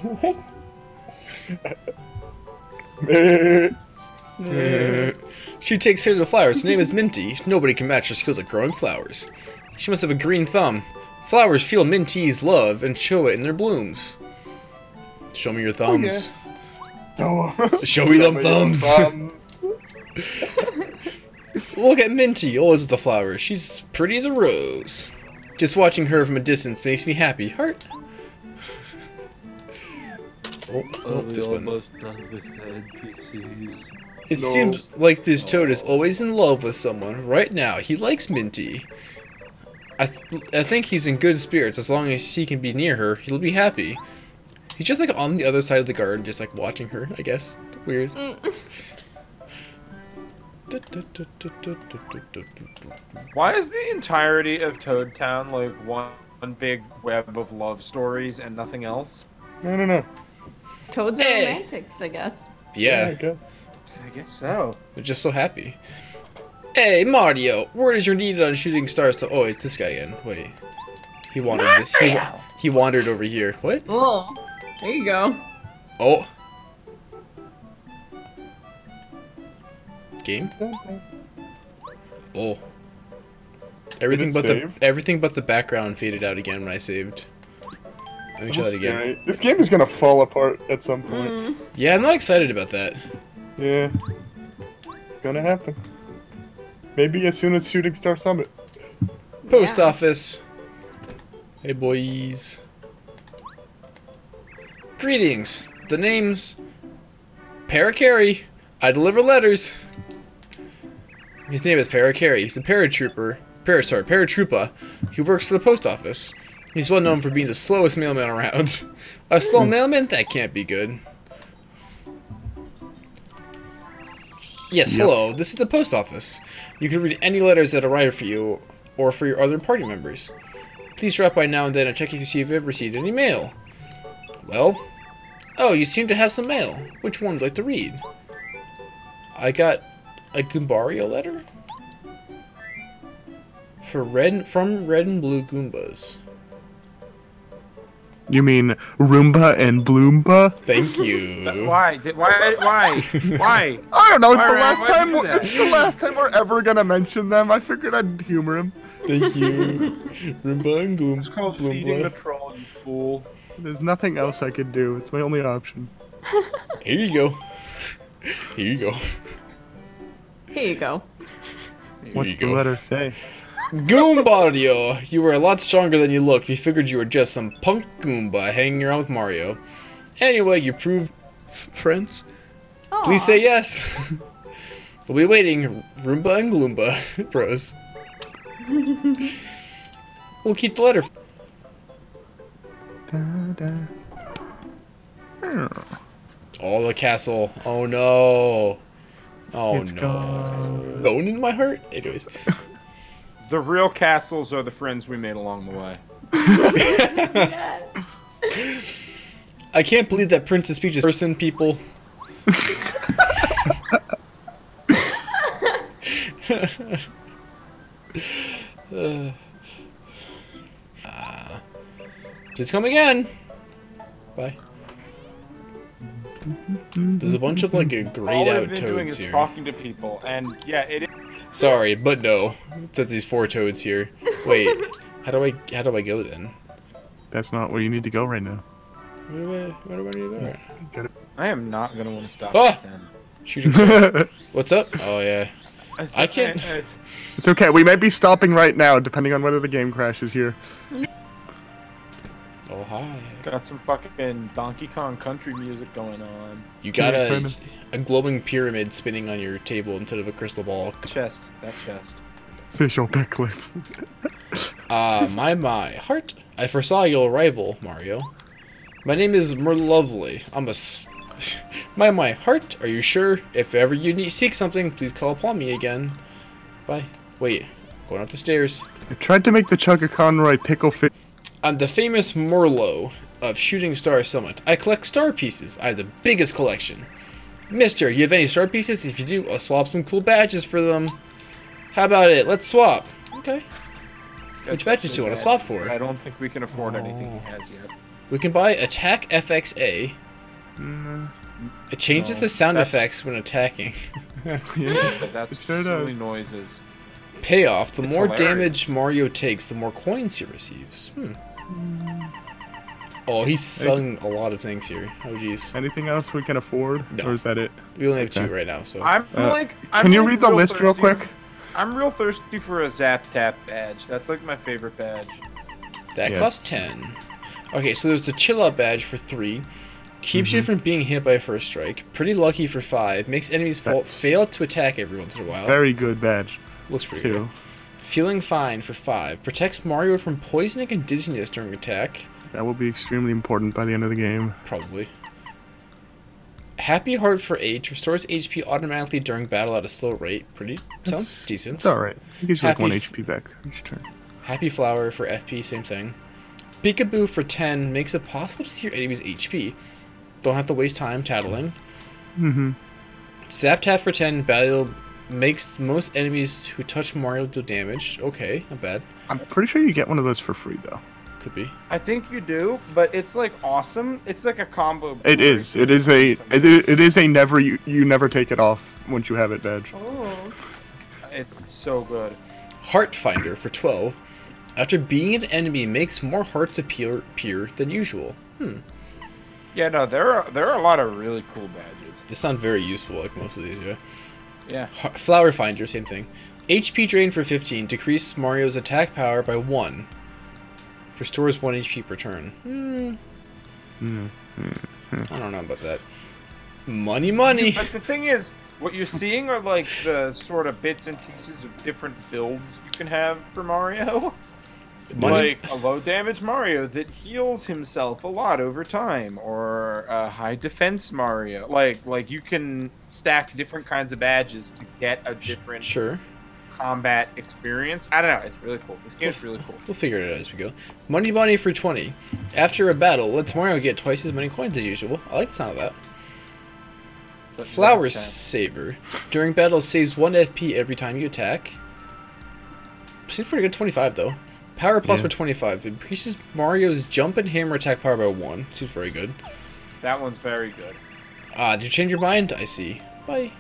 She takes care of the flowers. Her name is Minty. Nobody can match her skills at growing flowers. She must have a green thumb. Flowers feel Minty's love and show it in their blooms. Show me your thumbs. Oh. Show me them thumbs. Look at Minty, always with the flowers. She's pretty as a rose. Just watching her from a distance makes me happy. Heart. Oh, this one. It No. seems like this toad is always in love with someone. Right now, he likes Minty. I think he's in good spirits. As long as he can be near her, he'll be happy. He's just like on the other side of the garden, just like watching her, I guess. Weird. Why is the entirety of Toad Town like one big web of love stories and nothing else? No. Toads are Hey. romantics, I guess. Yeah, I guess. I guess so. they're just so happy. Hey, Mario, word is you're needed on Shooting Stars. Oh, it's this guy again. Wait. He wandered this. He wandered over here. What? Oh, there you go. Oh. Game? Oh. Everything but the background faded out again when I saved. Let me try that again. Scary. This game is gonna fall apart at some point. Yeah, I'm not excited about that. Yeah. It's gonna happen. Maybe as soon as Shooting Star Summit. Post office. Hey, boys. Greetings. The name's Paracarry. I deliver letters. His name is Paracarry. He's a paratrooper. Paratrooper. He works for the post office. He's well known for being the slowest mailman around. A slow mailman? That can't be good. Yes, hello. This is the post office. You can read any letters that arrive for you or for your other party members. Please drop by now and then and check to see if you've received any mail. Well? Oh, you seem to have some mail. Which one would you like to read? I got a Goombario letter? From Red and Blue Goombas. You mean Roomba and Bloomba? Thank you. Why? Why? I don't know. It's Why would you do it's the last time we're ever gonna mention them. I figured I'd humor him. Thank you. Roomba and Gloom. It's called feeding the troll, you fool. There's nothing else I could do. It's my only option. Here you go. Here you go. Here you go. What's the letter say? Goombario! You were a lot stronger than you looked. We figured you were just some punk Goomba hanging around with Mario. Anyway, you proved friends. Aww. Please say yes. We'll be waiting. Roomba and Gloomba. Bros. We'll keep the letter. Oh, the castle. Oh no. Oh It's no. gone. Bone in my heart? Anyways. The real castles are the friends we made along the way. Yes. I can't believe that Princess Peach is person, people. Please come again. Bye. There's a bunch of like grayed All out I've been doing toads is here. talking to people, and yeah, it is. Sorry, but no. It says these 4 toads here. Wait, how do I go then? That's not where you need to go right now. Where do I need to go? I am not gonna want to stop. Ah! At 10. Shooting star. What's up? Oh yeah. I can't. It's okay. We might be stopping right now, depending on whether the game crashes here. Oh hi. Got some fucking Donkey Kong country music going on. You got Yeah, a glowing pyramid spinning on your table instead of a crystal ball. Chest, that chest. Visual backflips. My heart. I foresaw your arrival, Mario. My name is Merlovely. I'm a my heart. Are you sure? If ever you seek something, please call upon me again. Bye. Wait, going up the stairs. I tried to make the Chugga Conroy pickle fit. I'm the famous Merlo of Shooting Star Summit. I collect star pieces. I have the biggest collection. Mister, you have any star pieces? If you do, I'll swap some cool badges for them. How about it? Let's swap. Okay. Which badges do you want to swap for? I don't think we can afford anything he has yet. We can buy Attack FXA. It changes the sound effects when attacking. Yeah. But that's It sure silly does. noises. Payoff. The It's more hilarious. damage Mario takes, the more coins he receives. Oh, he's selling a lot of things here. Oh, jeez. Anything else we can afford? No. Or is that it? We only have 2 Okay. right now, so... Can you read the list real quick? I'm real thirsty for a Zap Tap badge. That's like my favorite badge. That Yeah. costs 10. Okay, so there's the Chill Out badge for 3. Keeps you from being hit by a first strike. Pretty Lucky for 5. Makes enemies fail to attack every once in a while. Very good badge, Looks pretty good. too. Feeling Fine for 5. Protects Mario from poisoning and dizziness during attack. That will be extremely important by the end of the game. Probably. Happy Heart for 8. Restores HP automatically during battle at a slow rate. Sounds decent. It's alright. It gives you like Happy 1 f- HP back each turn. Happy Flower for FP, same thing. Peekaboo for 10 makes it possible to see your enemy's HP. Don't have to waste time tattling. Mm-hmm. Zap Tap for 10, battle makes most enemies who touch Mario deal damage. Okay, not bad. I'm pretty sure you get one of those for free though. Could be. I think you do, but it's like awesome. It's like a combo. It is. It is a never you never take it off once you have it badge. Oh. It's so good. Heart Finder for 12. After being an enemy, makes more hearts appear than usual. Yeah, no, there are a lot of really cool badges. They sound very useful, like most of these. Yeah. Yeah. Flower Finder, same thing. HP drain for 15. Decrease Mario's attack power by 1. Restores 1 HP per turn. I don't know about that. Money. But the thing is, what you're seeing are like the sort of bits and pieces of different builds you can have for Mario. Money. Like a low damage Mario that heals himself a lot over time, or a high defense Mario. Like you can stack different kinds of badges to get a different Sure. combat experience. I don't know. It's really cool. This game's really cool. We'll figure it out as we go. Money for 20. After a battle, lets Mario get twice as many coins as usual. I like the sound of that. But Flower okay. Saver. During battle, saves 1 FP every time you attack. Seems pretty good. 25 though. Power Plus for 25. Increases Mario's jump and hammer attack power by 1. Seems very good. That one's very good. Did you change your mind? I see. Bye.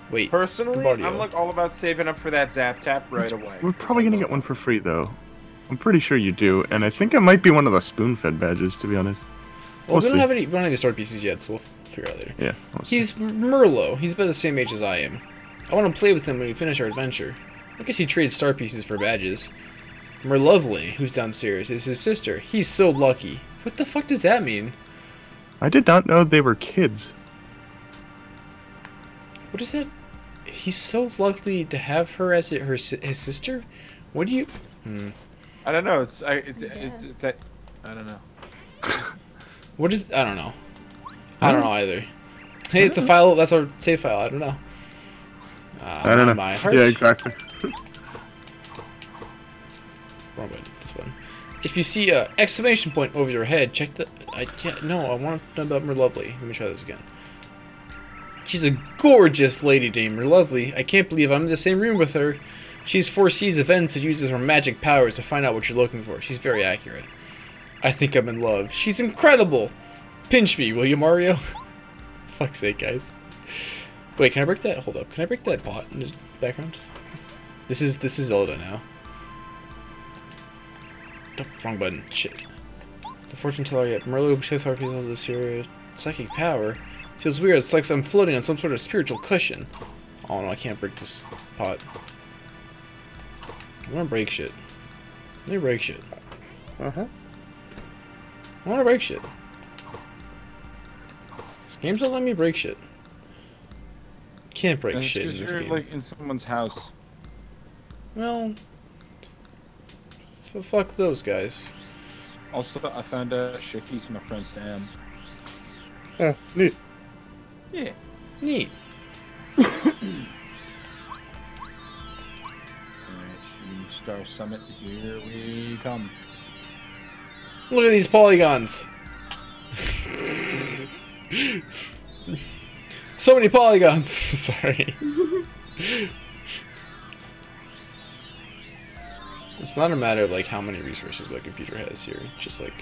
Wait. Personally, Bardio. I'm like all about saving up for that Zap Tap right away. We're probably gonna get one for free though. I'm pretty sure you do, and I think it might be one of the spoon-fed badges, to be honest. Well, We'll we don't see. have any sword pieces yet, so we'll figure it out later. Yeah. we'll see. He's Merlo. He's about the same age as I am. I want to play with him when we finish our adventure. I guess he trades star pieces for badges. Merlovely, who's downstairs, is his sister. He's so lucky. What the fuck does that mean? I did not know they were kids. What is that? He's so lucky to have her as his sister? What do you... I don't know. It's that. I don't know. What is... I don't know. I don't know either. Hey, it's a file. That's our save file. I don't know. I don't know. My heart. Yeah, exactly. Wrong button. This one. If you see a exclamation point over your head, check the... I want to know about Merlovely. Let me try this again. She's a gorgeous lady named Merlovely. I can't believe I'm in the same room with her. She foresees events and uses her magic powers to find out what you're looking for. She's very accurate. I think I'm in love. She's incredible. Pinch me, will you, Mario? Fuck's sake, guys. Wait, can I break that? Hold up. Can I break that bot in the background? This is Zelda now. Oh, wrong button. Shit. The fortune teller yet. Merlo shows how people this here. Psychic power. Feels weird. It's like I'm floating on some sort of spiritual cushion. Oh no, I can't break this pot. I want to break shit. Let me break shit. Uh-huh. I want to break shit. This game's not letting me break shit. Can't break And it's shit in 'cause this you're game. like in someone's house. Well, fuck those guys. Also, I found out Shaki's my friend Sam. Yeah, neat. Yeah. Neat. Alright, Shooting Star Summit, here we come. Look at these polygons. So many polygons. Sorry. It's not a matter of like how many resources my computer has here. It's just like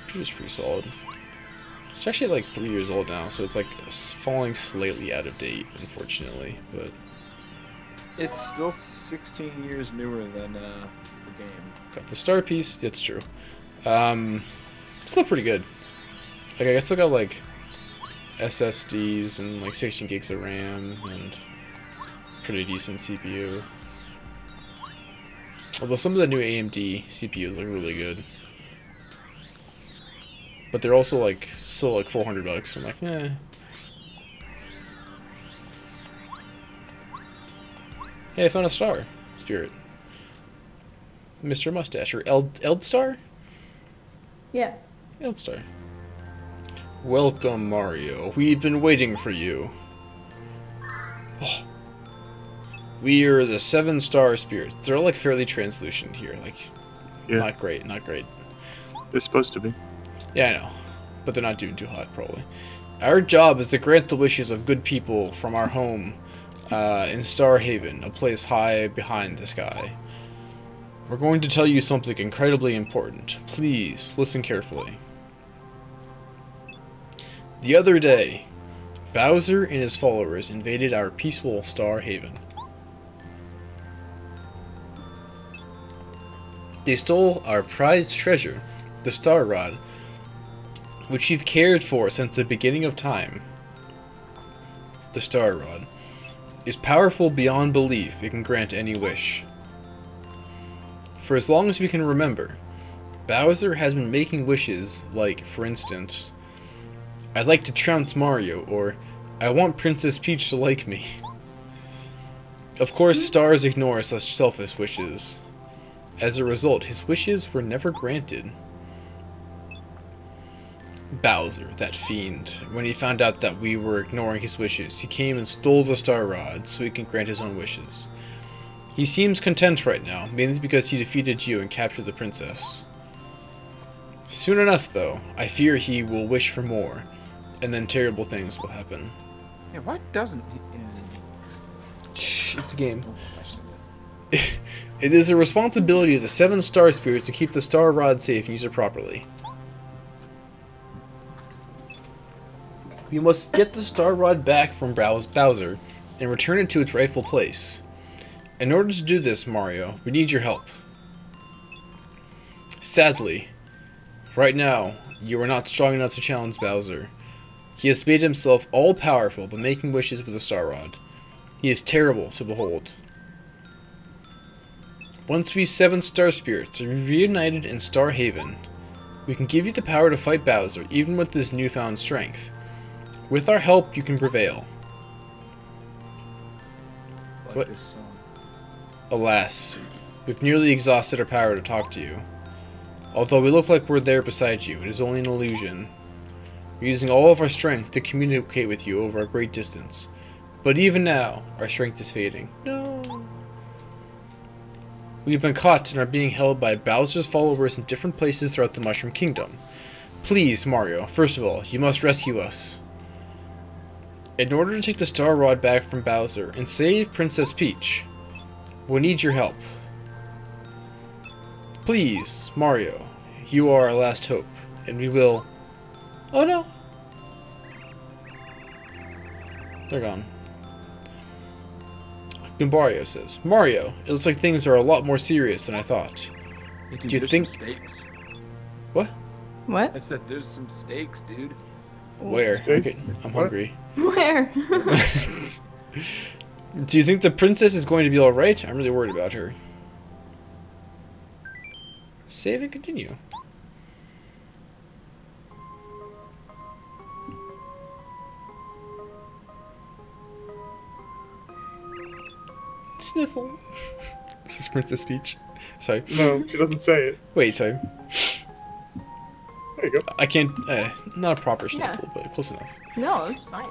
computer's pretty solid. It's actually like 3 years old now, so it's like falling slightly out of date, unfortunately. But It's still 16 years newer than the game. got the star piece. It's true. Still pretty good. Like I still got like SSDs and like 16 gigs of RAM and pretty decent CPU. Although some of the new AMD CPUs look really good. But they're also like still like $400. I'm like, eh. Hey, I found a star. Spirit. Mr. Mustache. Or Eldstar? Yeah. Eldstar. Welcome, Mario. We've been waiting for you. Oh. We are the 7-star spirits. They're all like fairly translucent here. Like, Yeah. not great, not great. They're supposed to be. Yeah, I know. But they're not doing too hot, probably. Our job is to grant the wishes of good people from our home in Star Haven, a place high behind the sky. We're going to tell you something incredibly important. Please, listen carefully. The other day, Bowser and his followers invaded our peaceful Star Haven. They stole our prized treasure, the Star Rod, which we've cared for since the beginning of time. The Star Rod is powerful beyond belief. It can grant any wish. For as long as we can remember, Bowser has been making wishes like, for instance, I'd like to trounce Mario, or I want Princess Peach to like me. Of course, stars ignore such selfish wishes. As a result, his wishes were never granted. Bowser, that fiend, when he found out that we were ignoring his wishes, he came and stole the Star Rod so he can grant his own wishes. He seems content right now, mainly because he defeated you and captured the princess. Soon enough, though, I fear he will wish for more, and then terrible things will happen. Yeah, why doesn't he? Shh, it's a game. It is the responsibility of the 7 Star Spirits to keep the Star Rod safe and use it properly. We must get the Star Rod back from Bowser and return it to its rightful place. In order to do this, Mario, we need your help. Sadly, right now, you are not strong enough to challenge Bowser. He has made himself all-powerful by making wishes with the Star Rod. He is terrible to behold. Once we 7 Star Spirits are reunited in Star Haven, we can give you the power to fight Bowser, even with his newfound strength. With our help, you can prevail. Like What? this song. Alas, we've nearly exhausted our power to talk to you. Although we look like we're there beside you, it is only an illusion. We're using all of our strength to communicate with you over a great distance. But even now, our strength is fading. No. We've been caught and are being held by Bowser's followers in different places throughout the Mushroom Kingdom. Please, Mario, first of all, you must rescue us. In order to take the Star Rod back from Bowser and save Princess Peach, we need your help. Please, Mario, you are our last hope, and we will... Oh no! They're gone. Gumbario says, Mario, it looks like things are a lot more serious than I thought. Hey, dude, Do you there's think- some stakes? What? What? I said there's some stakes, dude. Where? Steaks? Okay, I'm What? hungry. Where? Do you think the princess is going to be alright? I'm really worried about her. Save and continue. Sniffle. This is Princess Peach. Sorry. No, she doesn't say it. Wait, sorry. There you go. I can't, not a proper sniffle, but close enough. No, it's fine.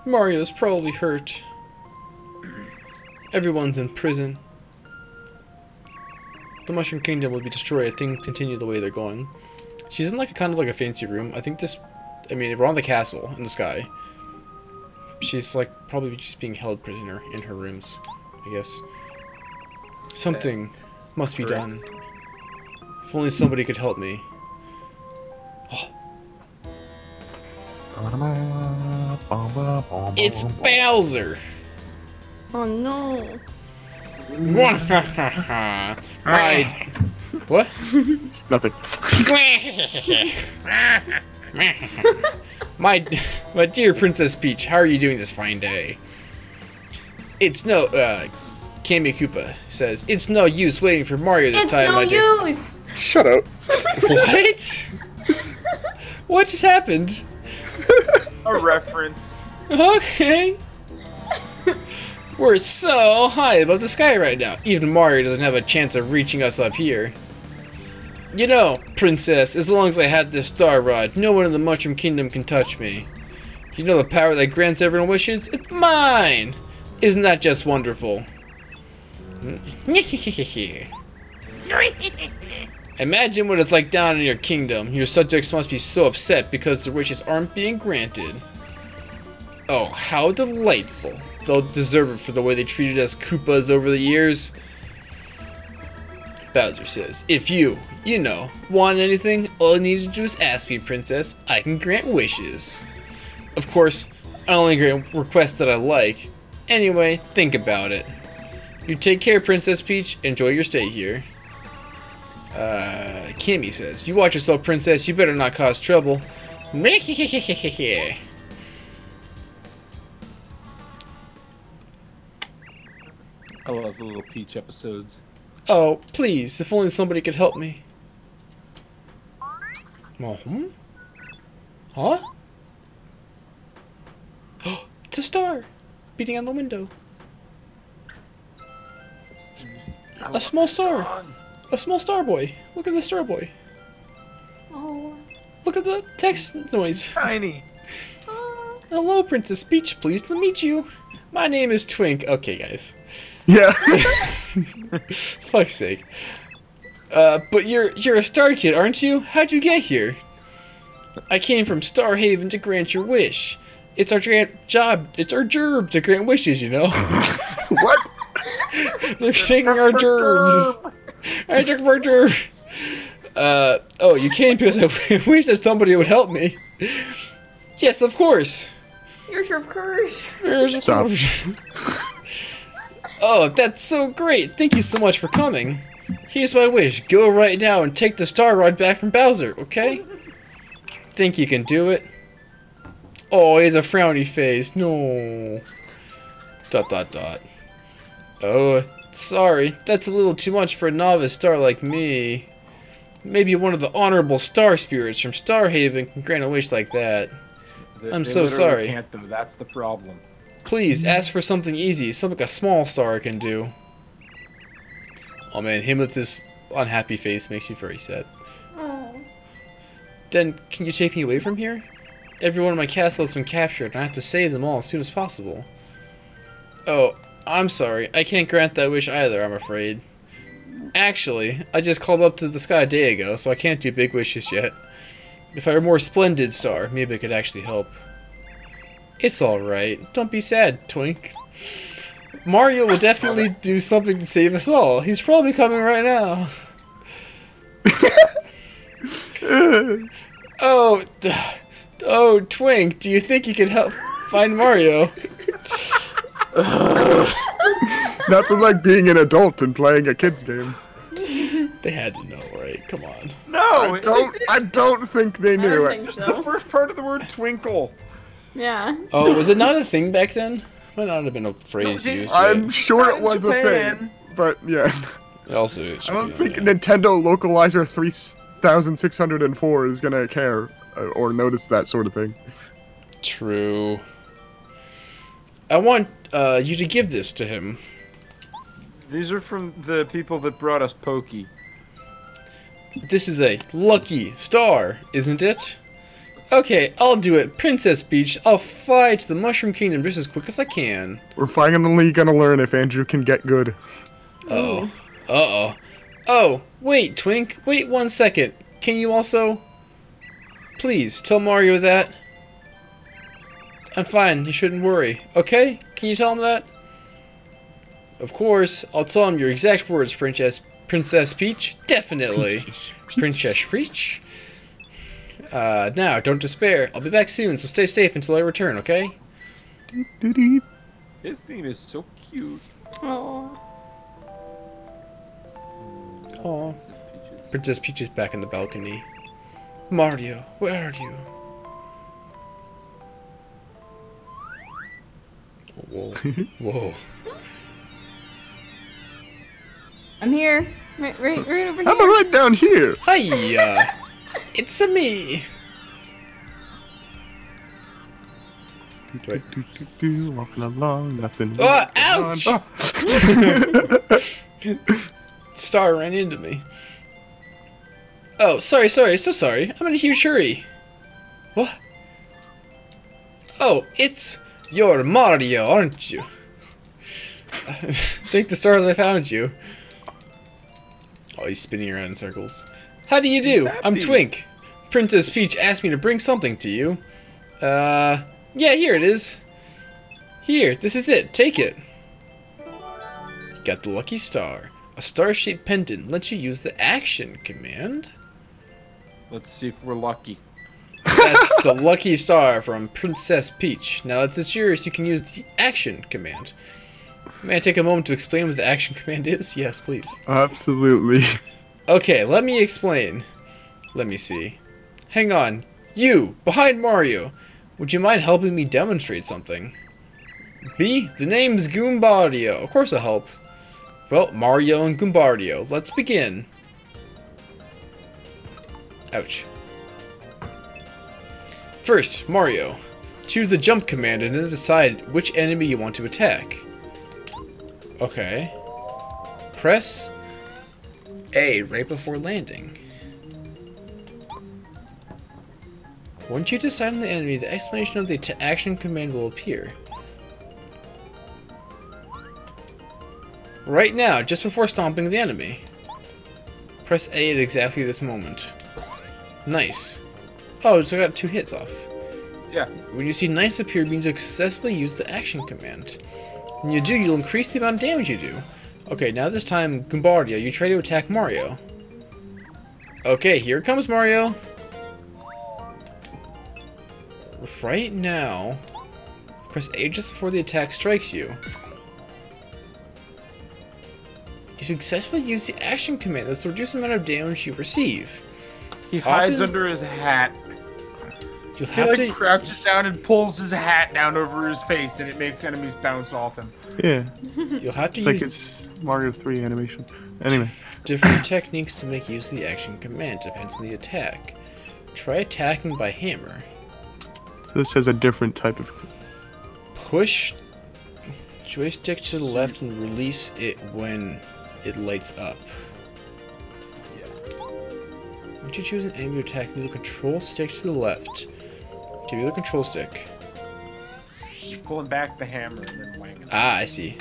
Mario's probably hurt. Everyone's in prison. The Mushroom Kingdom will be destroyed if things continue the way they're going. She's in like a kind of like a fancy room. I think this, I mean, we're on the castle in the sky. She's like probably just being held prisoner in her rooms, I guess. Something must be done. If only somebody could help me. It's Bowser! Oh no. My... What? Nothing. my dear Princess Peach, how are you doing this fine day? It's no, Kami Koopa says, it's no use waiting for Mario this It's time, no my dear. use. Shut up. What? What just happened? A reference. Okay. We're so high above the sky right now. Even Mario doesn't have a chance of reaching us up here. You know, Princess, as long as I have this Star Rod, no one in the Mushroom Kingdom can touch me. You know the power that grants everyone wishes? It's mine! Isn't that just wonderful? Imagine what it's like down in your kingdom. Your subjects must be so upset because their wishes aren't being granted. Oh, how delightful. They'll deserve it for the way they treated us Koopas over the years. Bowser says, if you know, want anything, all you need to do is ask me, Princess. I can grant wishes. Of course, I only grant requests that I like. Anyway, think about it. You take care, Princess Peach. Enjoy your stay here. Kimmy says, you watch yourself, Princess. You better not cause trouble. I love the little Peach episodes. Oh, please, if only somebody could help me. Huh? It's a star beating on the window. A small star. A small star boy. Look at the star boy. Oh. Look at the text noise. Tiny. Hello, Princess Peach. Pleased to meet you. My name is Twink. Okay, guys. Yeah. Fuck's sake. But you're a star kid, aren't you? How'd you get here? I came from Star Haven to grant your wish. It's our job. It's our gerb to grant wishes, you know. What? They're shaking our gerbs. I took my gerb. Oh, you came because I wish that somebody would help me. Yes, of course. Here's your curse. Stop. Oh, that's so great. Thank you so much for coming. Here's my wish. Go right now and take the Star Rod back from Bowser, okay? Think you can do it? Oh, he has a frowny face. No. ... Oh, sorry. That's a little too much for a novice star like me. Maybe one of the honorable star spirits from Star Haven can grant a wish like that. I'm so sorry. Can't, though. That's the problem. Please, ask for something easy, something a small star can do. Oh man, him with this unhappy face makes me very sad. Oh. Then, can you take me away from here? Everyone in my castle has been captured, and I have to save them all as soon as possible. Oh, I'm sorry. I can't grant that wish either, I'm afraid. Actually, I just called up to the sky a day ago, so I can't do big wishes yet. If I were a more splendid star, maybe I could actually help. It's alright. Don't be sad, Twink. Mario will definitely do something to save us all. He's probably coming right now. Oh, Twink, do you think you could help find Mario? Nothing like being an adult and playing a kid's game. They had to know, right? Come on. No! I don't think they I knew don't it. think The so. first part of the word twinkle. Yeah. Oh, was it not a thing back then? Might not have been a phrase No, used. I'm Yet. sure Not it in was a Japan. thing, but yeah. Also, it I should don't be, think yeah. Nintendo Localizer 3604 is gonna care or notice that sort of thing. True. I want you to give this to him. These are from the people that brought us Pokey. This is a lucky star, isn't it? Okay, I'll do it. Princess Peach, I'll fly to the Mushroom Kingdom just as quick as I can. We're finally gonna learn if Andrew can get good. Uh-oh. Uh-oh. Oh, wait, Twink. Wait 1 second. Can you also... Please, tell Mario that. I'm fine. You shouldn't worry. Okay? Can you tell him that? Of course. I'll tell him your exact words, Princess Peach. Definitely. Princess Peach. Now, don't despair. I'll be back soon, so stay safe until I return, okay? His theme is so cute. Oh. Aw. Princess Peach is back in the balcony. Mario, where are you? Whoa. Whoa. I'm here. Right over here. I'm right down here. Hiya! It's a me! Walking along, nothing. Oh, ouch! Oh. Star ran into me. Oh, sorry, so sorry. I'm in a huge hurry. What? Oh, you're Mario, aren't you? Thank the stars I found you. Oh, he's spinning around in circles. How do you do? I'm Twink. Princess Peach asked me to bring something to you. Yeah, here it is. Here, this is it. Take it. You got the lucky star. A star-shaped pendant lets you use the action command. Let's see if we're lucky. That's the lucky star from Princess Peach. Now that it's yours, you can use the action command. May I take a moment to explain what the action command is? Yes, please. Absolutely. Okay, let me explain. Let me see. Hang on. You, behind Mario. Would you mind helping me demonstrate something? Me? The name's Goombardio. Of course I'll help. Well, Mario and Goombardio. Let's begin. Ouch. First, Mario. Choose the jump command and then decide which enemy you want to attack. Okay. Press A right before landing. Once you decide on the enemy, the explanation of the action command will appear. Right now, just before stomping the enemy. Press A at exactly this moment. Nice. Oh, so I got 2 hits off. Yeah. When you see nice appear, it means you successfully used the action command. When you do, you'll increase the amount of damage you do. Okay, now this time, Goombardio, you try to attack Mario. Okay, here comes Mario. Right now, press A just before the attack strikes you. You successfully use the action command. That's the reduced amount of damage you receive. He hides under his hat. You'll He have like to crouches down and pulls his hat down over his face, and it makes enemies bounce off him. Yeah. You'll have to It's like use it's Mario 3 animation. Anyway. different techniques to make use of the action command. Depends on the attack. Try attacking by hammer. So this has a different type of... Push joystick to the left and release it when it lights up. Yeah. Once you choose an enemy to attack, move the control stick to the left. Give you the control stick. Pulling back the hammer and then whanging it. Ah, I see.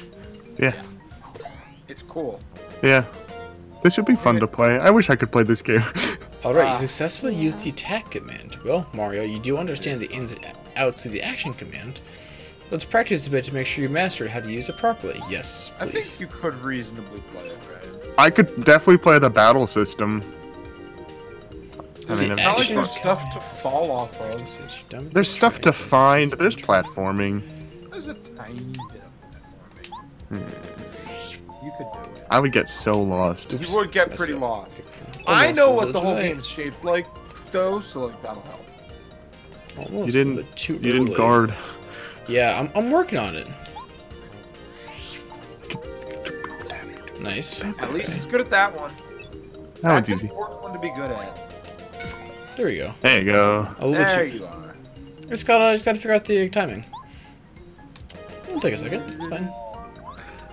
Yeah. It's cool. Yeah. This would be fun to play. I wish I could play this game. Alright, you successfully used the attack command. Well, Mario, you do understand the ins and outs of the action command. Let's practice a bit to make sure you master how to use it properly. Yes, I please. think you could reasonably play it, right? I could definitely play the battle system. I mean, The It's not like action there's stuff to fall off of. there's stuff to find. There's platforming. There's a tiny bit of platforming. You could do it. I would get so lost. Oops. You would get Messed pretty up. lost. Almost I know a what little the whole too late. game's shaped like, though, so like that'll help. Almost You didn't. a bit too You didn't early. guard. Yeah, I'm working on it. Nice. At least he's good at that one. That one's That's an easy. important one to be good at. There we go. There you go. A little There bit. you are. Just gotta figure out the timing. It'll take a second. It's fine.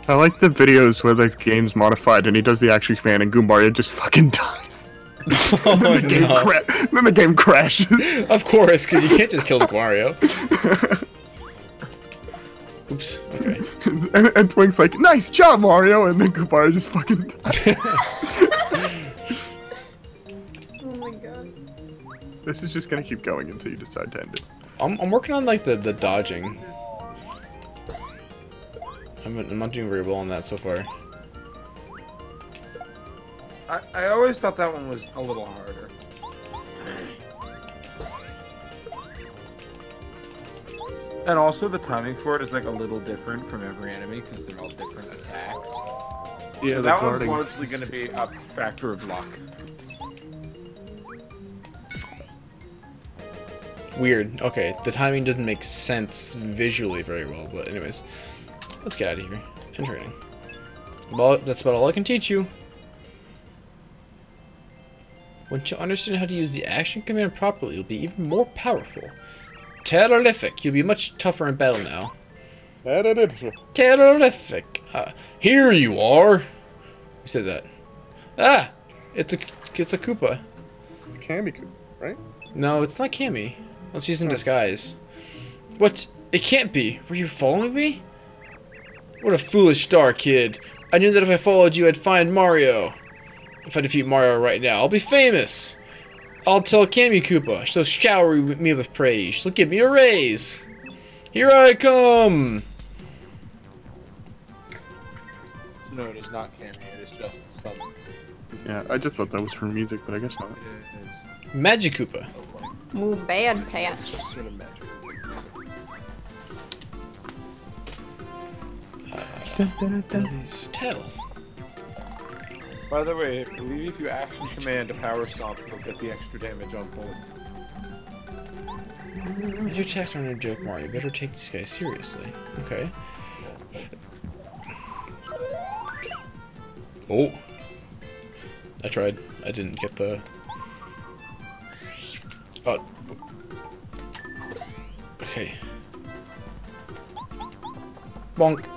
I like the videos where the game's modified and he does the action command and Goombardia just fucking dies. Oh Then the game crashes. Of course, because you can't just kill Mario. Oops. Okay. and Twink's like, nice job, Mario, and then Goombardia just fucking dies. Oh my god. This is just gonna keep going until you decide to end it. I'm working on like the dodging. I'm not doing very well on that so far. I always thought that one was a little harder. And also the timing for it is like a little different from every enemy because they're all different attacks. Yeah, So that one's largely going to be a factor of luck. Weird. Okay, the timing doesn't make sense visually very well, but anyways. Let's get out of here. And training. Well, that's about all I can teach you. Once you understand how to use the action command properly, you'll be even more powerful. Terrific! You'll be much tougher in battle now. Terrific! Here you are! Who said that? Ah! It's a Koopa. It's Candy Coop, right? No, it's not Cammy. Well, she's in disguise. What? It can't be. Were you following me? What a foolish star, kid. I knew that if I followed you, I'd find Mario. If I defeat Mario right now, I'll be famous. I'll tell Kammy Koopa. She'll shower me with praise. She'll give me a raise. Here I come. No, it is not Cammy. It is just some. Yeah, I just thought that was for music, but I guess not. It is Magic Koopa. Ooh, bad patch. just sort of magic. Please tell. By the way, I believe if you action command a power stomp, you'll get the extra damage on both. Your attacks aren't a joke, Mario. You better take these guys seriously. Okay. Oh. I tried. I didn't get the... Oh. Okay. Bonk.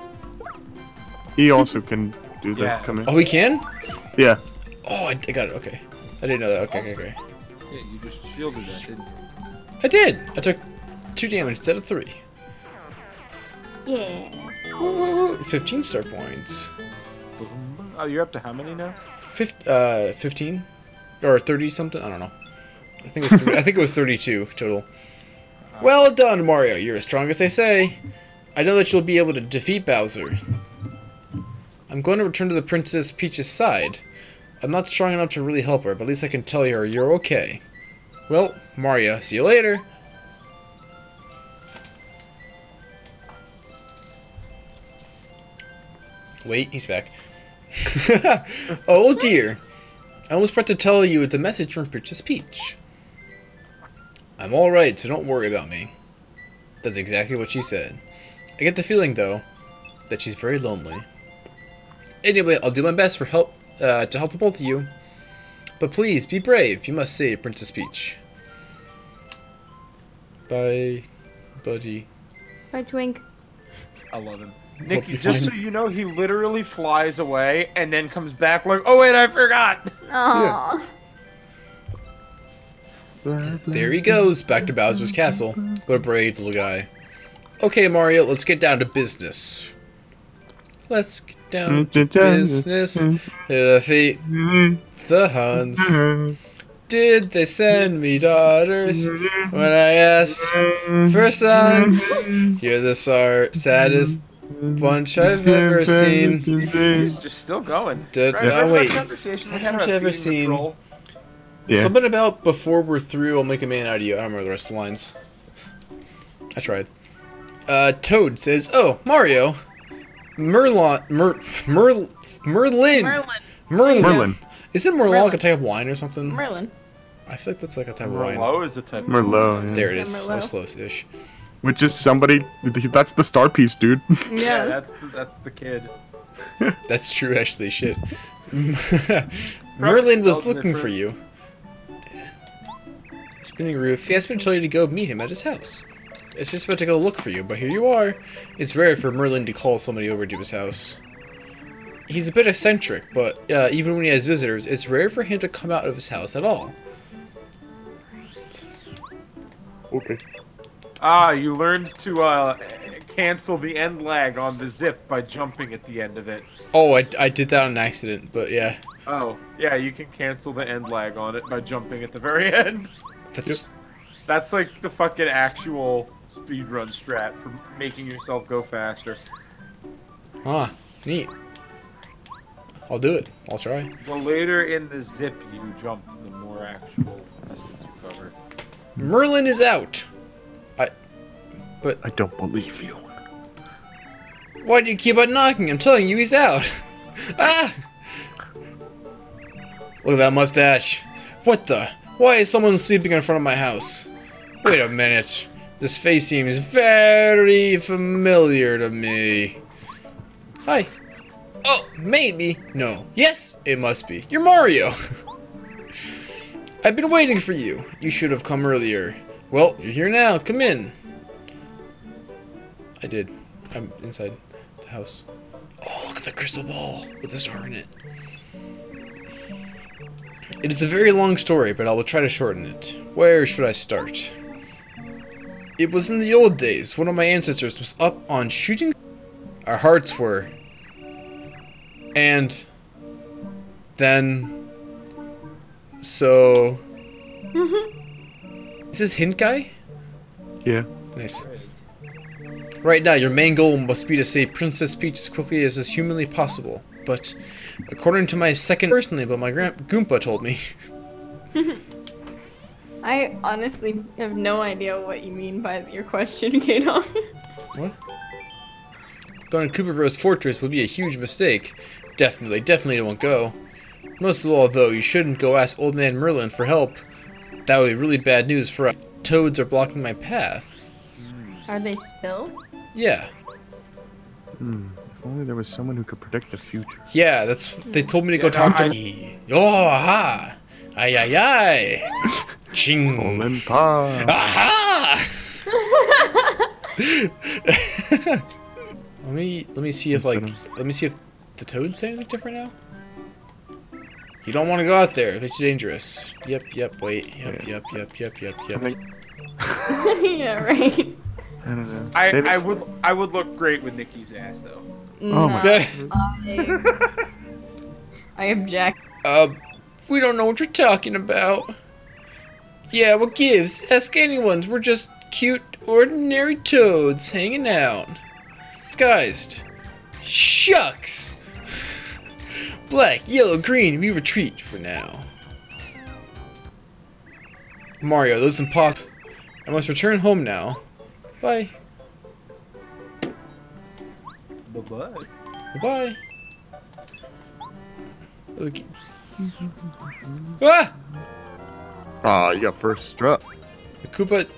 He also can do the Yeah. command. Oh, we can? Yeah. Oh, I got it. Okay. I didn't know that. Okay. Yeah, you just shielded that, didn't you? I did. I took 2 damage instead of 3. Yeah. Woo, 15 star points. Oh, you're up to how many now? 15 or 30 something. I don't know. I think it was I think it was 32 total. Well done, Mario. You're as strong as they say. I know that you'll be able to defeat Bowser. I'm going to return to the Princess Peach's side. I'm not strong enough to really help her, but at least I can tell her you're okay. Well, Mario, see you later. Wait, he's back. Oh dear. I almost forgot to tell you the message from Princess Peach. I'm alright, so don't worry about me. That's exactly what she said. I get the feeling, though, that she's very lonely. Anyway, I'll do my best to help the both of you. But please, be brave. You must save Princess Peach. Bye, buddy. Bye, Twink. I love him. Hope Nikki, you just so find- you know, he literally flies away and then comes back like, oh wait, I forgot! Aww. There he goes, back to Bowser's castle. What a brave little guy. Okay, Mario, let's get down to business. Let's get down to business. Defeat the Huns. Did they send me daughters when I asked for sons? You're the saddest bunch I've ever seen. He's just still going. Did- Right, that's wait. that conversation we That's had what about I've ever feeding the seen. troll. Yeah. Something about before we're through, I'll make a man out of you. I don't remember the rest of the lines. I tried. Toad says, "Oh, Mario, Merlin. Merlin. Isn't Merlin Merlin. like a type of wine or something? Merlin. I feel like that's like a type of wine. Merlot is the type. Merlot. Yeah. There it is. Merlot. That was close-ish. Which is somebody. That's the star piece, dude. Yeah, Yeah. that's the kid. That's true, actually. Shit. Merlin was spells looking for different. you. Spinning roof. He asked me to tell you to go meet him at his house. It's just about to go look for you, but here you are. It's rare for Merlin to call somebody over to his house. He's a bit eccentric, but even when he has visitors, it's rare for him to come out of his house at all. Okay. Ah, you learned to cancel the end lag on the zip by jumping at the end of it. Oh, I did that on accident, but yeah. Oh, yeah, you can cancel the end lag on it by jumping at the very end. That's That's like the fucking actual speedrun strat for making yourself go faster. neat. I'll do it. I'll try. The later in the zip you jump, the more actual distance you cover. Merlin is out. I don't believe you. Why do you keep on knocking? I'm telling you he's out. Ah! Look at that mustache. What the? Why is someone sleeping in front of my house? Wait a minute. This face seems very familiar to me. Hi. Oh, maybe. No. Yes, it must be. You're Mario. I've been waiting for you. You should have come earlier. Well, you're here now. Come in. I did. I'm inside the house. Oh, look at the crystal ball with the star in it. It is a very long story, but I will try to shorten it. Where should I start? It was in the old days. One of my ancestors was up on shooting. Our hearts were. And then So... Is this hint guy? Yeah. Nice. Right now, your main goal must be to save Princess Peach as quickly as is humanly possible. But, according to my second personally, but my Goomba told me. I honestly have no idea what you mean by your question, Kato. What? Going to Koopa Bros Fortress would be a huge mistake. Definitely don't go. Most of all, though, you shouldn't go ask Old Man Merlin for help. That would be really bad news for us. Toads are blocking my path. Are they still? Yeah. If only there was someone who could predict the future. Yeah, they told me to go talk to me. Oh, aha! Ay, ay, ay! Ching! Golden paw. Aha! let me see if the toads say anything different now. You don't want to go out there. It's dangerous. Yep, wait. Yep. Yeah, right. I don't know. I would look great with Nikki's ass though. Oh my God. I object. We don't know what you're talking about. Yeah, what gives? Ask anyone. We're just cute, ordinary toads hanging out. Disguised. Shucks! Black, yellow, green, we retreat for now. Mario, those impossible. I must return home now. Bye. Bye-bye. Bye. Okay. Ah! Aw, you got first struck. The Koopa.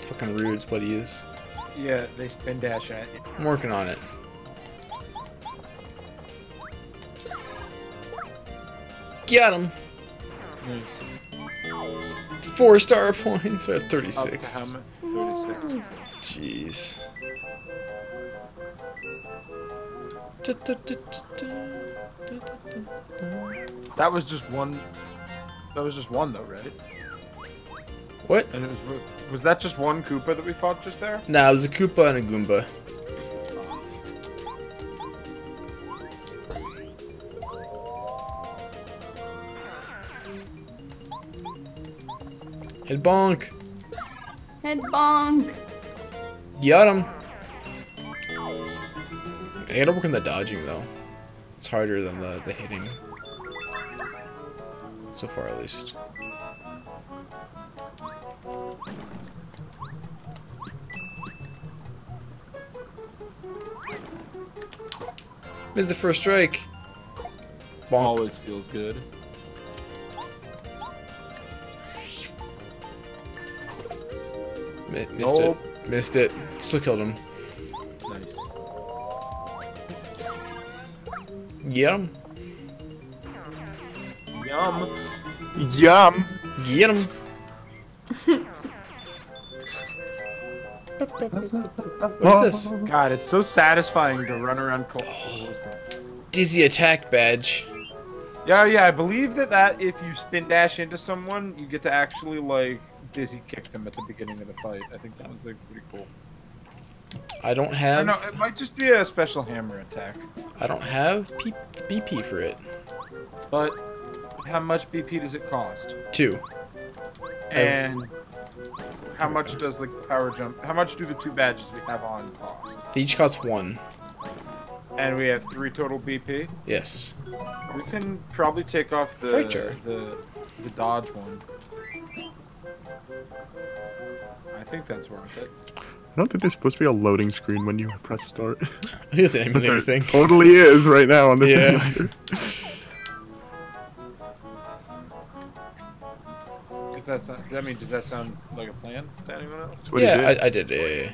Fucking rude is what he is. Yeah, they spin dash at you. I'm working on it. Got him. Nice. 4-star points are at Up 36. to how much? 36. Jeez. That was just one. That was just one though, right? What? And it was that just one Koopa that we fought just there? Nah, it was a Koopa and a Goomba. Head bonk. Head bonk. Got him. I gotta work on the dodging though. It's harder than the hitting. So far at least. Made the first strike. Bonk. Always feels good. Missed Nope. it. Missed it. Still killed him. Nice. Get him. Yum. Yum. Get him. What is this? God, it's so satisfying to run around. Dizzy attack badge. Yeah, I believe that if you spin dash into someone, you get to actually like dizzy kick them at the beginning of the fight. I think that was like pretty cool. I don't I have. know it might just be a special hammer attack. I don't have BP for it. But how much BP does it cost? 2. And how much does like the power jump? How much do the 2 badges we have on cost? They each cost 1. And we have 3 total BP. Yes. We can probably take off the Freighter. the dodge one. I think that's worth it. I don't think there's supposed to be a loading screen when you press start. I think it's an But emulator there thing. totally is right now on this Yeah. emulator. If that's not, I mean, does that sound like a plan to anyone else? That's what he did. Yeah, I did. Yeah.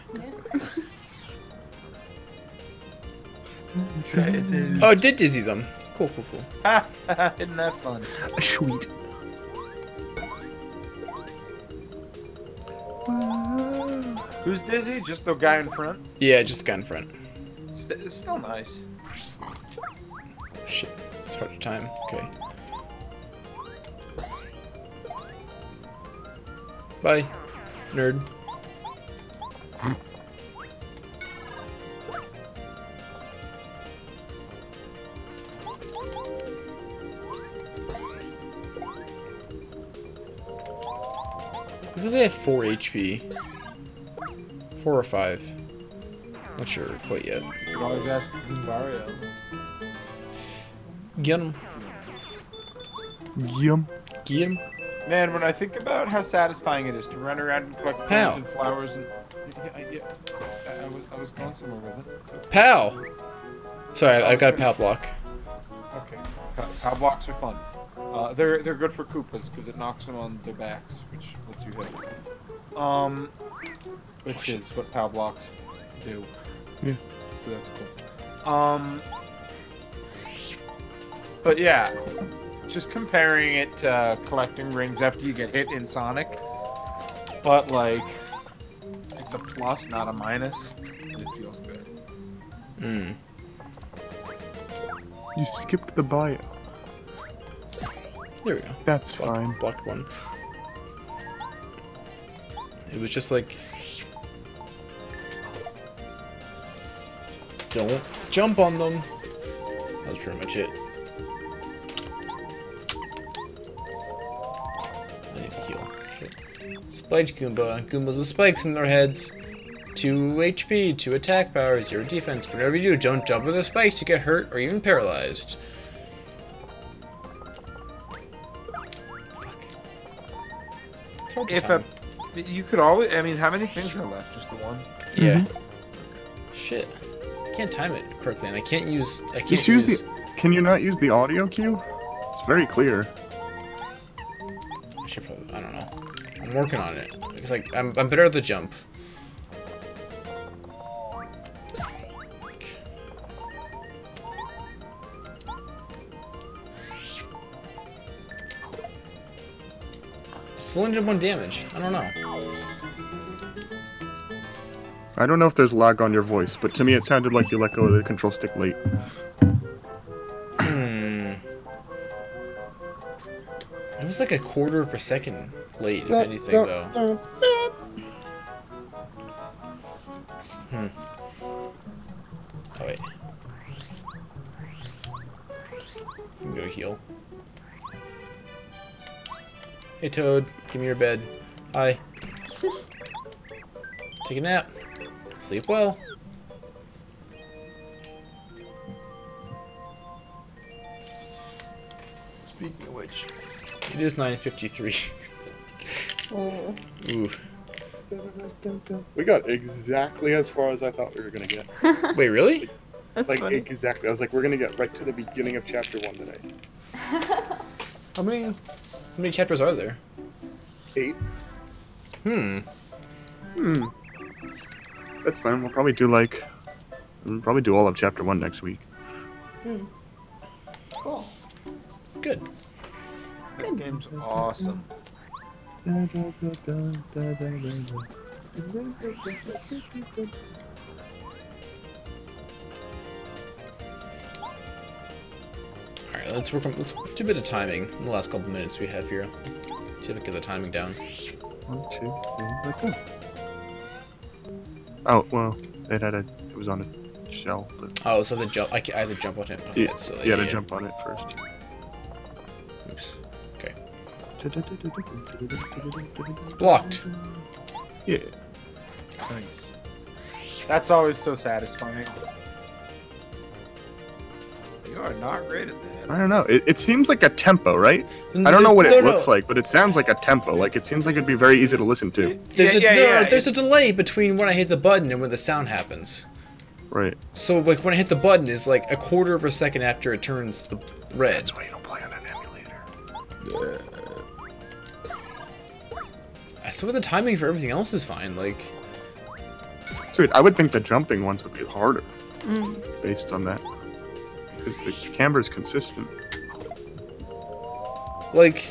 Oh, it did dizzy them. Cool. Isn't that fun? Sweet. Who's dizzy? Just the guy in front? Yeah, just the guy in front. It's still nice. Shit, it's hard to time. Okay. Bye, nerd. I think they have 4 HP. 4 or 5. Not sure quite yet. You can always ask Mario. Get him. Yum. Get him. Man, when I think about how satisfying it is to run around and collect plants and flowers and... Yeah, I was going somewhere with it. Pow! Sorry, I've got a pow block. Okay. Pow blocks are fun. They're good for Koopas because it knocks them on their backs, which lets you hit them. Which is what pow blocks do. Yeah. So that's cool. But yeah, just comparing it to collecting rings after you get hit in Sonic, but like it's a plus, not a minus, and it feels good. Hmm. You skipped the bio. There we go. That's fine. Blocked one. It was just like... Don't jump on them. That was pretty much it. I need to heal. Shit. Spiked Goomba. Goombas with spikes in their heads. 2 HP, 2 attack power, 0 defense. Whatever you do, don't jump with the spikes to get hurt or even paralyzed. Fuck. It's hard to If time. you could always, I mean, how many things are left? Just the one? Yeah. Shit. I can't time it correctly, and I can't use. Just use the. Can you not use the audio cue? It's very clear. I should probably. I don't know. I'm working on it. It's like I'm better at the jump. It's only did 1 damage. I don't know. I don't know if there's lag on your voice, but to me it sounded like you let go of the control stick late. It was like a quarter of a second late, if anything, though. Oh, wait. You can go heal. Hey, Toad. Give me your bed. Hi. Take a nap. Sleep well. Speaking of which, it is 9:53. Oh. Ooh. We got exactly as far as I thought we were gonna get. Wait, really? That's Like funny. exactly. I was like, we're gonna get right to the beginning of chapter 1 today. How many chapters are there? 8. Hmm. That's fine. We'll probably do all of chapter 1 next week. Cool. Good. This game's awesome. Alright, let's do a bit of timing in the last couple minutes we have here. See if I can get the timing down. 1, 2, 3, let's go. Oh well, it was on a shell. But Oh, so the jump. I had to jump on it. Okay, yeah, so you had to jump on it first. Oops. Okay. Blocked. Yeah. Nice. That's always so satisfying. You are not great at that. I don't know. It seems like a tempo, right? I don't know what it looks like, but it sounds like a tempo. Like it seems like it'd be very easy to listen to. There's There's a delay between when I hit the button and when the sound happens. Right. So like when I hit the button is like a quarter of a second after it turns the red. That's why you don't play on an emulator. So with the timing for everything else is fine. Like Sweet. I would think the jumping ones would be harder, based on that, because the camber's consistent. Like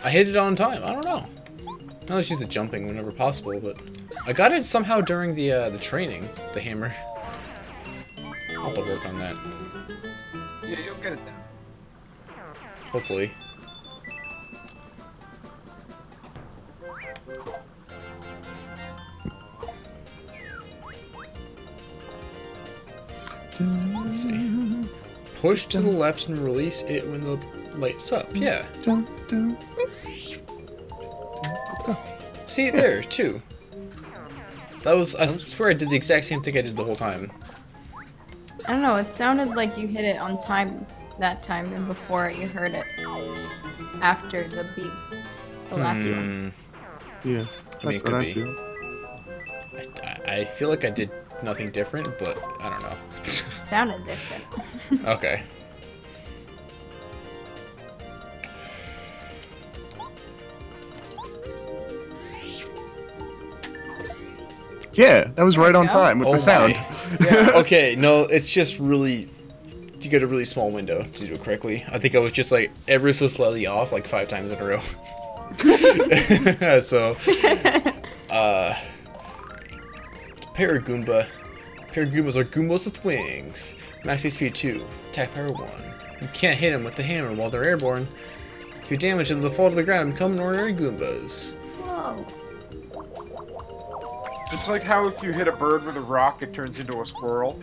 I hit it on time. I don't know. Now let's use the jumping whenever possible, but I got it somehow during the training, the hammer. I'll have to work on that. Yeah, you'll get it down. Hopefully. Let's see. Push to the left and release it when the light's up. Yeah. See, there, 2. That was, I swear I did the exact same thing I did the whole time. I don't know, it sounded like you hit it on time that time, and before you heard it after the beep, the last one. Yeah, I mean, that's it could what I be. feel. I feel like I did nothing different, but I don't know. Sounded different. Okay. Yeah, that was right on time with the sound. Yeah. Okay, no, it's just really, you get a really small window to do it correctly. I think I was just like ever so slightly off like 5 times in a row. So, Paragoomba. Paragoombas are Goombas with wings. Max HP 2, attack power 1. You can't hit them with the hammer while they're airborne. If you damage them, they'll fall to the ground and become ordinary Goombas. Whoa. It's like how if you hit a bird with a rock, it turns into a squirrel.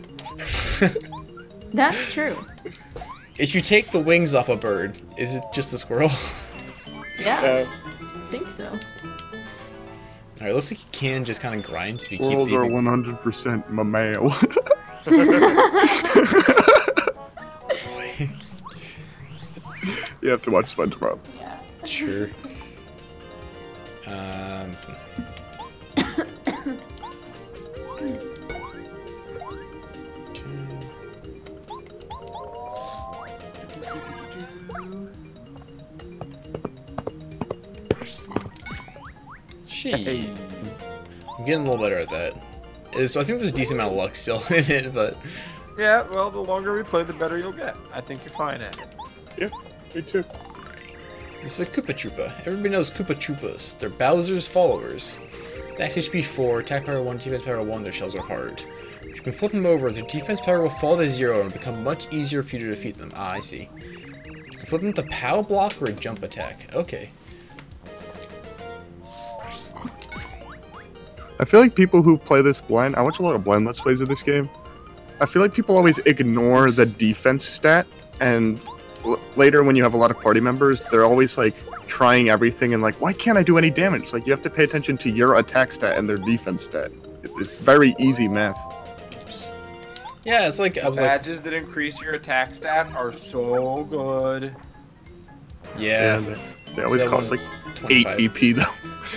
That's true. If you take the wings off a bird, is it just a squirrel? Yeah, I think so. Alright, looks like you can just kind of grind if you keep Squirrels are leaving. 100% mammal. You have to watch SpongeBob. Yeah. Sure. Gee. I'm getting a little better at that. So I think there's a decent amount of luck still in it, but Yeah, well, the longer we play, the better you'll get. I think you're fine at it. Yeah, me too. this is a Koopa Troopa. Everybody knows Koopa Troopas. They're Bowser's followers. Max HP 4, attack power 1, defense power 1, their shells are hard. If you can flip them over, their defense power will fall to 0 and become much easier for you to defeat them. Ah, I see. You can flip them to POW block or a jump attack. Okay. I feel like people who play this blind, I watch a lot of blind Let's Plays of this game. I feel like people always ignore the defense stat, and later when you have a lot of party members, they're always like trying everything and like, why can't I do any damage? It's like you have to pay attention to your attack stat and their defense stat. It's very easy math. Oops. Yeah, it's like, I was like, Badges that increase your attack stat are so good. yeah. They always So cost like 8 EP though.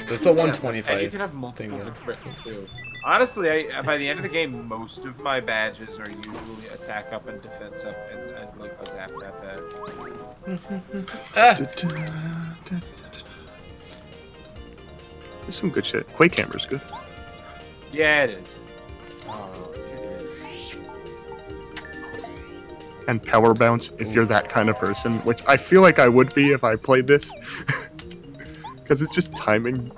There's still And you 125 can have thing multiples there. of crit too. Honestly, by the end of the game, most of my badges are usually attack up and defense up, and like I zap that badge. Ah! There's some good shit. Quake Hammer's good. Yeah, it is. Oh, it is. And Power Bounce if you're that kind of person, which I feel like I would be if I played this. Because it's just timing.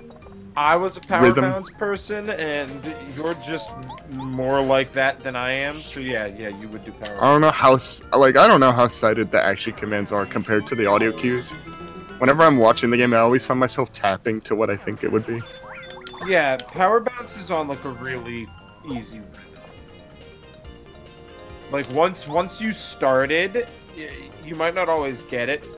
I was a power Rhythm. bounce person, and you're just more like that than I am. So yeah, you would do power. I don't know how I don't know how sighted the action commands are compared to the audio cues. Whenever I'm watching the game, I always find myself tapping to what I think it would be. Yeah, power bounce is on like a really easy rhythm. Like once you started, you might not always get it,